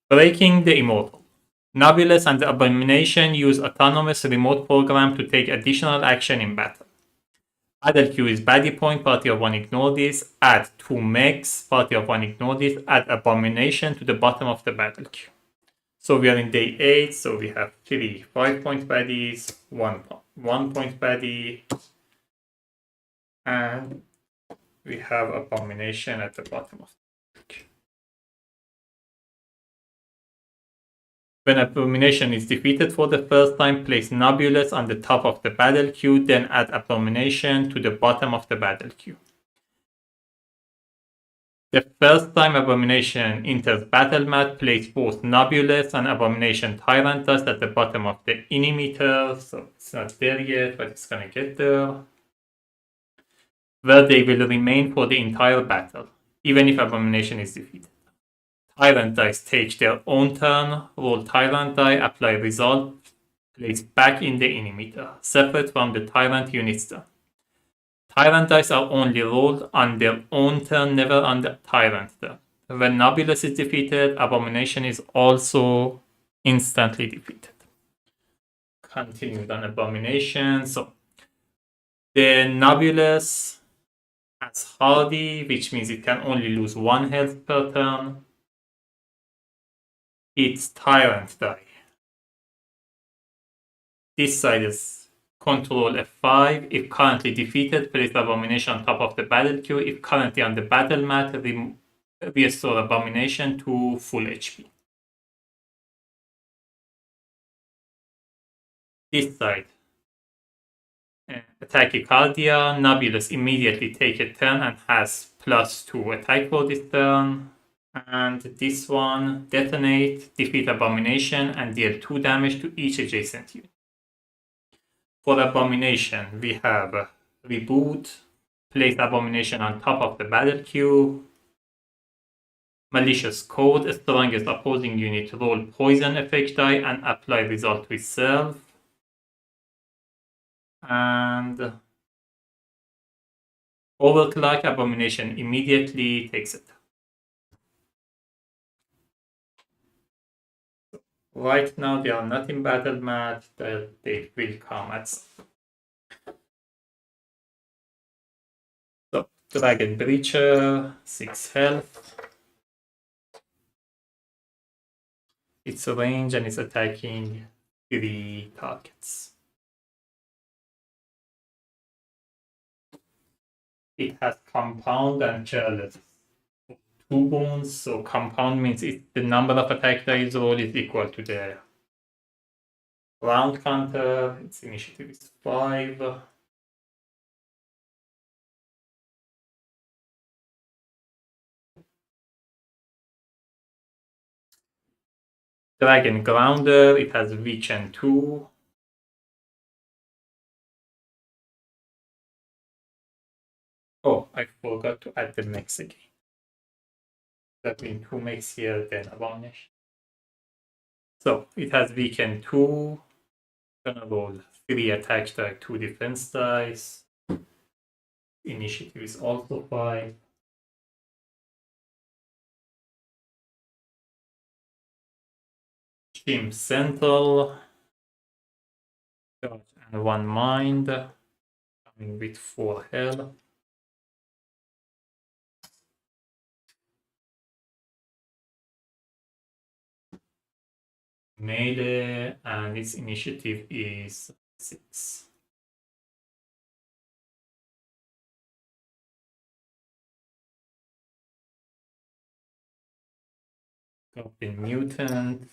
Breaking the Immortal. Nobulous and the Abomination use autonomous remote program to take additional action in battle. Battle queue is baddie point, party of 1 ignore this. Add 2 mechs, party of 1 ignore this. Add Abomination to the bottom of the battle queue. So we are in day 8, so we have 3 5-point baddies, 1 1-point baddie, and we have Abomination at the bottom of the queue. When Abomination is defeated for the first time, place Nobulous on the top of the battle queue, then add Abomination to the bottom of the battle queue. The first time Abomination enters battle mat, place both Nobulous and Abomination Tyrant Dust at the bottom of the Inimeter, so it's not there yet, but it's gonna get there. Where they will remain for the entire battle, even if Abomination is defeated. Tyrant dice take their own turn, roll Tyrant die, apply result, place back in the Inimeter, separate from the Tyrant unit's turn. Tyrant dice are only rolled on their own turn, never on the Tyrant turn. When Nobulous is defeated, Abomination is also instantly defeated. Continued on Abomination. So the Nobulous has Hardy, which means it can only lose 1 health per turn. It's Tyrant die. This side is Control F5. If currently defeated, place Abomination on top of the battle queue. If currently on the battle mat, restore Abomination to full HP. This side, Tachycardia. Nobulous immediately take a turn and has +2 attack for this turn. And this one, Detonate, defeat Abomination, and deal 2 damage to each adjacent unit. For Abomination, we have Reboot, place Abomination on top of the battle queue. Malicious Code, strongest opposing unit, roll poison effect die and apply result to itself. And Overclock, Abomination immediately takes it. Right now they are not in battle mat, they will come at some. So Dragon Breacher, 6 health. It's a range and it's attacking 3 targets. It has Compound and Careless. 2 bones, so Compound means the number of attack dice roll is equal to the round counter. Its initiative is 5. Dragon Grounder, it has weaken 2. Oh, I forgot to add the mechs again. That means 2 mechs here, then a vanish. So it has weaken 2. Gonna roll 3 attack die, 2 defense dice. Initiative is also 5. Team Central. And 1 mind. Coming with 4 health. Melee, and its initiative is 6. Goblin Mutant.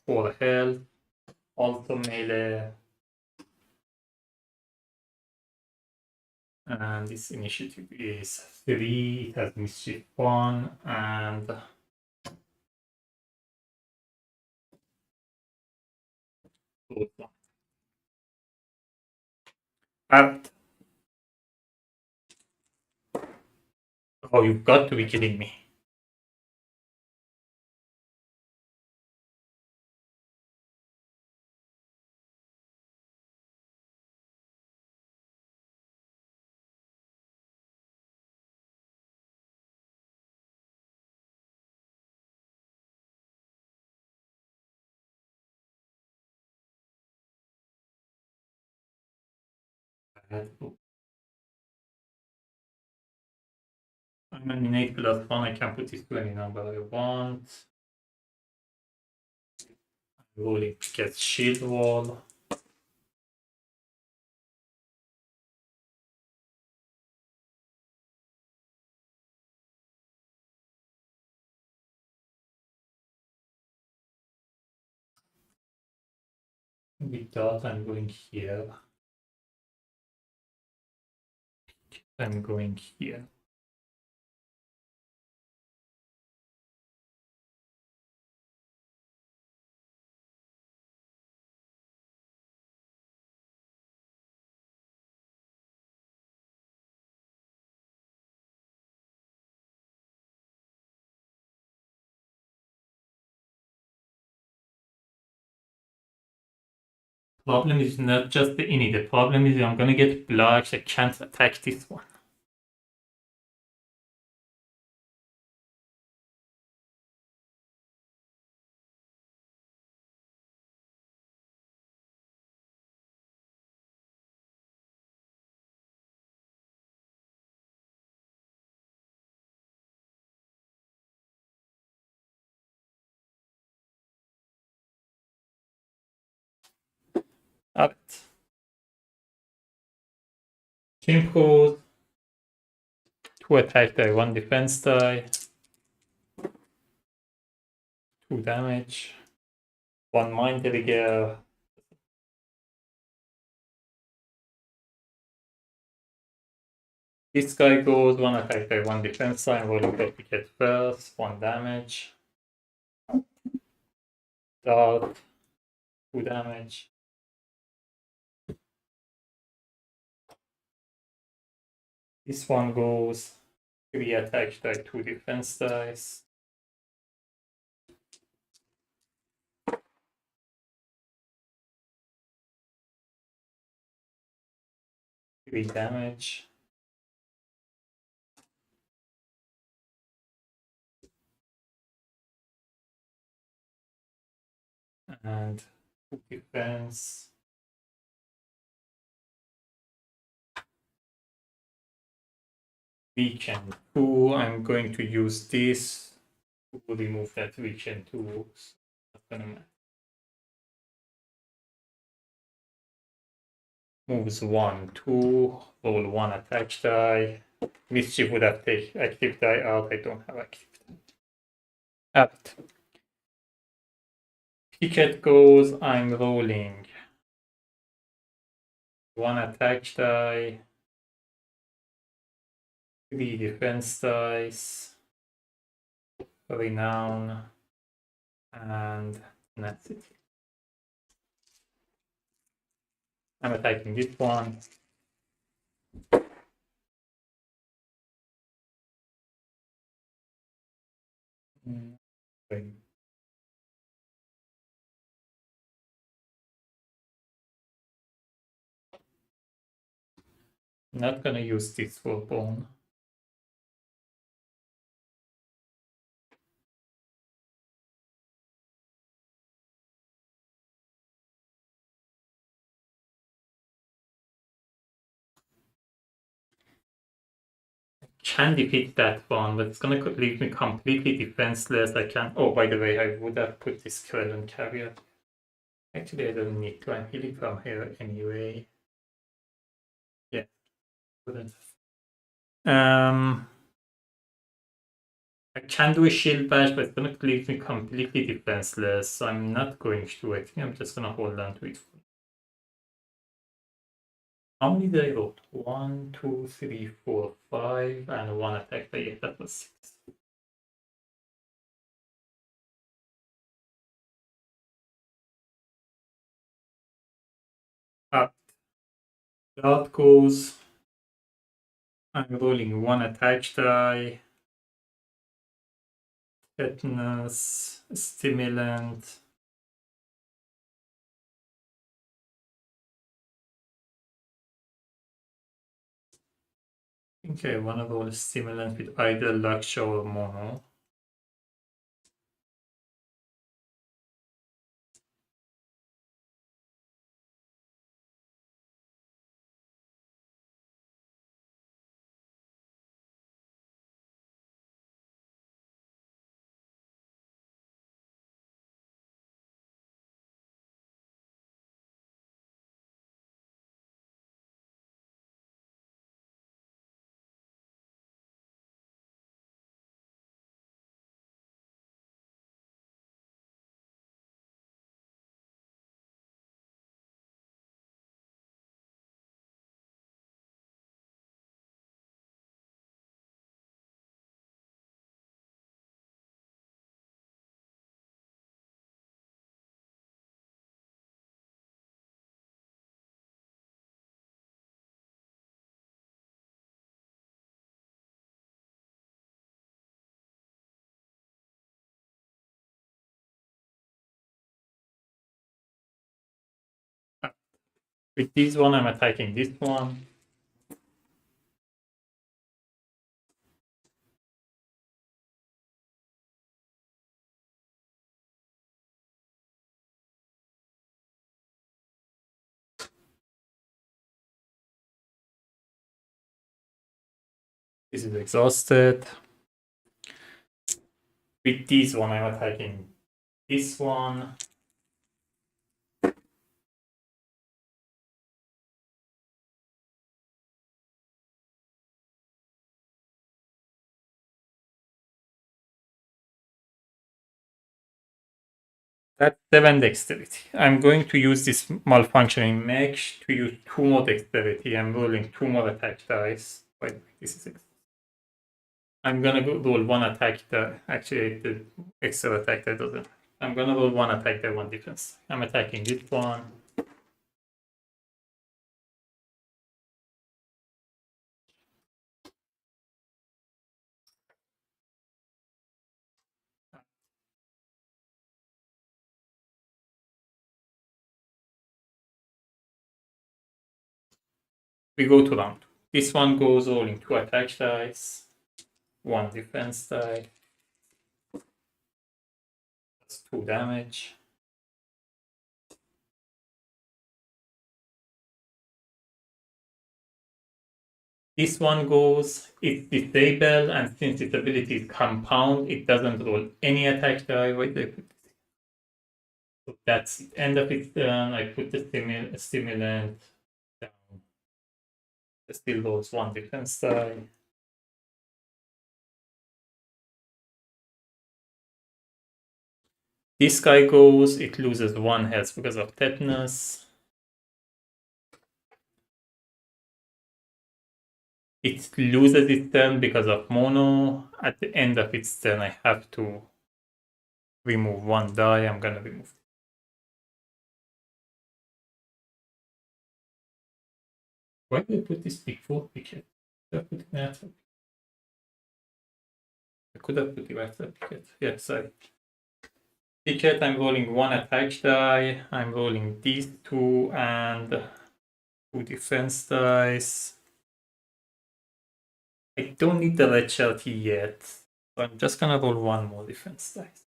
4 health. Also melee. And this initiative is 3. It has mischief 1 and Alright. Oh, you've got to be kidding me. I'm an innate +1. I can put this to any number I want. I'm rolling Picket Shield Wall. With that, I'm going here. I'm going here. Problem is not just the ini. The problem is I'm gonna get blocked. I can't attack this one. Alright. Impose. 2 attack die, 1 defense die. 2 damage. 1 mind trigger. This guy goes 1 attack die, 1 defense die. I'm rolling for Picket first. 1 damage. Dart. 2 damage. This one goes 3 attack die, 2 defense dice. Three damage. And 2 defense. Weaken 2. I'm going to use this to remove that weaken 2. Moves 1, 2, roll 1 attack die. Mischief would have taken active die out. I don't have active die. Out. Picket goes. I'm rolling 1 attack die. 3 defense dice. Renown. And that's it. I'm attacking this one. Okay. Not gonna use this for bone. Can defeat that one, but it's gonna leave me completely defenseless. I can't. Oh, by the way, I would have put this Krellin carrier. Actually, I don't need to. I'm healing from here anyway. Yeah, wouldn't. I can do a shield bash, but it's gonna leave me completely defenseless. So I'm not going to. I think I'm just gonna hold on to it. How many did I roll? 1, 2, 3, 4, 5, and one attack. Yeah, that was 6. That goes. I'm rolling one attack die. Tetanus, stimulant. I think I want to roll a stimulant with either Luxia or Mono. With this one, I'm attacking this one. This is exhausted. With this one, I'm attacking this one. That's 7 dexterity. I'm going to use this malfunctioning mesh to use 2 more dexterity. I'm rolling 2 more attack dice. Wait, this is it. I'm gonna roll one attack that actually the extra attack that doesn't. I'm gonna roll one attack that one defense. I'm attacking this one. We go to round 2. This one goes rolling 2 attack dice, 1 defense die. That's 2 damage. This one goes, it's disabled, and since its ability is compound, it doesn't roll any attack die. Wait, so that's the end of its turn. I put the stimulant down. It still rolls 1 defense die. This guy goes, it loses 1 health because of tetanus. It loses its turn because of mono. At the end of its turn, I have to remove one die. I'm gonna remove. Why did I put this before Picket? Did I put it after? I could have put it after Picket. Yeah, sorry. Picket, I'm rolling one attack die. I'm rolling these two and two defense dice. I don't need the red shelty yet. So I'm just gonna roll one more defense dice.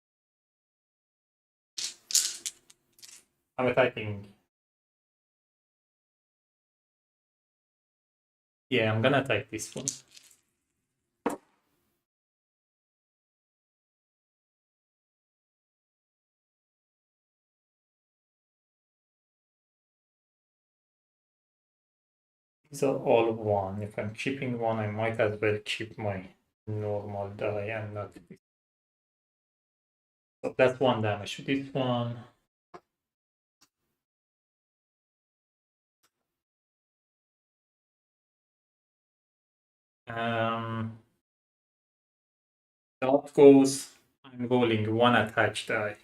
I'm attacking. Yeah, I'm gonna attack this one. These are all one. If I'm chipping one, I might as well chip my normal die and not this. So that's one damage to this one. That goes. I'm rolling one attack die.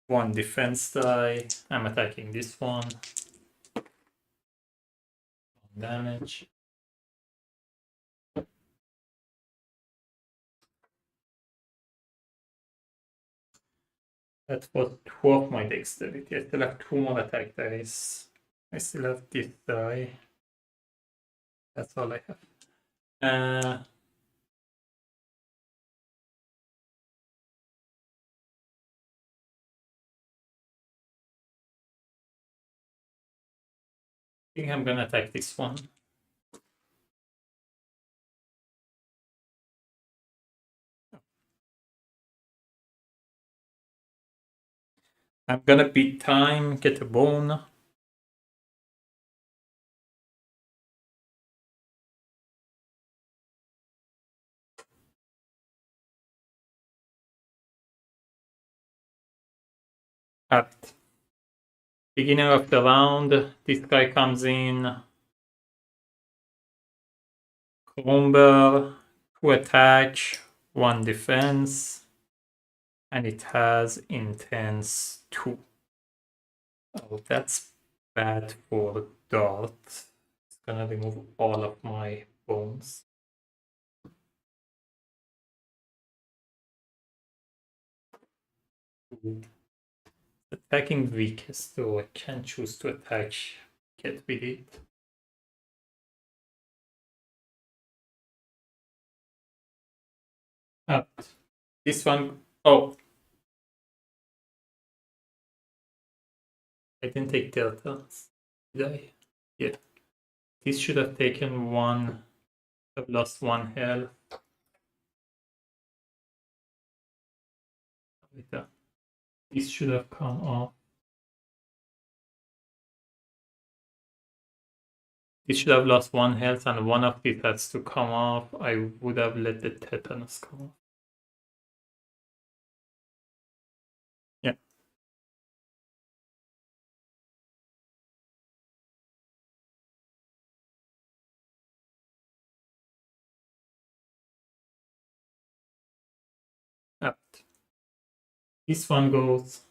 One defense die. I'm attacking this one. Damage. That was 12 my dexterity. I still have two more attack dice. I still have this die. That's all I have. I think I'm gonna attack this one. I'm gonna beat time, get a bone. At beginning of the round, this guy comes in. Cromber, 2 attack, 1 defense, and it has intense 2. Oh, that's bad for Dart. It's gonna remove all of my bones. Attacking weakest, so I can choose to attack, get with it. This one, oh. I didn't take delta, did I? Yeah. This should have taken 1, I've lost 1 health. This should have come off. This should have lost 1 health and one of these has to come off. I would have let the tetanus come off. Yeah. This one goes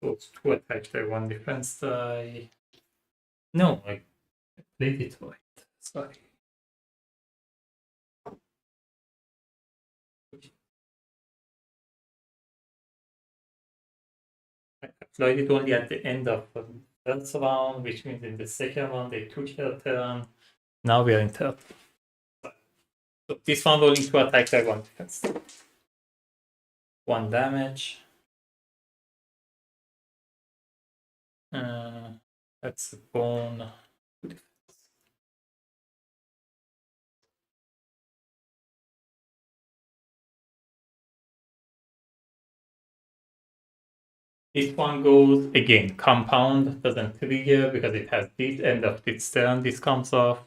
2 attack die, 1 defense die. No, I played it right. Sorry. I applied it only at the end of the first round, which means in the second round they took their turn. Now we are in third. So this one rolling 2 attack die, 1 defense. 1 damage. That's a bone. This one goes again, compound doesn't trigger because it has this end of its turn. This comes off.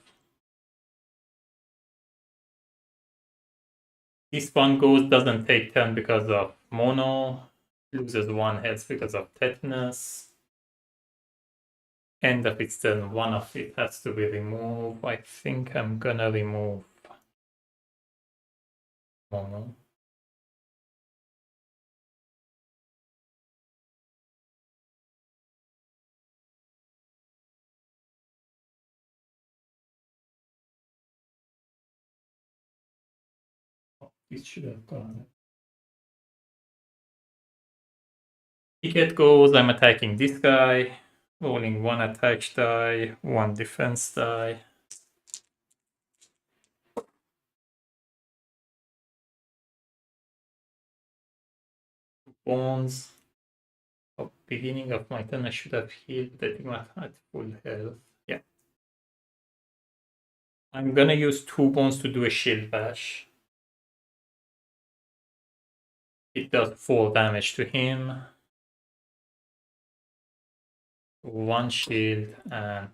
This one goes, doesn't take turn because of mono, loses 1 health because of tetanus. End of its turn, one of it has to be removed. I think I'm gonna remove Mono. Oh, this should have gone. Picket goes, I'm attacking this guy, rolling one attack die, one defense die. Bones. Oh, beginning of my turn, I should have healed, but I did not have full health. Yeah. I'm gonna use 2 bones to do a shield bash. It does 4 damage to him. 1 shield and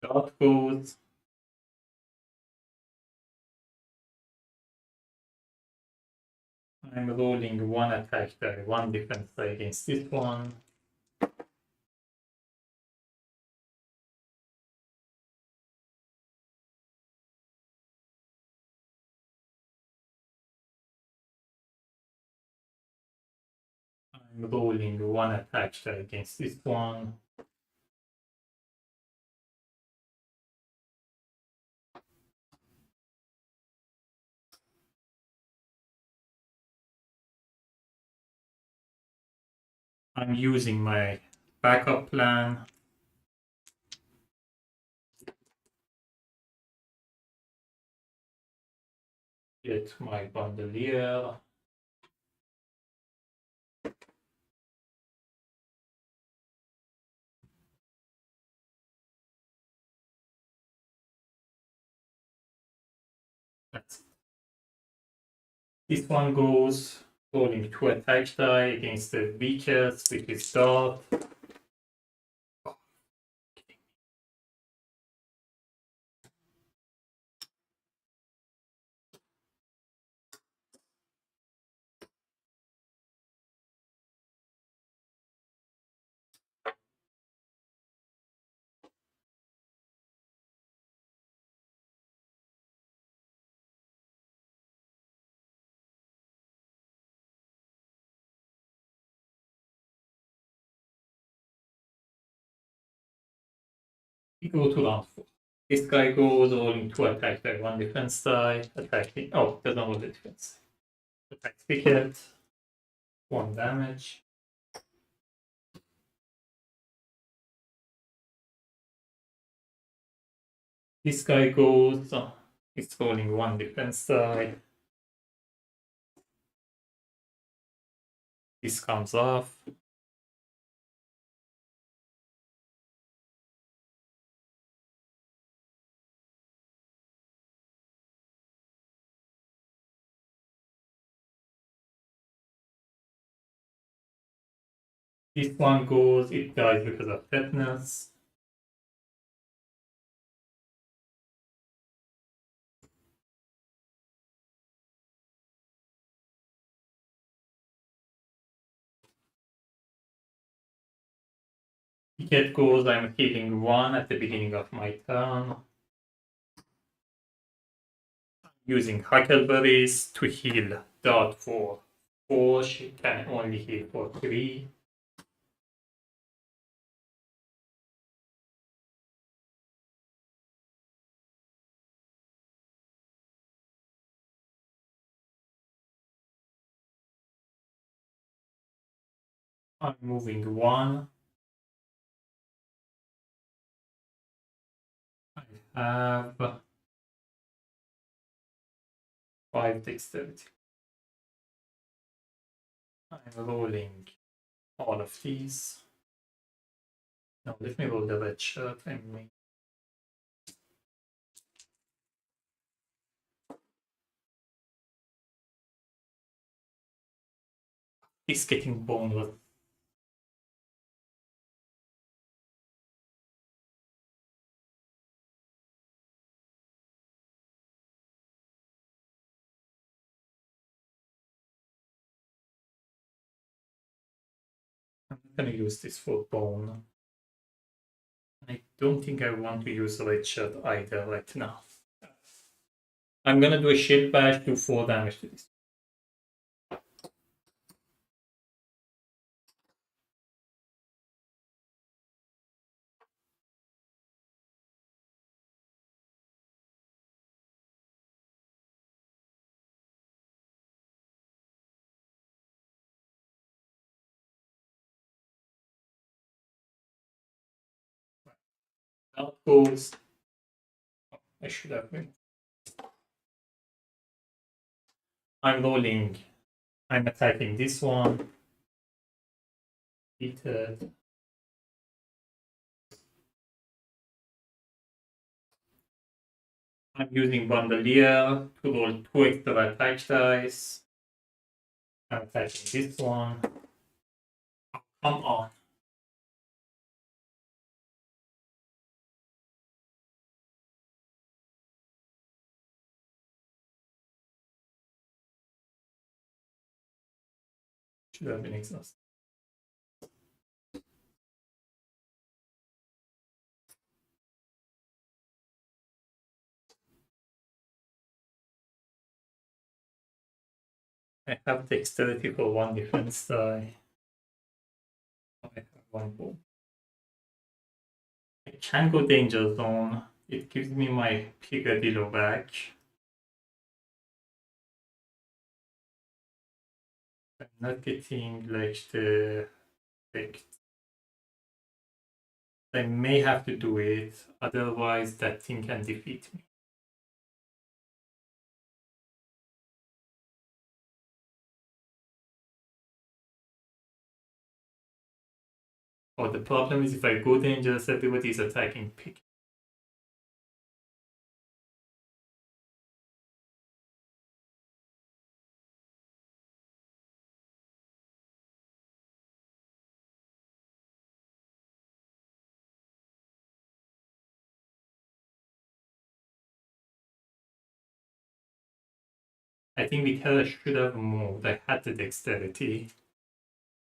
dot goes. I'm rolling 1 attack die, 1 defense die against this one. I'm rolling 1 attack die against this one. I'm using my backup plan. Get my bandolier. That's this one goes, rolling 2 attack die against the weakest, which is dot. We go to round 4. This guy goes rolling 2 attack die, 1 defense die, attacking. Oh, doesn't roll the defense. Attacks Picket, 1 damage. This guy goes, it's rolling 1 defense die. This comes off. This one goes, it dies because of tetanus. Picket goes, I'm healing 1 at the beginning of my turn. Using huckleberries to heal dot for 4. She can only heal for 3. I'm moving 1. I have 5 dexterity. I'm rolling all of these. No, let me roll the red shirt. I mean, He's getting boneless. I'm not gonna use this for bone. I don't think I want to use red shirt either right now. I'm gonna do a shield bash, do 4 damage to this. That goes. I should have been. I'm rolling. I'm attacking this one. Peter. I'm using Bandolier to roll 2 extra attack dice. I'm attacking this one. Oh, come on. Should have been exhausted. I have dexterity for 1 defense die. I have 1 ball. I can go danger zone. It gives me my Picadillo back. I'm not getting like the effect. I may have to do it, otherwise that thing can defeat me. Oh, the problem is if I go dangerous, everybody is attacking Picket. I think because I should have moved. I had the dexterity.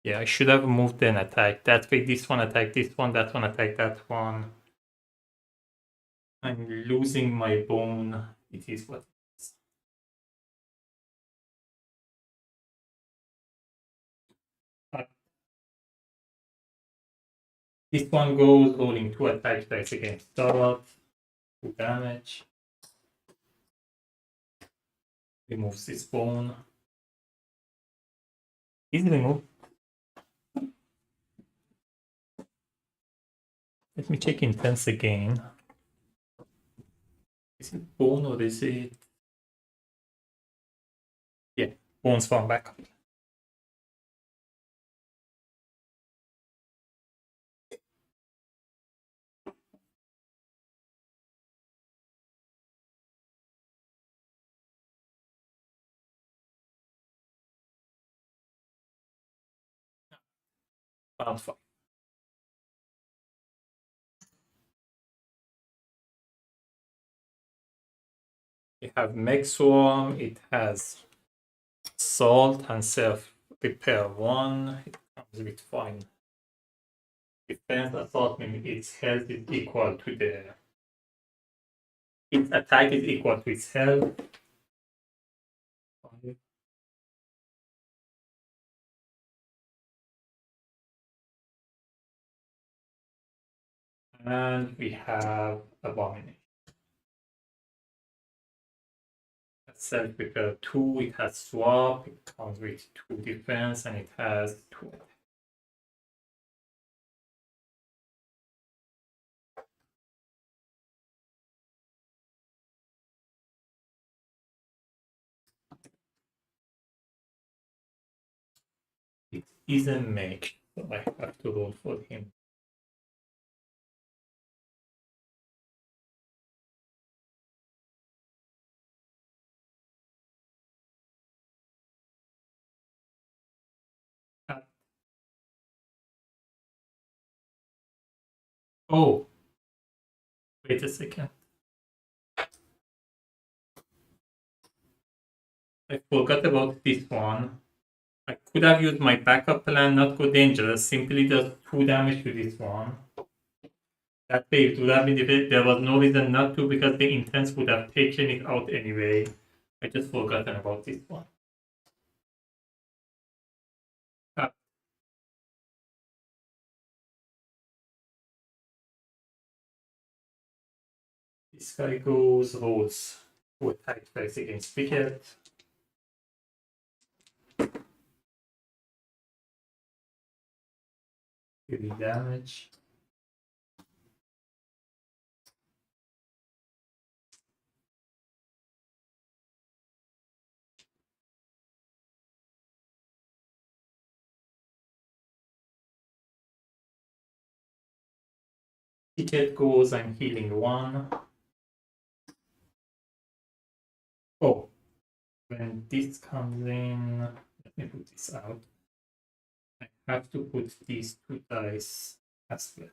Yeah, I should have moved and attacked. That way, this one attack this one, that one attack that one. I'm losing my bone. It is what it is. This one goes rolling 2 attack dice against Dart. 2 damage. Removes this bone. Is removed. Let me check intense again. Is it bone or is it? Yeah, bone's found back up. Found 5. You have Meg Swarm, it has Salt and Self Repair 1. It comes with fine defense. I thought maybe its health is equal to the. Its attack is equal to its health. And we have Abomination. Self Repair 2, it has Swap, it comes with 2 defense, and it has 2 attack. It is a mage, so I have to roll for him. Oh, wait a second. I forgot about this one. I could have used my backup plan, not go dangerous, simply does 2 damage to this one. That way it would have been there was no reason not to because the intense would have taken it out anyway. I just forgotten about this one. Ah, this guy rolls 2 attack dice against Picket. 3 damage. Picket goes, I'm healing 1. Oh, when this comes in, let me put this out. I have to put these 2 dice as well.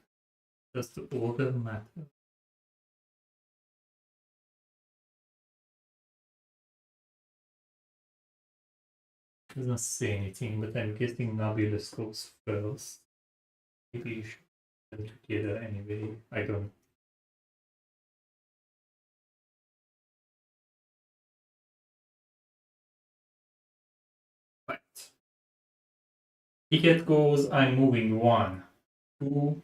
Does the order matter? Doesn't say anything, but I'm guessing Nobulous goes first. Maybe you should put them together anyway. I don't. Right. Picket goes, I'm moving 1, 2.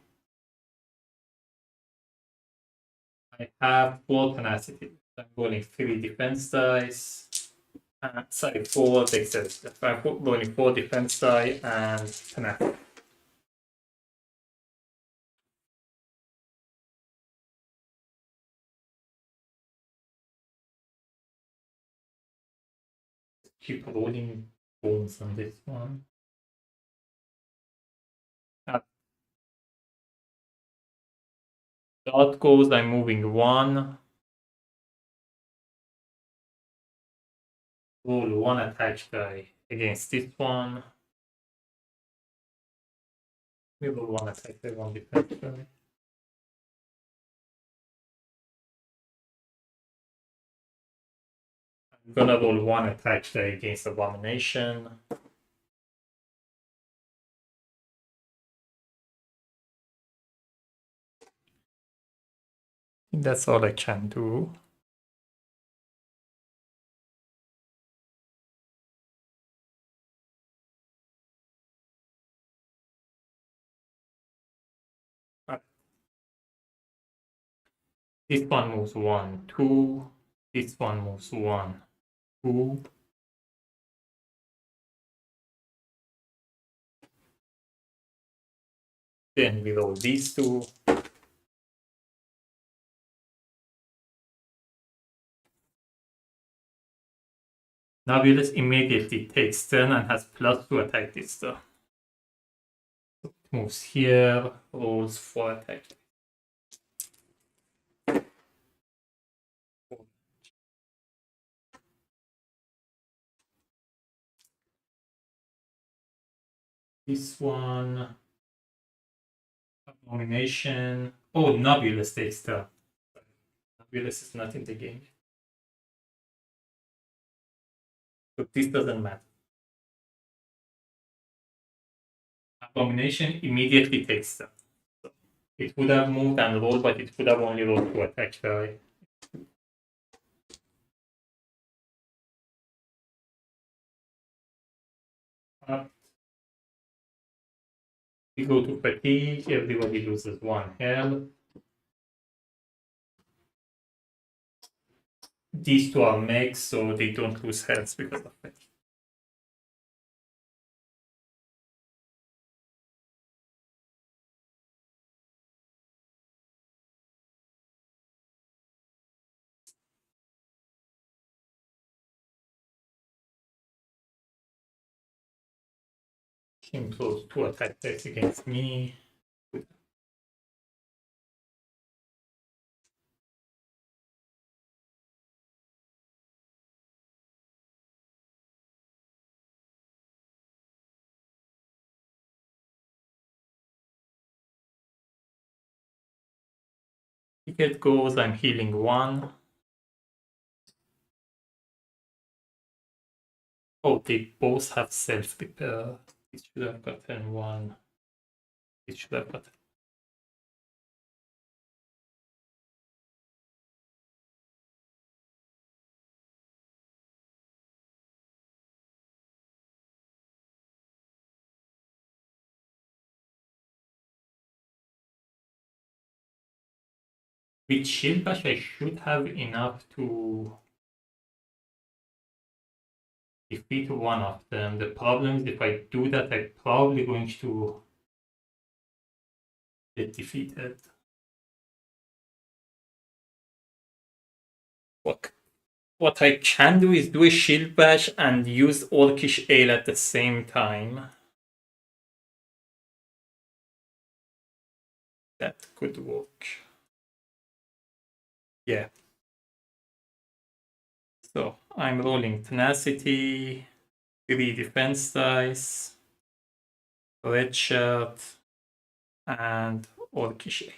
I have 4 tenacity. I'm rolling 3 defense dice. Sorry, 4 dexterity. I'm rolling 4 defense die and tenacity. Keep rolling bones on this one. Dot goes, I'm moving 1. Roll 1 attack die against this one. We roll 1 attack die, 1 defense die. I'm gonna roll 1 attack die against Abomination. That's all I can do. This one moves 1, 2. This one moves 1, 2. Then we roll these 2. Nobulous immediately takes turn and has +2 attack this turn. Moves here, rolls 4 attack. This one, Abomination. Oh, Nobulous takes turn. Nobulous is not in the game. So this doesn't matter. Abomination immediately takes turn. So it would have moved and rolled, but it would have only rolled 2 attack die. We go to fatigue, everybody loses 1 health. These 2 are mechs, so they don't lose health because of fatigue. Him throws 2 attack dice against me. Picket goes, I'm healing 1. Oh, they both have self-repair. This should have gotten 1. This should have gotten. With Shield Bash, I should have enough to defeat one of them. The problem is if I do that, I'm probably going to get defeated. What I can do is do a Shield Bash and use Orcish Ale at the same time. That could work. Yeah. So I'm rolling Tenacity, 3 defense dice, Red Shirt, and Orcish Ale.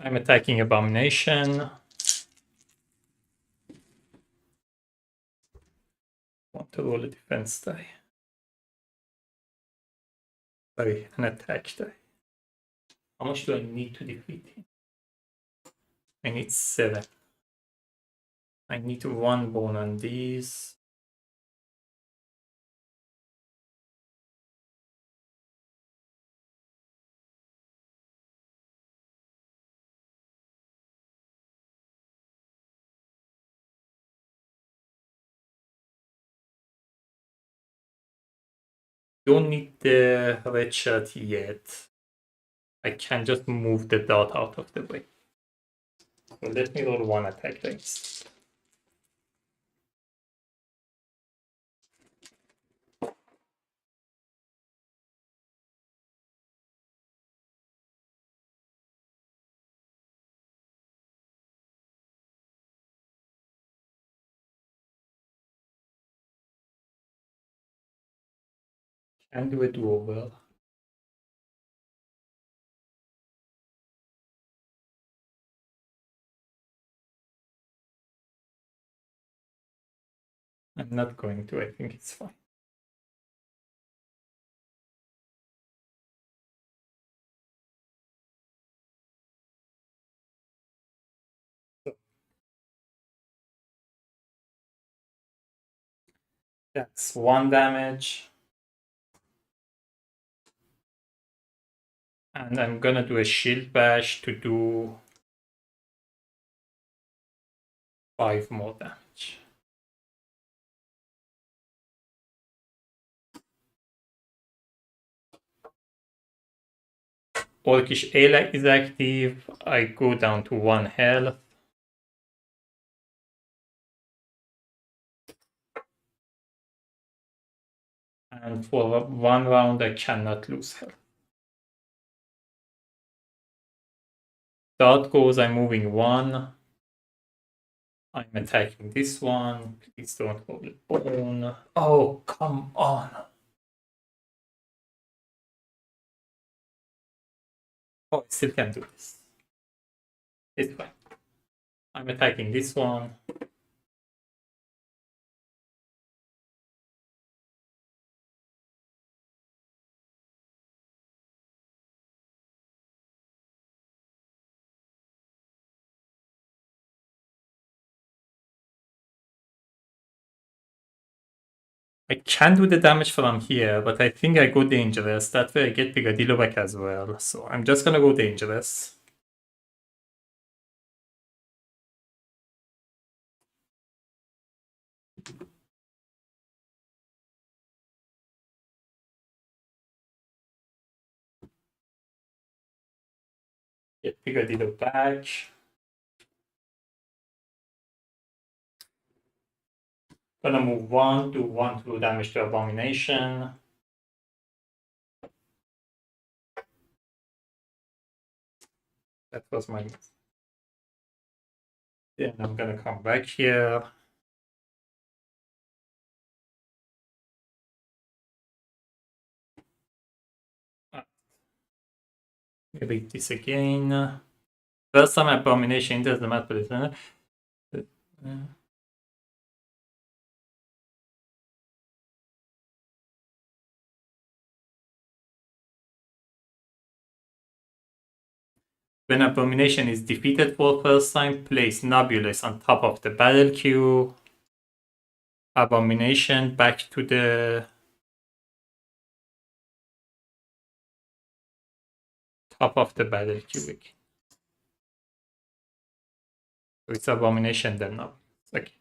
I'm attacking Abomination. Want to roll a defense die. Sorry, an attack die. How much do I need to defeat him? I need 7. I need 1 bone on these. Don't need the red shirt yet. I can just move the dot out of the way. So let me roll 1 attack dice. Can do a do-over. I'm not going to, I think it's fine. That's 1 damage. And I'm gonna do a shield bash to do 5 more damage. Orcish Ale is active. I go down to 1 health. And for 1 round, I cannot lose health. Dot goes, I'm moving 1. I'm attacking this one. Please don't roll a bone. Oh, come on. Oh, I still can do this. It's fine. I'm attacking this one. I can do the damage from here, but I think I go dangerous. That way I get Pigadillo back as well. So I'm just gonna go dangerous. Get Pigadillo back. Gonna move 1 to 1 to damage to Abomination. That was my move. Then I'm gonna come back here. Read this again. First time abomination does the math, but when abomination is defeated for first time, place Nobulous on top of the battle queue. Abomination back to the top of the battle queue. So it's abomination then now. Okay.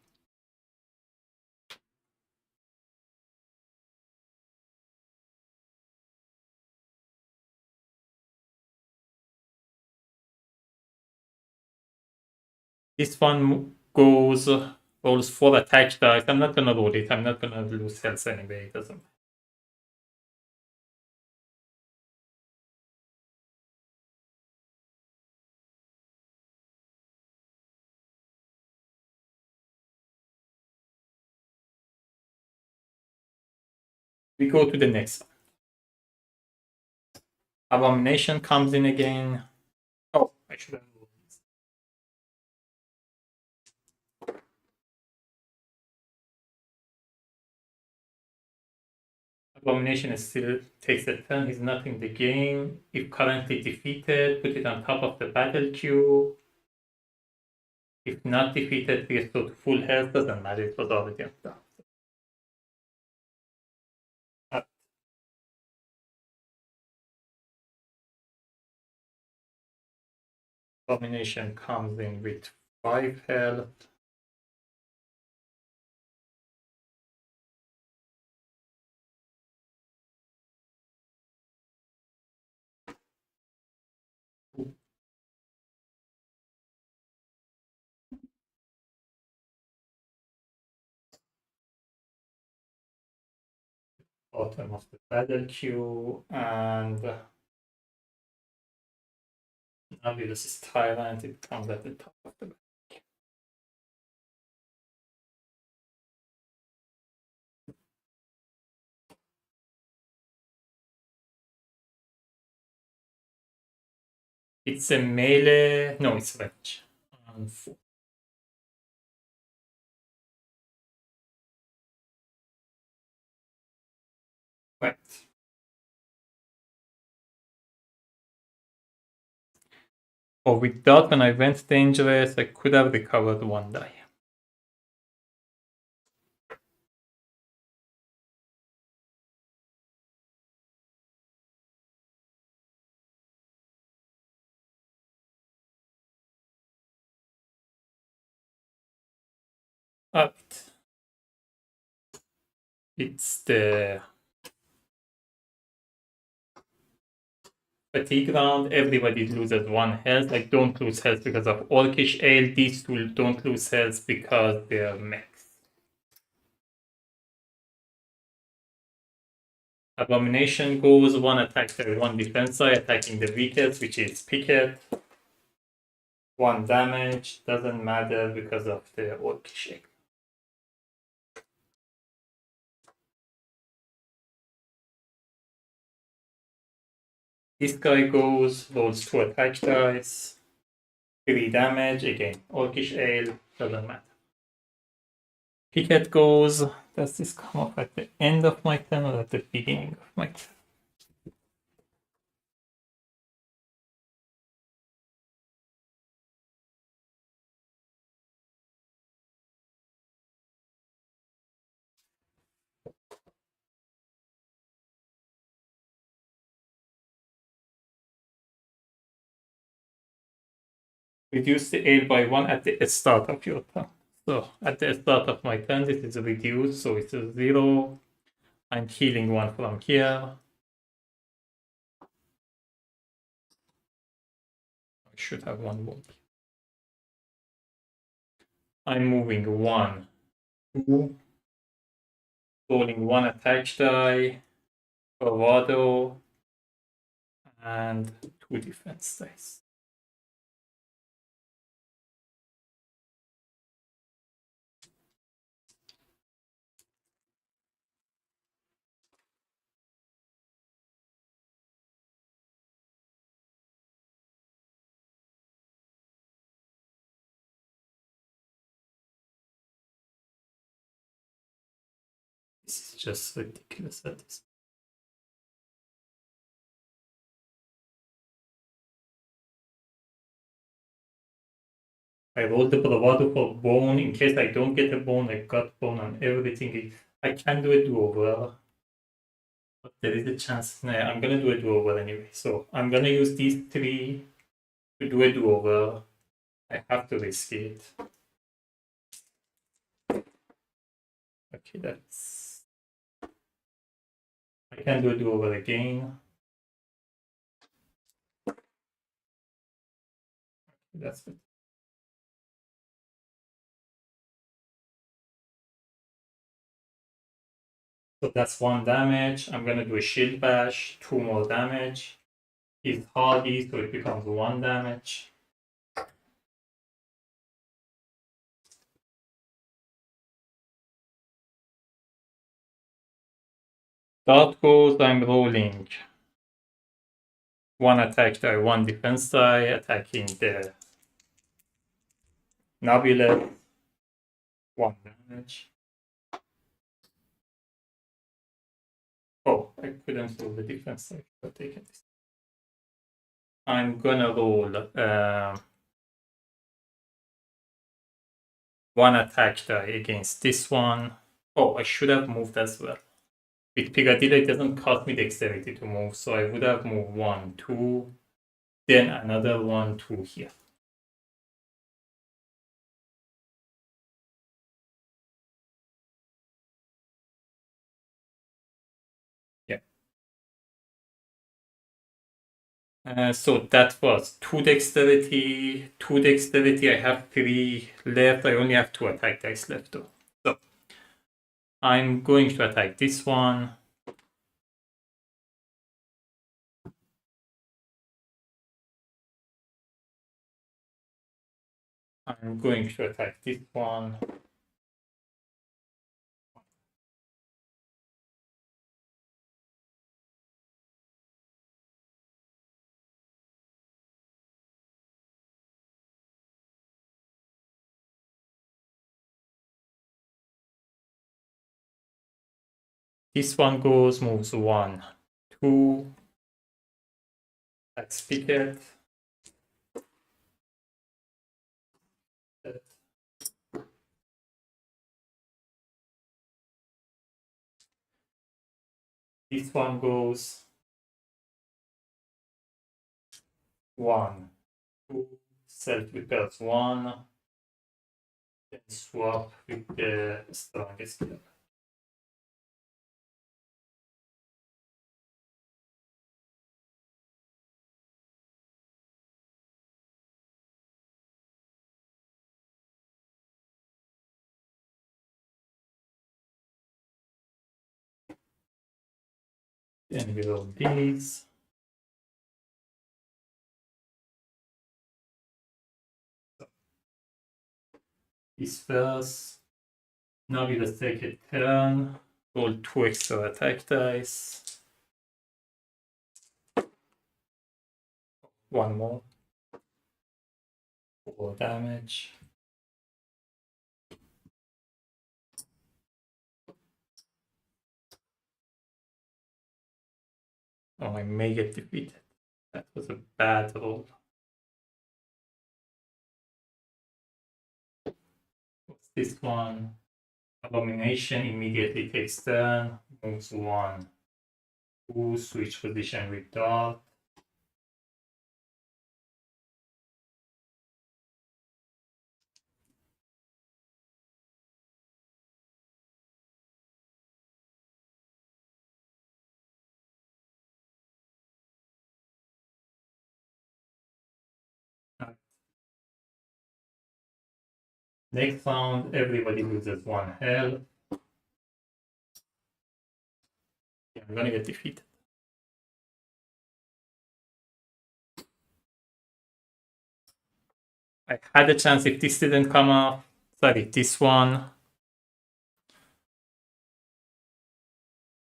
This one rolls 4 attack dice. I'm not gonna roll it. I'm not gonna lose health anyway. It doesn't. We go to the next one. Abomination comes in again. Oh, I should have rolled this. Abomination still takes a turn. He's not in the game. If currently defeated, put it on top of the battle queue. If not defeated, restore to full health. Doesn't matter. It was already done. Abomination comes in with 5 health. Bottom of the battle queue, and Nobulous is Tyrant. It comes at the top of the battle. It's a melee. No, it's range. Right. Or with that, when I went dangerous, I could have recovered 1 die. Right. It's the fatigue round. Everybody loses 1 health. Like, don't lose health because of Orcish Ale. These two don't lose health because they're mechs. Abomination goes 1 attack per 1 defense die, attacking the weakest, which is Picket. 1 damage. Doesn't matter because of the Orcish Ale. This guy rolls 2 attack dice, 3 damage, again, Orcish Ale, doesn't matter. Picket goes, does this come up at the end of my turn or at the beginning of my turn? Reduce the ale by 1 at the start of your turn. So at the start of my turn, this is reduced, so it's a 0. I'm healing 1 from here. I should have 1 wound. I'm moving 1, 2, rolling 1 attack die, bravado, and 2 defense dice. This is just ridiculous at this. I rolled the bravado for bone. In case I don't get a bone, I got bone on everything. I can do a do-over. But there is a chance. Nah, I'm gonna do a do-over anyway. So I'm gonna use these 3 to do a do-over. I have to risk it. Okay, that's... I can do a do-over again. That's it. So that's 1 damage. I'm gonna do a shield bash, 2 more damage. He's hardy, so it becomes 1 damage. Start goes, I'm rolling 1 attack die, 1 defense die, attacking the Nobulous, 1 damage. Oh, I couldn't roll the defense die, but take it. I'm gonna roll 1 attack die against this one. Oh, I should have moved as well. With Picket, it doesn't cost me dexterity to move, so I would have moved 1, 2, then another 1, 2 here. So that was 2 dexterity, 2 dexterity. I have 3 left. I only have 2 attack dice left though. So I'm going to attack this one. I'm going to attack this one. This one goes, moves 1, 2. That's Picket. This one goes 1, 2, self repairs 1, then swap with the strongest killer. Then we roll these. This first. Now we just take a turn, roll 2 extra attack dice. 1 more. 4 damage. Oh, I may get defeated. That was a bad roll. What's this one? Abomination immediately takes turn, moves 1, 2, switch position with dart. Next round, everybody loses 1 health. Yeah, I'm gonna get defeated. I had a chance if this didn't come off. Sorry, this one.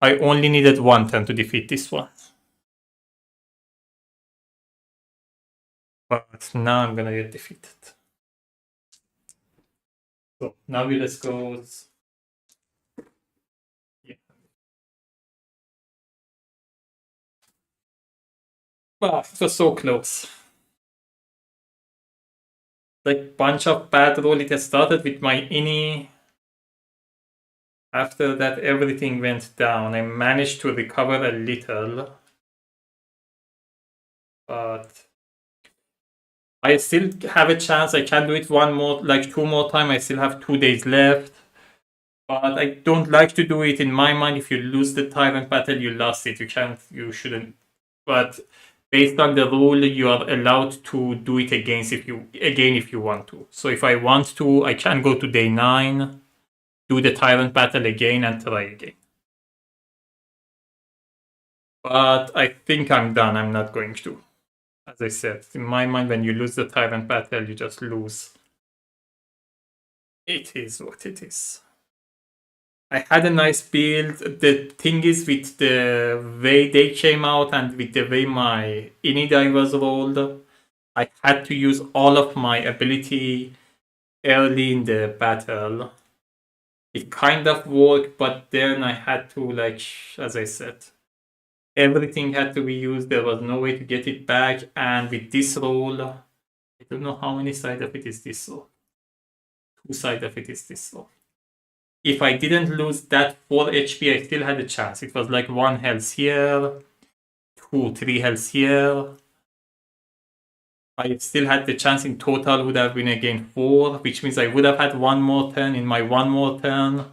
I only needed 1 turn to defeat this one. But now I'm gonna get defeated. So Nobulous goes. Yeah. It was so close. Like bunch of bad roll. It started with my ini. After that, everything went down. I managed to recover a little, but I still have a chance. I can do it one more, like 2 more times. I still have 2 days left. But I don't like to do it. In my mind, if you lose the Tyrant battle, you lost it. You shouldn't. But based on the rule, you are allowed to do it again if you want to. So if I want to, I can go to day 9, do the Tyrant battle again, and try again. But I think I'm done. I'm not going to. As I said, in my mind, when you lose the Tyrant battle, you just lose. It is what it is. I had a nice build. The thing is, with the way they came out and with the way my Inidai was rolled, I had to use all of my ability early in the battle. It kind of worked, but then I had to, like, as I said, everything had to be used. There was no way to get it back. And with this roll, I don't know how many sides of it is this roll. 2 sides of it is this roll. If I didn't lose that 4 HP, I still had a chance. It was like 1 health here, 2, 3 health here. I still had the chance. In total would have been again 4, which means I would have had 1 more turn. In my 1 more turn,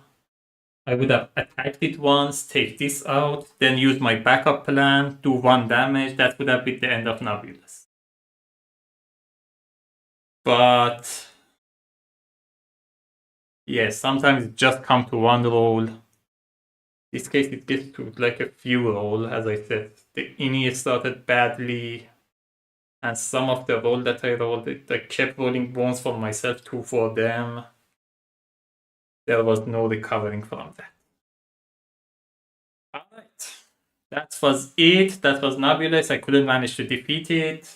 I would have attacked it once, take this out, then use my backup plan, do 1 damage. That would have been the end of Nobulous. But yes, sometimes it just comes to 1 roll. This case, it gets to like a few roll. As I said, the ini started badly, and some of the roll that I rolled, I kept rolling bones for myself, 2 for them. There was no recovering from that. Alright, that was it. That was Nobulous. I couldn't manage to defeat it.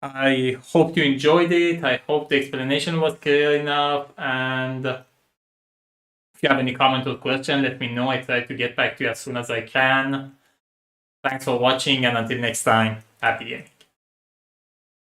I hope you enjoyed it. I hope the explanation was clear enough. And if you have any comment or question, let me know. I try to get back to you as soon as I can. Thanks for watching, and until next time, happy gaming.